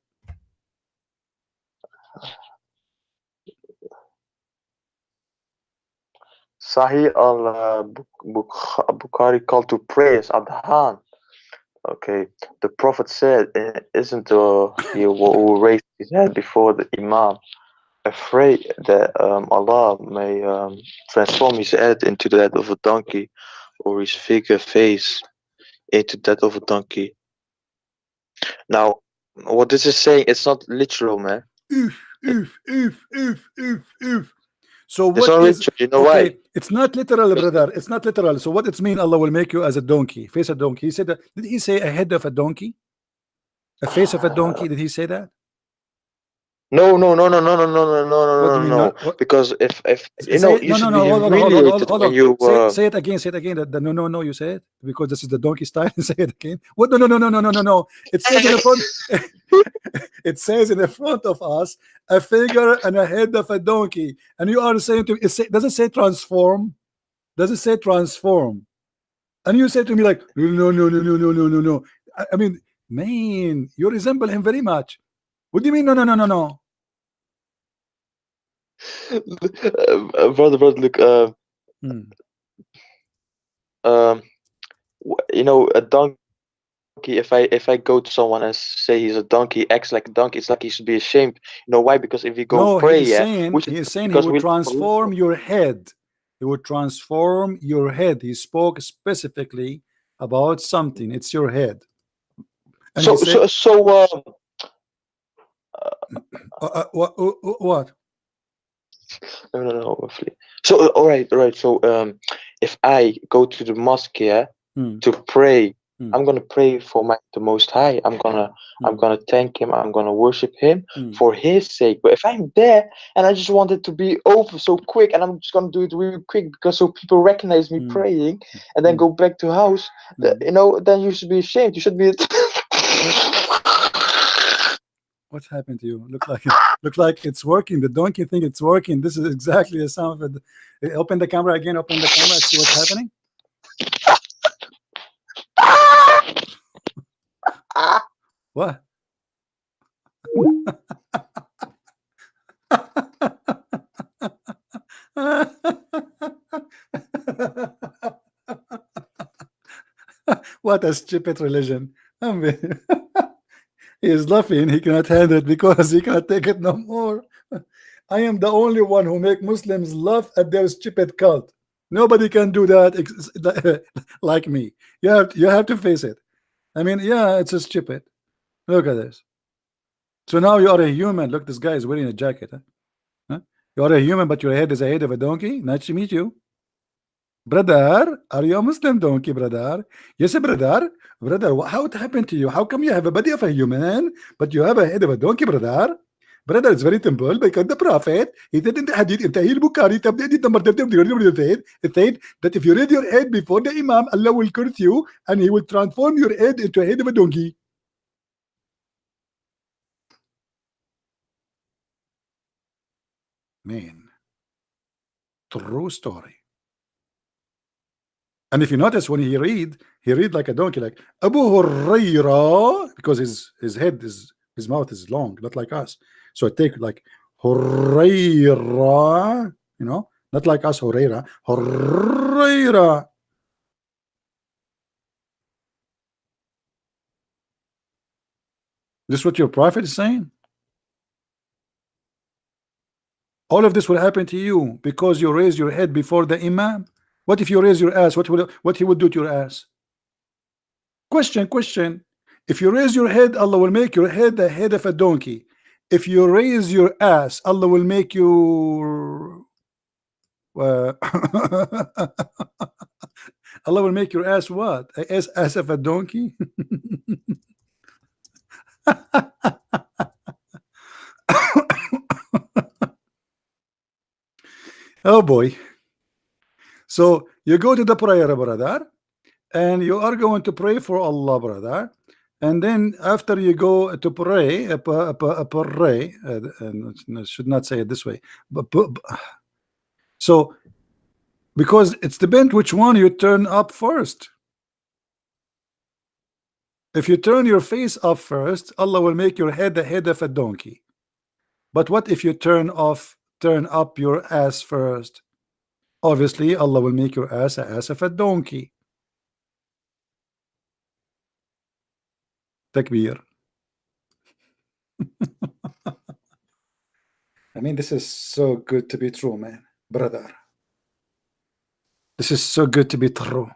Sahih al-Bukhari called to praise Adhan. Okay, the Prophet said, "Isn't he who raised his head before the Imam afraid that Allah may transform his head into that of a donkey, or his figure face into that of a donkey?" Now, what this is saying, it's not literal, man. So It's what not is literal, you know okay? why? It's not literal, brother. It's not literal. So what it's mean? Allah will make you as a donkey, face a donkey. He said that. Did he say a head of a donkey, a face of a donkey? Did he say that? No. What do you mean not? What? Because if you Say know, it. you No, should no, be hold on. humiliated when you Say it again. Say it again. The no. You say it because this is the donkey style. Say it again. What? No. It says in the front. It says in the front of us a figure and a head of a donkey, and you are saying to me, does it say transform? Does it say transform? And you say to me like no. I mean, man, you resemble him very much. What do you mean no? brother, look, you know, a donkey. If I go to someone and say he's a donkey, acts like a donkey, it's like he should be ashamed. You know why? Because if you go No, pray, he's saying he would transform your head. He would transform your head. He spoke specifically about something. It's your head. And so he said, what? No, roughly. So all right. So if I go to the mosque here to pray, I'm gonna pray for the Most High. I'm gonna thank him. I'm gonna worship him for his sake. But if I'm there and I just want it to be over so quick, and I'm just gonna do it really quick because so people recognize me praying, and then go back to house, you know, then you should be ashamed. You should be. What's happened to you? Look like it's working. The donkey thing, it's working. This is exactly the sound of it. Open the camera again. Open the camera. See what's happening. What? What a stupid religion. I mean, he is laughing. He cannot handle it because he cannot take it no more. I am the only one who make Muslims laugh at their stupid cult. Nobody can do that like me. You have to face it. I mean, yeah, it's a stupid. Look at this. So now you are a human. Look, this guy is wearing a jacket. Huh? You are a human, but your head is a head of a donkey. Nice to meet you. Brother, are you a Muslim donkey, brother? Yes, brother. Brother, how it happened to you? How come you have a body of a human, but you have a head of a donkey, brother? Brother, it's very simple because the Prophet, he said in the hadith, in Sahih Bukhari, it said that if you read your head before the Imam, Allah will curse you and he will transform your head into a head of a donkey. Man, true story. And if you notice, when he read like a donkey, like Abu Huraira, because his head is, his mouth is long, not like us. So it take like Huraira, you know, not like us, Huraira, Huraira. This is what your prophet is saying? All of this will happen to you because you raise your head before the imam. What if you raise your ass? What he will do to your ass? Question. If you raise your head, Allah will make your head the head of a donkey. If you raise your ass, Allah will make you Allah will make your ass what? Ass of a donkey? Oh boy. So you go to the prayer, brother, and you are going to pray for Allah, brother. And then after you go to pray, pray, and I should not say it this way, but so because it's depends which one you turn up first. If you turn your face up first, Allah will make your head the head of a donkey. But what if you turn up your ass first? Obviously, Allah will make your ass the ass of a donkey. Takbir. I mean, this is so good to be true, man, brother. This is so good to be true.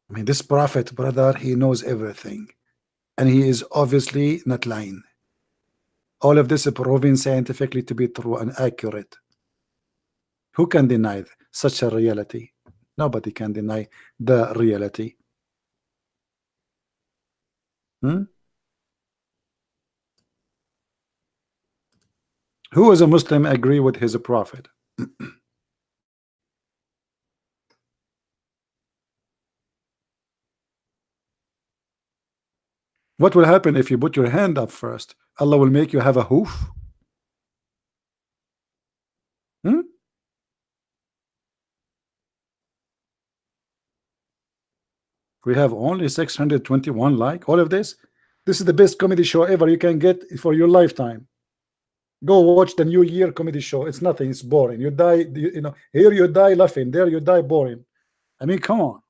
I mean, this prophet, brother, he knows everything, and he is obviously not lying. All of this is proven scientifically to be true and accurate. Who can deny such a reality? Nobody can deny the reality. Who as a Muslim agree with his prophet? What will happen if you put your hand up first? Allah will make you have a hoof? We have only 621 like. All of this is the best comedy show ever you can get for your lifetime. Go watch the New Year comedy show. It's nothing. It's boring. You die, you know, here you die laughing, there you die boring. I mean, come on.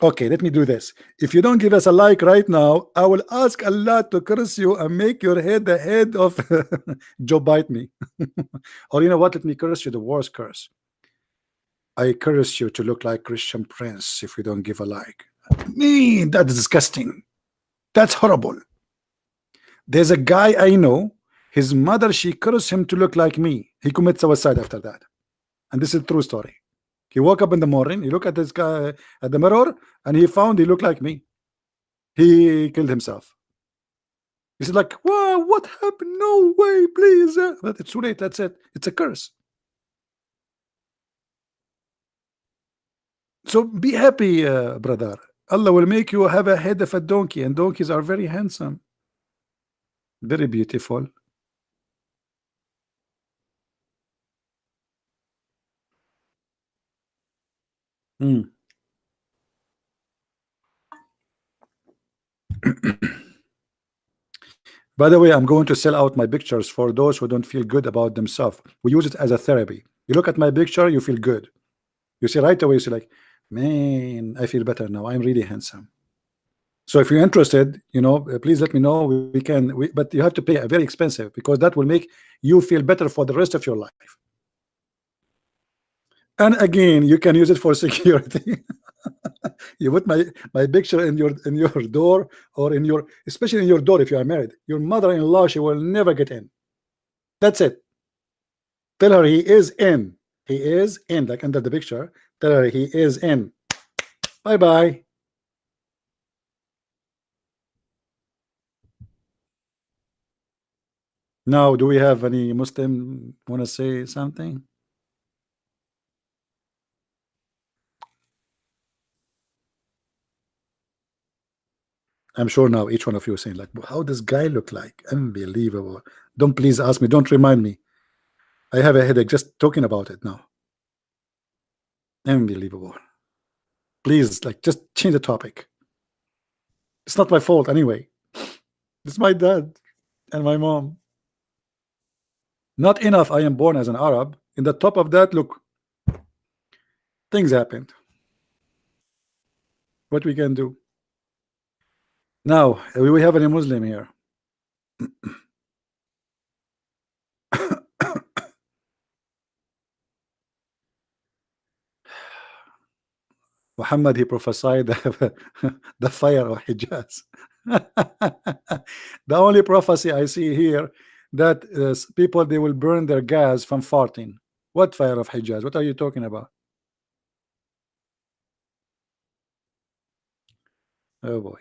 Okay, let me do this. If you don't give us a like right now, I will ask Allah to curse you and make your head the head of Joe bite me. Or you know what? Let me curse you the worst curse. I curse you to look like Christian Prince if you don't give a like. Me, that's disgusting. That's horrible. There's a guy I know, his mother, she cursed him to look like me. He commits suicide after that. And this is a true story. He woke up in the morning, he looked at this guy at the mirror, and he found he looked like me. He killed himself. He's like, wow, what happened? No way, please. But it's too late. That's it. It's a curse. So be happy, brother. Allah will make you have a head of a donkey, and donkeys are very handsome, very beautiful. By the way, I'm going to sell out my pictures for those who don't feel good about themselves. We use it as a therapy. You look at my picture, you feel good. You see right away, you see like, man, I feel better now. I'm really handsome. So if you're interested, you know, please let me know. We can, but you have to pay a very expensive, because that will make you feel better for the rest of your life. And again, you can use it for security. You put my picture in your door, or in your, especially in your door if you are married. Your mother-in-law, she will never get in. That's it. Tell her he is in. He is in, like under the picture. Tell her he is in. Bye bye. Now, do we have any Muslim want to say something? I'm sure now each one of you is saying like, how does guy look like? Unbelievable. Don't please ask me. Don't remind me. I have a headache just talking about it now. Unbelievable. Please, like, just change the topic. It's not my fault anyway. It's my dad and my mom. Not enough I am born as an Arab. In the top of that, look, things happened. What we can do? Now, we have any Muslim here? Muhammad, he prophesied the fire of Hijaz. The only prophecy I see here that people, they will burn their gas from farting. What fire of Hijaz? What are you talking about? Oh boy.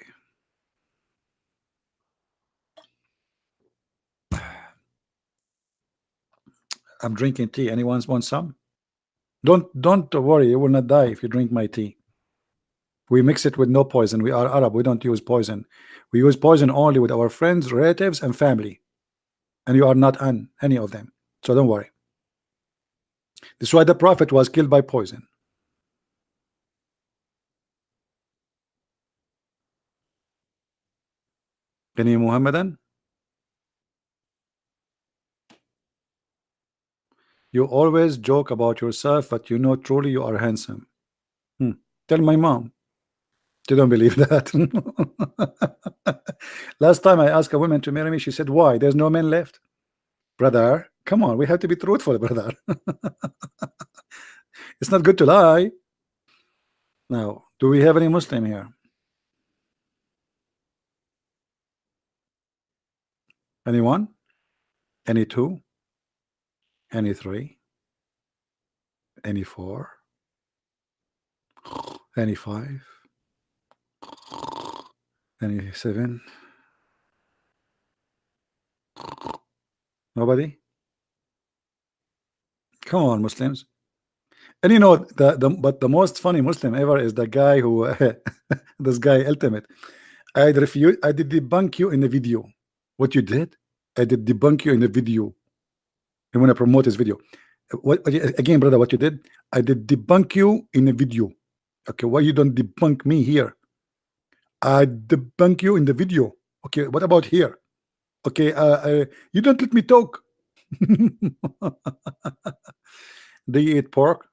I'm drinking tea. Anyone want some? Don't worry, you will not die if you drink my tea. We mix it with no poison. We are Arab. We don't use poison. We use poison only with our friends, relatives, and family. And you are not any of them. So don't worry. This is why the Prophet was killed by poison. Any Muhammadan? You always joke about yourself, but you know truly you are handsome. Tell my mom. They don't believe that. Last time I asked a woman to marry me, she said, why? There's no men left. Brother, come on, we have to be truthful, brother. It's not good to lie. Now, do we have any Muslim here? Anyone? Any two? Any three? Any four? Any five? Any seven? Nobody? Come on, Muslims. And you know, but the most funny Muslim ever is the guy who this guy ultimate. I did debunk you in the video. What you did? I did debunk you in the video. You want to promote his video. What again, brother, what you did? I did debunk you in the video. Okay, why you don't debunk me here? I debunk you in the video. Okay, what about here? Okay, you don't let me talk. Do you eat pork?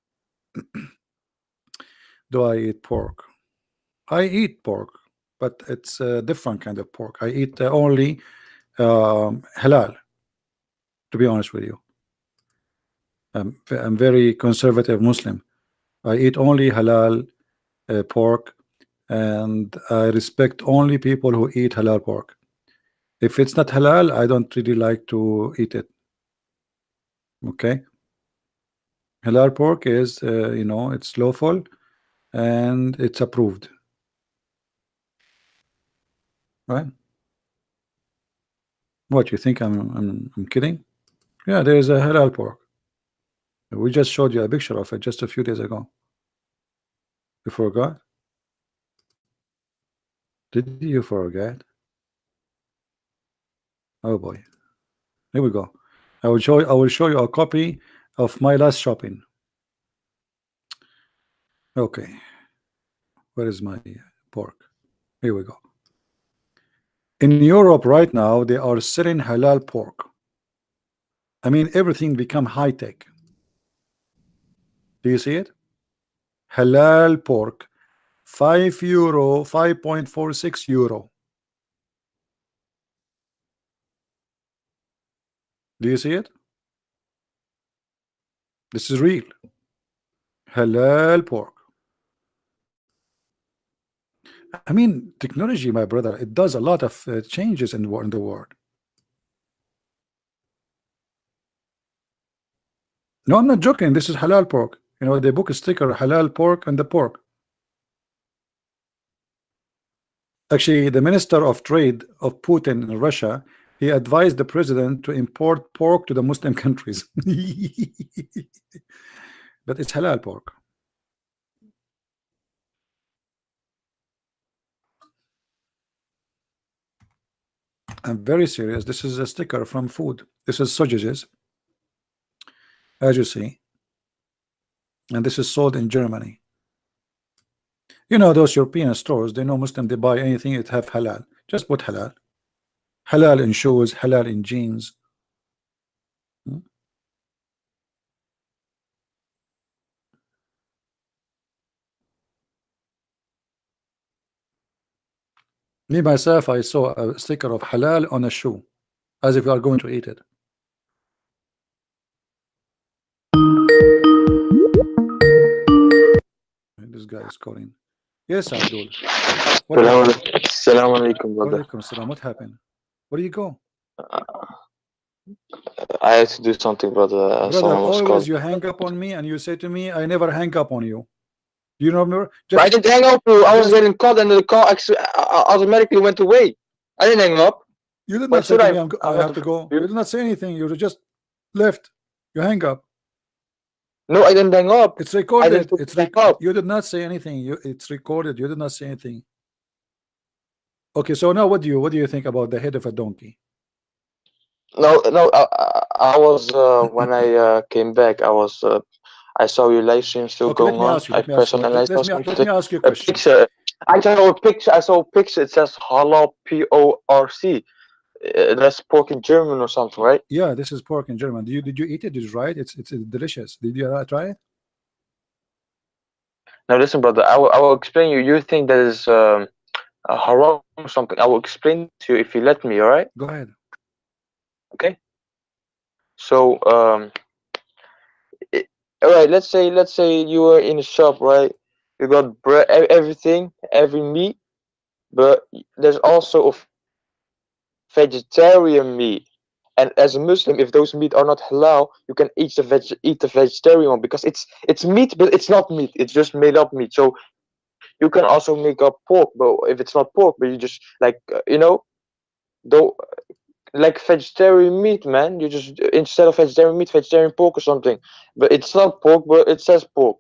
Do I eat pork? I eat pork, but it's a different kind of pork. I eat only halal, to be honest with you. I'm very conservative Muslim. I eat only halal pork, and I respect only people who eat halal pork. If it's not halal, I don't really like to eat it. Okay, halal pork is you know, it's lawful and it's approved, right? What, you think I'm kidding? Yeah, there is a halal pork. We just showed you a picture of it just a few days ago. You forgot? Did you forget? Oh boy. Here we go. I will show you a copy of my last shopping. Okay. Where is my pork? Here we go. In Europe right now, they are selling halal pork. I mean, everything become high tech. Do you see it? Halal pork, €5, 5.46 euro. Do you see it? This is real. Halal pork. I mean, technology, my brother, it does a lot of changes in the world. No, I'm not joking. This is halal pork. You know, they book a sticker, halal pork, and the pork. Actually, the Minister of Trade of Putin in Russia, he advised the president to import pork to the Muslim countries. But it's halal pork. I'm very serious. This is a sticker from food. This is sausages. as you see, and this is sold in Germany. You know, those European stores, they know Muslim, they buy anything that have halal. Just put halal. Halal in shoes, halal in jeans. Me myself, I saw a sticker of halal on a shoe, as if you are going to eat it. This guy is calling. Yes, Abdul. What happened? Assalamu alaikum, brother. Walaikum salam. What happened? Where do you go? I had to do something, brother. Brother, Someone was always calling. you hang up on me and you say to me, I never hang up on you. Do you remember? But I didn't hang up. I was getting called, and the call automatically went away. I didn't hang up. You did Why not say should to me, I I have to go. You did not say anything. You just left. You hang up. No, I didn't hang up. It's recorded. didn't It's hang up. You did not say anything. It's recorded. You did not say anything. Okay, so now what do you think about the head of a donkey? No. I was when I came back. I saw your live stream still Okay, let going me on. ask you. I Let me ask you. personalized Let me ask you a a question. picture. I saw a picture. It says halal PORC. That's pork in German or something, right? Yeah, this is pork in German. Did you eat it? Did you try it? It's delicious. Did you try it? Now listen, brother. I will explain you. You think that is haram or something? I will explain to you if you let me. All right? Go ahead. Okay. So all right. Let's say you were in a shop, right? You got bread, everything, every meat, but there's also a vegetarian meat. And as a Muslim, if those meat are not halal, you can eat the vegetarian one because it's meat, but it's not meat. It's just made up meat. So you can also make up pork, but if it's not pork, but you just like though like vegetarian meat, man. You just instead of vegetarian meat, vegetarian pork or something. But it's not pork, but it says pork.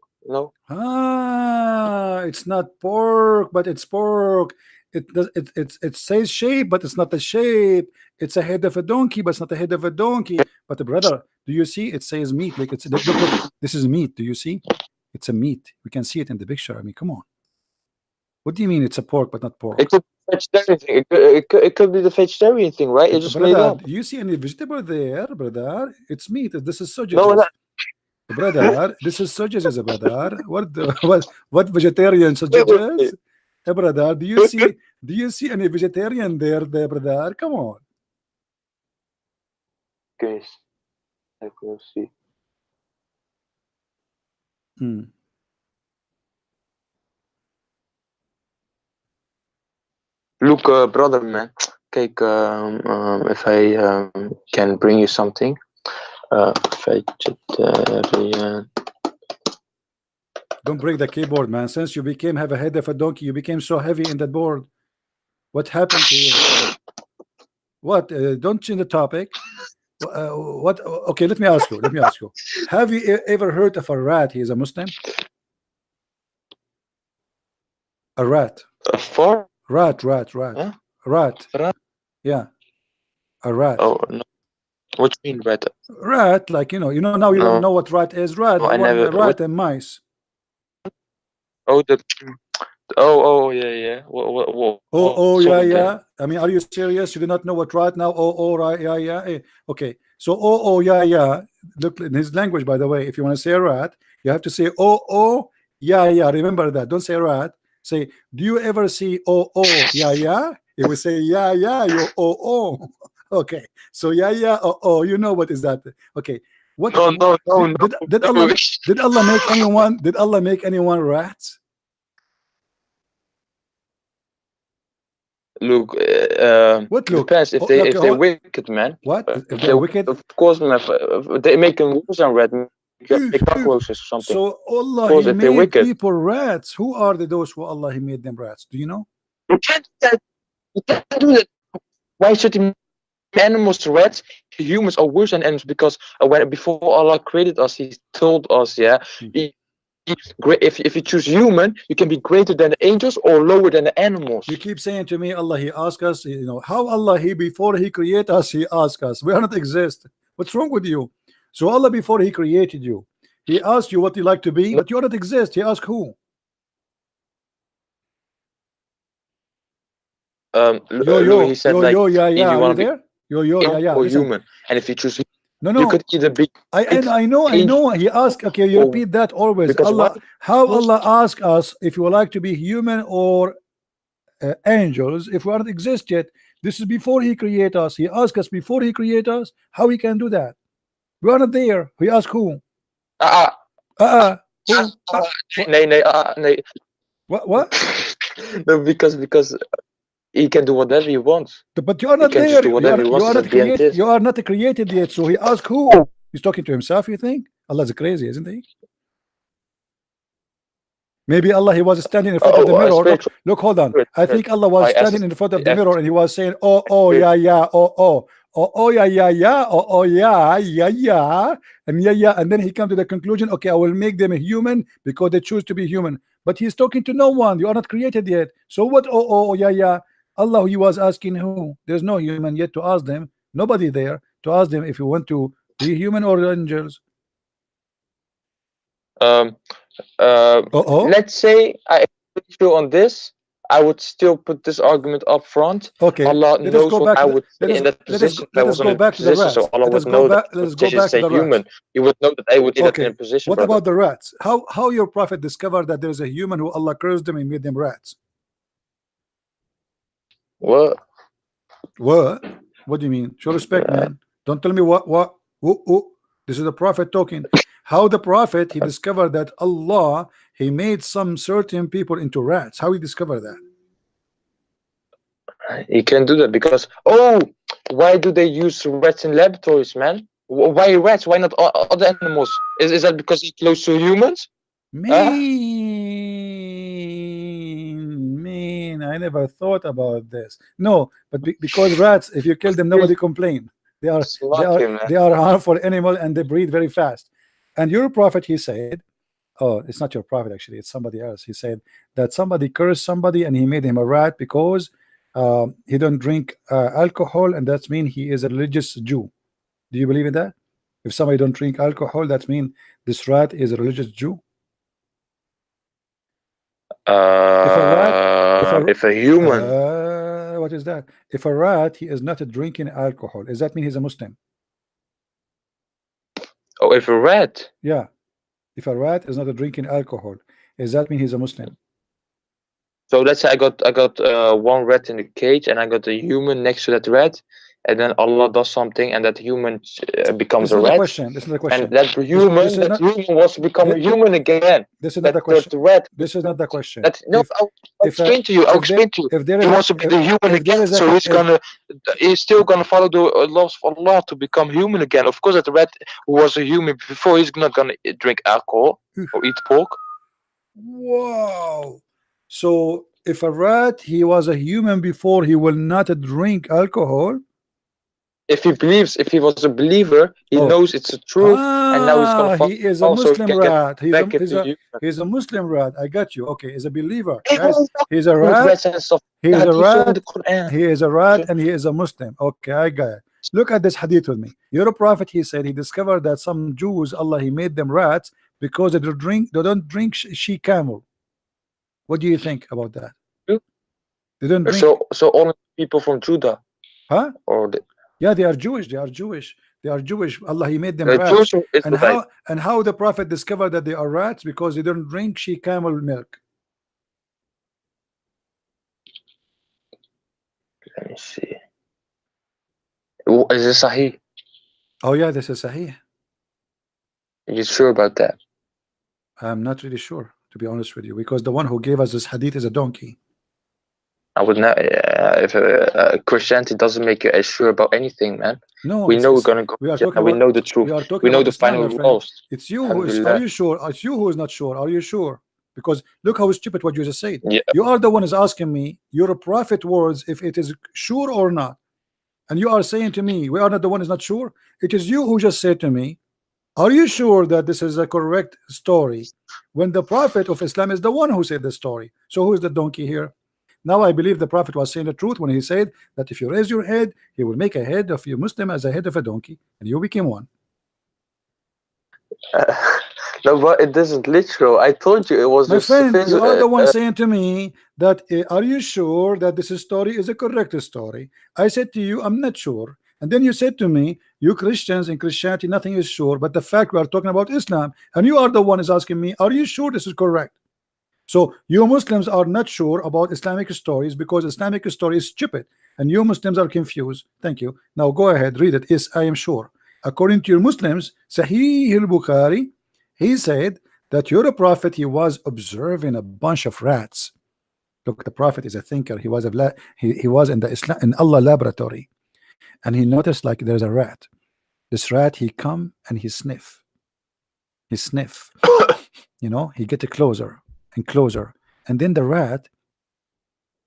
It's not pork, but it's pork. It says shape, but it's not the shape. It's a head of a donkey, but it's not the head of a donkey. But brother, do you see? It says meat. Like look, this is meat. Do you see? It's a meat. We can see it in the picture. I mean, come on. What do you mean it's a pork but not pork? It could be vegetarian thing. It could be the vegetarian thing, right? It's just made Brother, up. do you see any vegetable there, brother? It's meat. This is sausages. No, Brother, this is sausages, brother. What vegetarian sausages? Hey, brother, do you see any vegetarian there, brother? Come on. Okay, I will see. Look, brother, man. Kijk, if I can bring you something. Vegetarian. Don't break the keyboard, man. Since you have a head of a donkey, you became so heavy in that board. What happened to you? What? Don't change the topic. What? Okay, let me ask you. Have you ever heard of a rat? He is a Muslim. A rat. A fart? Rat. Huh? Rat. Rat? Yeah. A rat. Oh no. What do you mean rat? Rat, like now you don't know what rat is. Rat. No, I never. Rat and mice. Oh, yeah. What, Yeah. I mean, are you serious? You do not know what rat now? Right, yeah. Okay. So yeah. Look in his language, by the way. If you want to say rat, you have to say yeah. Remember that. Don't say rat. Say, do you ever see yeah? It will say yeah. You Okay. So yeah. You know what is that? Okay. What? No. Did Allah make anyone? Did Allah make anyone rats? Look, What look? depends if they're wicked, man. What? If they're wicked? Of course, man. They make them worse than rat. Make cockroaches or something. So Allah he made people rats. Who are those who Allah he made them rats? Do you know? You can't do that. Why should he make animals rats? Humans are worse than animals because before Allah created us, He told us, if you choose human, you can be greater than the angels or lower than the animals. You keep saying to me, Allah he asked us, how Allah he before he create us, he asked us. We are not exist. What's wrong with you? So Allah, before He created you, He asked you what you like to be, but you don't exist. He asked who? Louis, he said like, yeah, if you are you want to there? be Yeah, or listen. human, and if you choose, No, you could either be. I know. He asked. Okay, you repeat that always. Because Allah, how Allah ask us if you would like to be human or angels if we aren't exist yet. This is before He create us. He asked us before He create us how He can do that. We are not there. He asked who? Who? Nee. What? No, because He can do whatever He wants. But you are not He can there. just do whatever He wants. You are not created yet. So He asked who? He's talking to Himself. You think Allah's crazy, isn't He? Maybe Allah, He was standing in front of the mirror. Look, hold on. I think Allah was standing in front of the mirror and He was saying, oh, yeah, yeah, oh, yeah, yeah, oh, yeah, yeah, and then He come to the conclusion, okay, I will make them a human because they choose to be human. But He's talking to no one. You are not created yet. So what? Oh, yeah, yeah. Allah, He was asking who? There's no human yet to ask them. Nobody there to ask them if you want to be human or angels. Let's say I agree with you on this. I would still put this argument up front. Okay. Allah knows what I would say in that position. Let us go back to the rats. So Allah would know that. Let's go back to the human. He would know that I would be in a position. What about the rats? How your prophet discovered that there's a human who Allah cursed them and made them rats? What? What do you mean? Show respect, man. Don't tell me what. This is the prophet talking. How the prophet, he discovered that Allah, He made some certain people into rats. How He discovered that? He can do that because why do they use rats in laboratories, man? Why rats? Why not other animals? Is that because they're close to humans? Mean. I never thought about this. No, but because rats, if you kill them, nobody complain. They are harmful animal and they breed very fast. And your prophet, he said, oh, it's not your prophet actually, it's somebody else. He said that somebody cursed somebody and he made him a rat because he don't drink alcohol, and that means he is a religious Jew. Do you believe in that? If somebody don't drink alcohol, that means this rat is a religious Jew. If a human, what is that? If a rat, he is not drinking alcohol, does that mean he's a Muslim? Oh, if a rat? Yeah. If a rat is not drinking alcohol, does that mean he's a Muslim? So let's say I got one rat in the cage and I got a human next to that rat, and then Allah does something and that human becomes a rat. This is the question. And that human wants to become a human again. This is not the question. This is not the question. I'll explain to you. I'll explain to you. He wants to be the human again, so he's still gonna follow the laws of Allah to become human again. Of course, that rat who was a human before, he's not gonna drink alcohol or eat pork. Wow. So if a rat, he was a human before, he will not drink alcohol. If he was a believer, he knows it's a truth, and now he's gonna follow. He is a Muslim rat. He's a Muslim rat. I got you. Okay, he's a believer. He's a rat. He is a rat. He is a rat, and he is a Muslim. Okay, I got it. Look at this hadith with me. Your prophet, he said, he discovered that some Jews, Allah, he made them rats because they don't drink she camel. What do you think about that? They don't drink. So only people from Judah, huh? Or yeah, they are Jewish. They are Jewish. Allah, he made them rats. And how the prophet discovered that they are rats? Because they don't drink she camel milk. Let me see. Is this Sahih? Oh yeah, this is Sahih. Are you sure about that? I'm not really sure, to be honest with you, because the one who gave us this hadith is a donkey. I would not. If Christianity doesn't make you as sure about anything, man. No, we know we're gonna go. We know the truth. We know the final results. It's you who is. Are you sure? It's you who is not sure. Are you sure? Because look how stupid what you just said. Yeah. You are the one is asking me your prophet words if it is sure or not, and you are saying to me we are not the one is not sure. It is you who just said to me, are you sure that this is a correct story? When the prophet of Islam is the one who said the story. So who is the donkey here? Now I believe the prophet was saying the truth when he said that if you raise your head, he will make a head of you Muslim as a head of a donkey, and you became one. No, but it isn't literal. I told you it was My just friend, you are the one saying to me that are you sure that this story is a correct story? I said to you, I'm not sure. And then you said to me, you Christians in Christianity, nothing is sure. But the fact we are talking about Islam, and you are the one is asking me, are you sure this is correct? So you Muslims are not sure about Islamic stories because Islamic story is stupid, and you Muslims are confused. Thank you. Now go ahead, read it. Yes, I am sure. According to your Muslims, Sahih al-Bukhari, he said that your prophet, he was observing a bunch of rats. Look, the prophet is a thinker. He was he was in the Islam in Allah laboratory, and he noticed like there's a rat. This rat, he come and he sniff. He sniff. You know, he get closer and closer, and then the rat,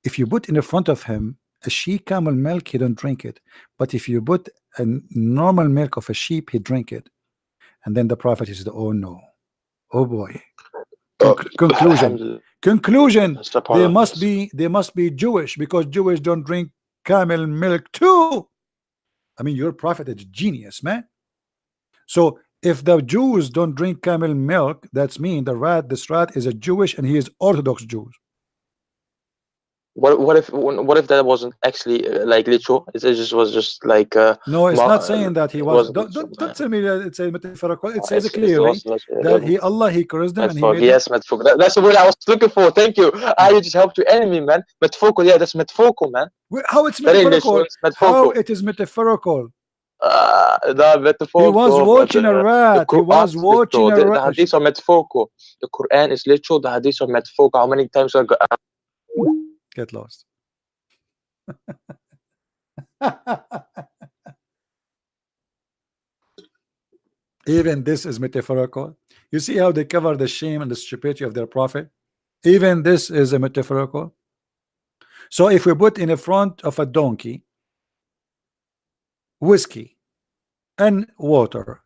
if you put in the front of him a sheep camel milk, he don't drink it. But if you put a normal milk of a sheep, he drink it. And then the prophet is the, oh no, oh boy. Conclusion. Conclusion. They must be Jewish because Jewish don't drink camel milk too. I mean, your prophet is genius, man. So if the Jews don't drink camel milk, that's mean this rat is a Jewish and he is Orthodox Jews. What if that wasn't actually like literal? It just was just like no, it's not saying that he was. Don't tell me that it's a metaphorical. It says clearly that he cursed them and he made. Yes, metaphorical. That's the word I was looking for. Thank you. I just helped your enemy, man. Metaphorical. Yeah, that's metaphorical, man. How it's metaphorical? How it is metaphorical? Metaphorical. He was watching a rat. He was watching a rat. The hadiths are metaphorical. The Quran is literal. The hadiths are metaphorical. How many times I got? Get lost. Even this is metaphorical. You see how they cover the shame and the stupidity of their prophet? Even this is a metaphorical. So if we put in the front of a donkey whiskey and water,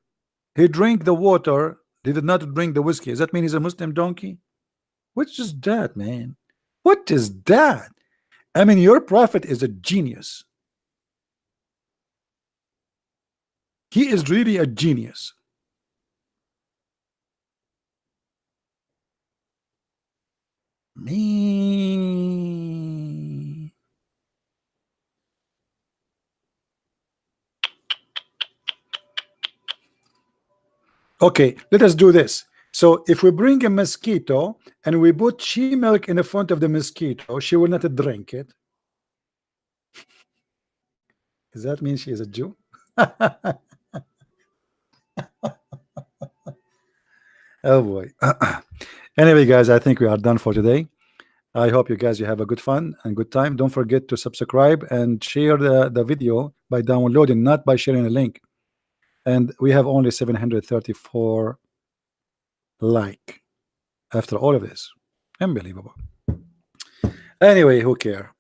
he drank the water, he did not drink the whiskey. Does that mean he's a Muslim donkey? What is that, man? What is that? I mean, your prophet is a genius. He is really a genius. Me. Okay, let us do this. So if we bring a mosquito and we put she milk in the front of the mosquito, she will not drink it. Does that mean she is a Jew? Oh boy. Anyway, guys, I think we are done for today. I hope you guys have a good fun and good time. Don't forget to subscribe and share the video by downloading, not by sharing a link. And we have only 734 like after all of this. Unbelievable. Anyway, who care?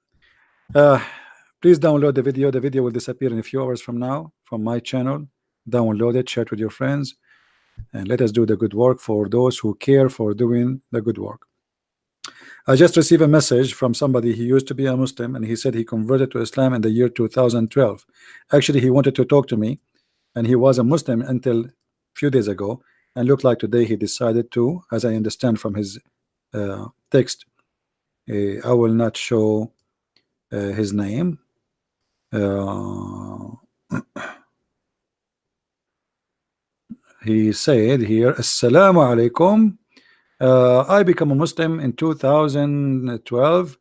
Please download the video. The video will disappear in a few hours from now from my channel. Download it, share it with your friends, and let us do the good work for those who care for doing the good work. I just received a message from somebody. He used to be a Muslim and he said he converted to Islam in the year 2012. Actually, he wanted to talk to me, and he was a Muslim until a few days ago, and looked like today he decided to, as I understand from his text, I will not show his name. He said here, Assalamu alaikum. I became a Muslim in 2012,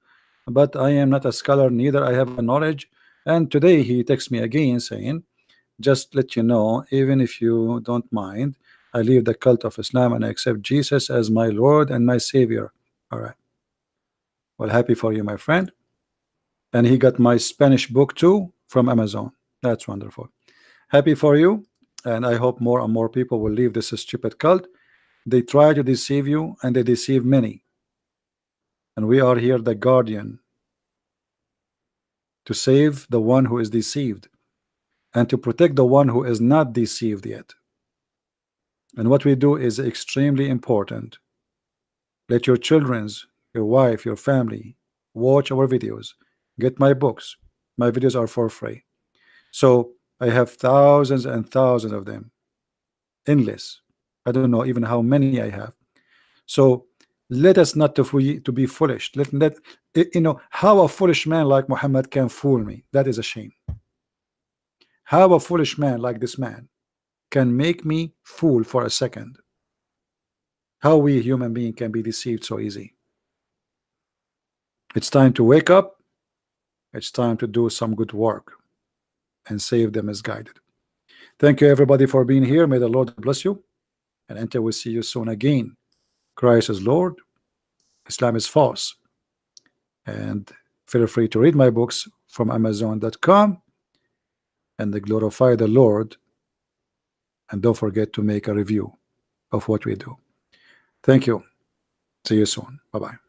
but I am not a scholar, neither I have a knowledge. And today he texts me again saying, just let you know, even if you don't mind, I leave the cult of Islam and I accept Jesus as my Lord and my Savior. All right. Well, happy for you, my friend. And he got my Spanish book too from Amazon. That's wonderful. Happy for you. And I hope more and more people will leave this stupid cult. They try to deceive you and they deceive many. And we are here, the guardian, to save the one who is deceived and to protect the one who is not deceived yet. And what we do is extremely important. Let your children's, your wife, your family watch our videos. Get my books. My videos are for free. So I have thousands and thousands of them. Endless. I don't know even how many I have. So let us not to be foolish. Let you know how a foolish man like Muhammad can fool me. That is a shame. How a foolish man like this man can make me fool for a second. How we human being can be deceived so easy. It's time to wake up. It's time to do some good work and save the misguided. Thank you everybody for being here. May the Lord bless you, and until we see you soon again. Christ is Lord, Islam is false. And feel free to read my books from Amazon.com and glorify the Lord, and don't forget to make a review of what we do. Thank you. See you soon. Bye-bye.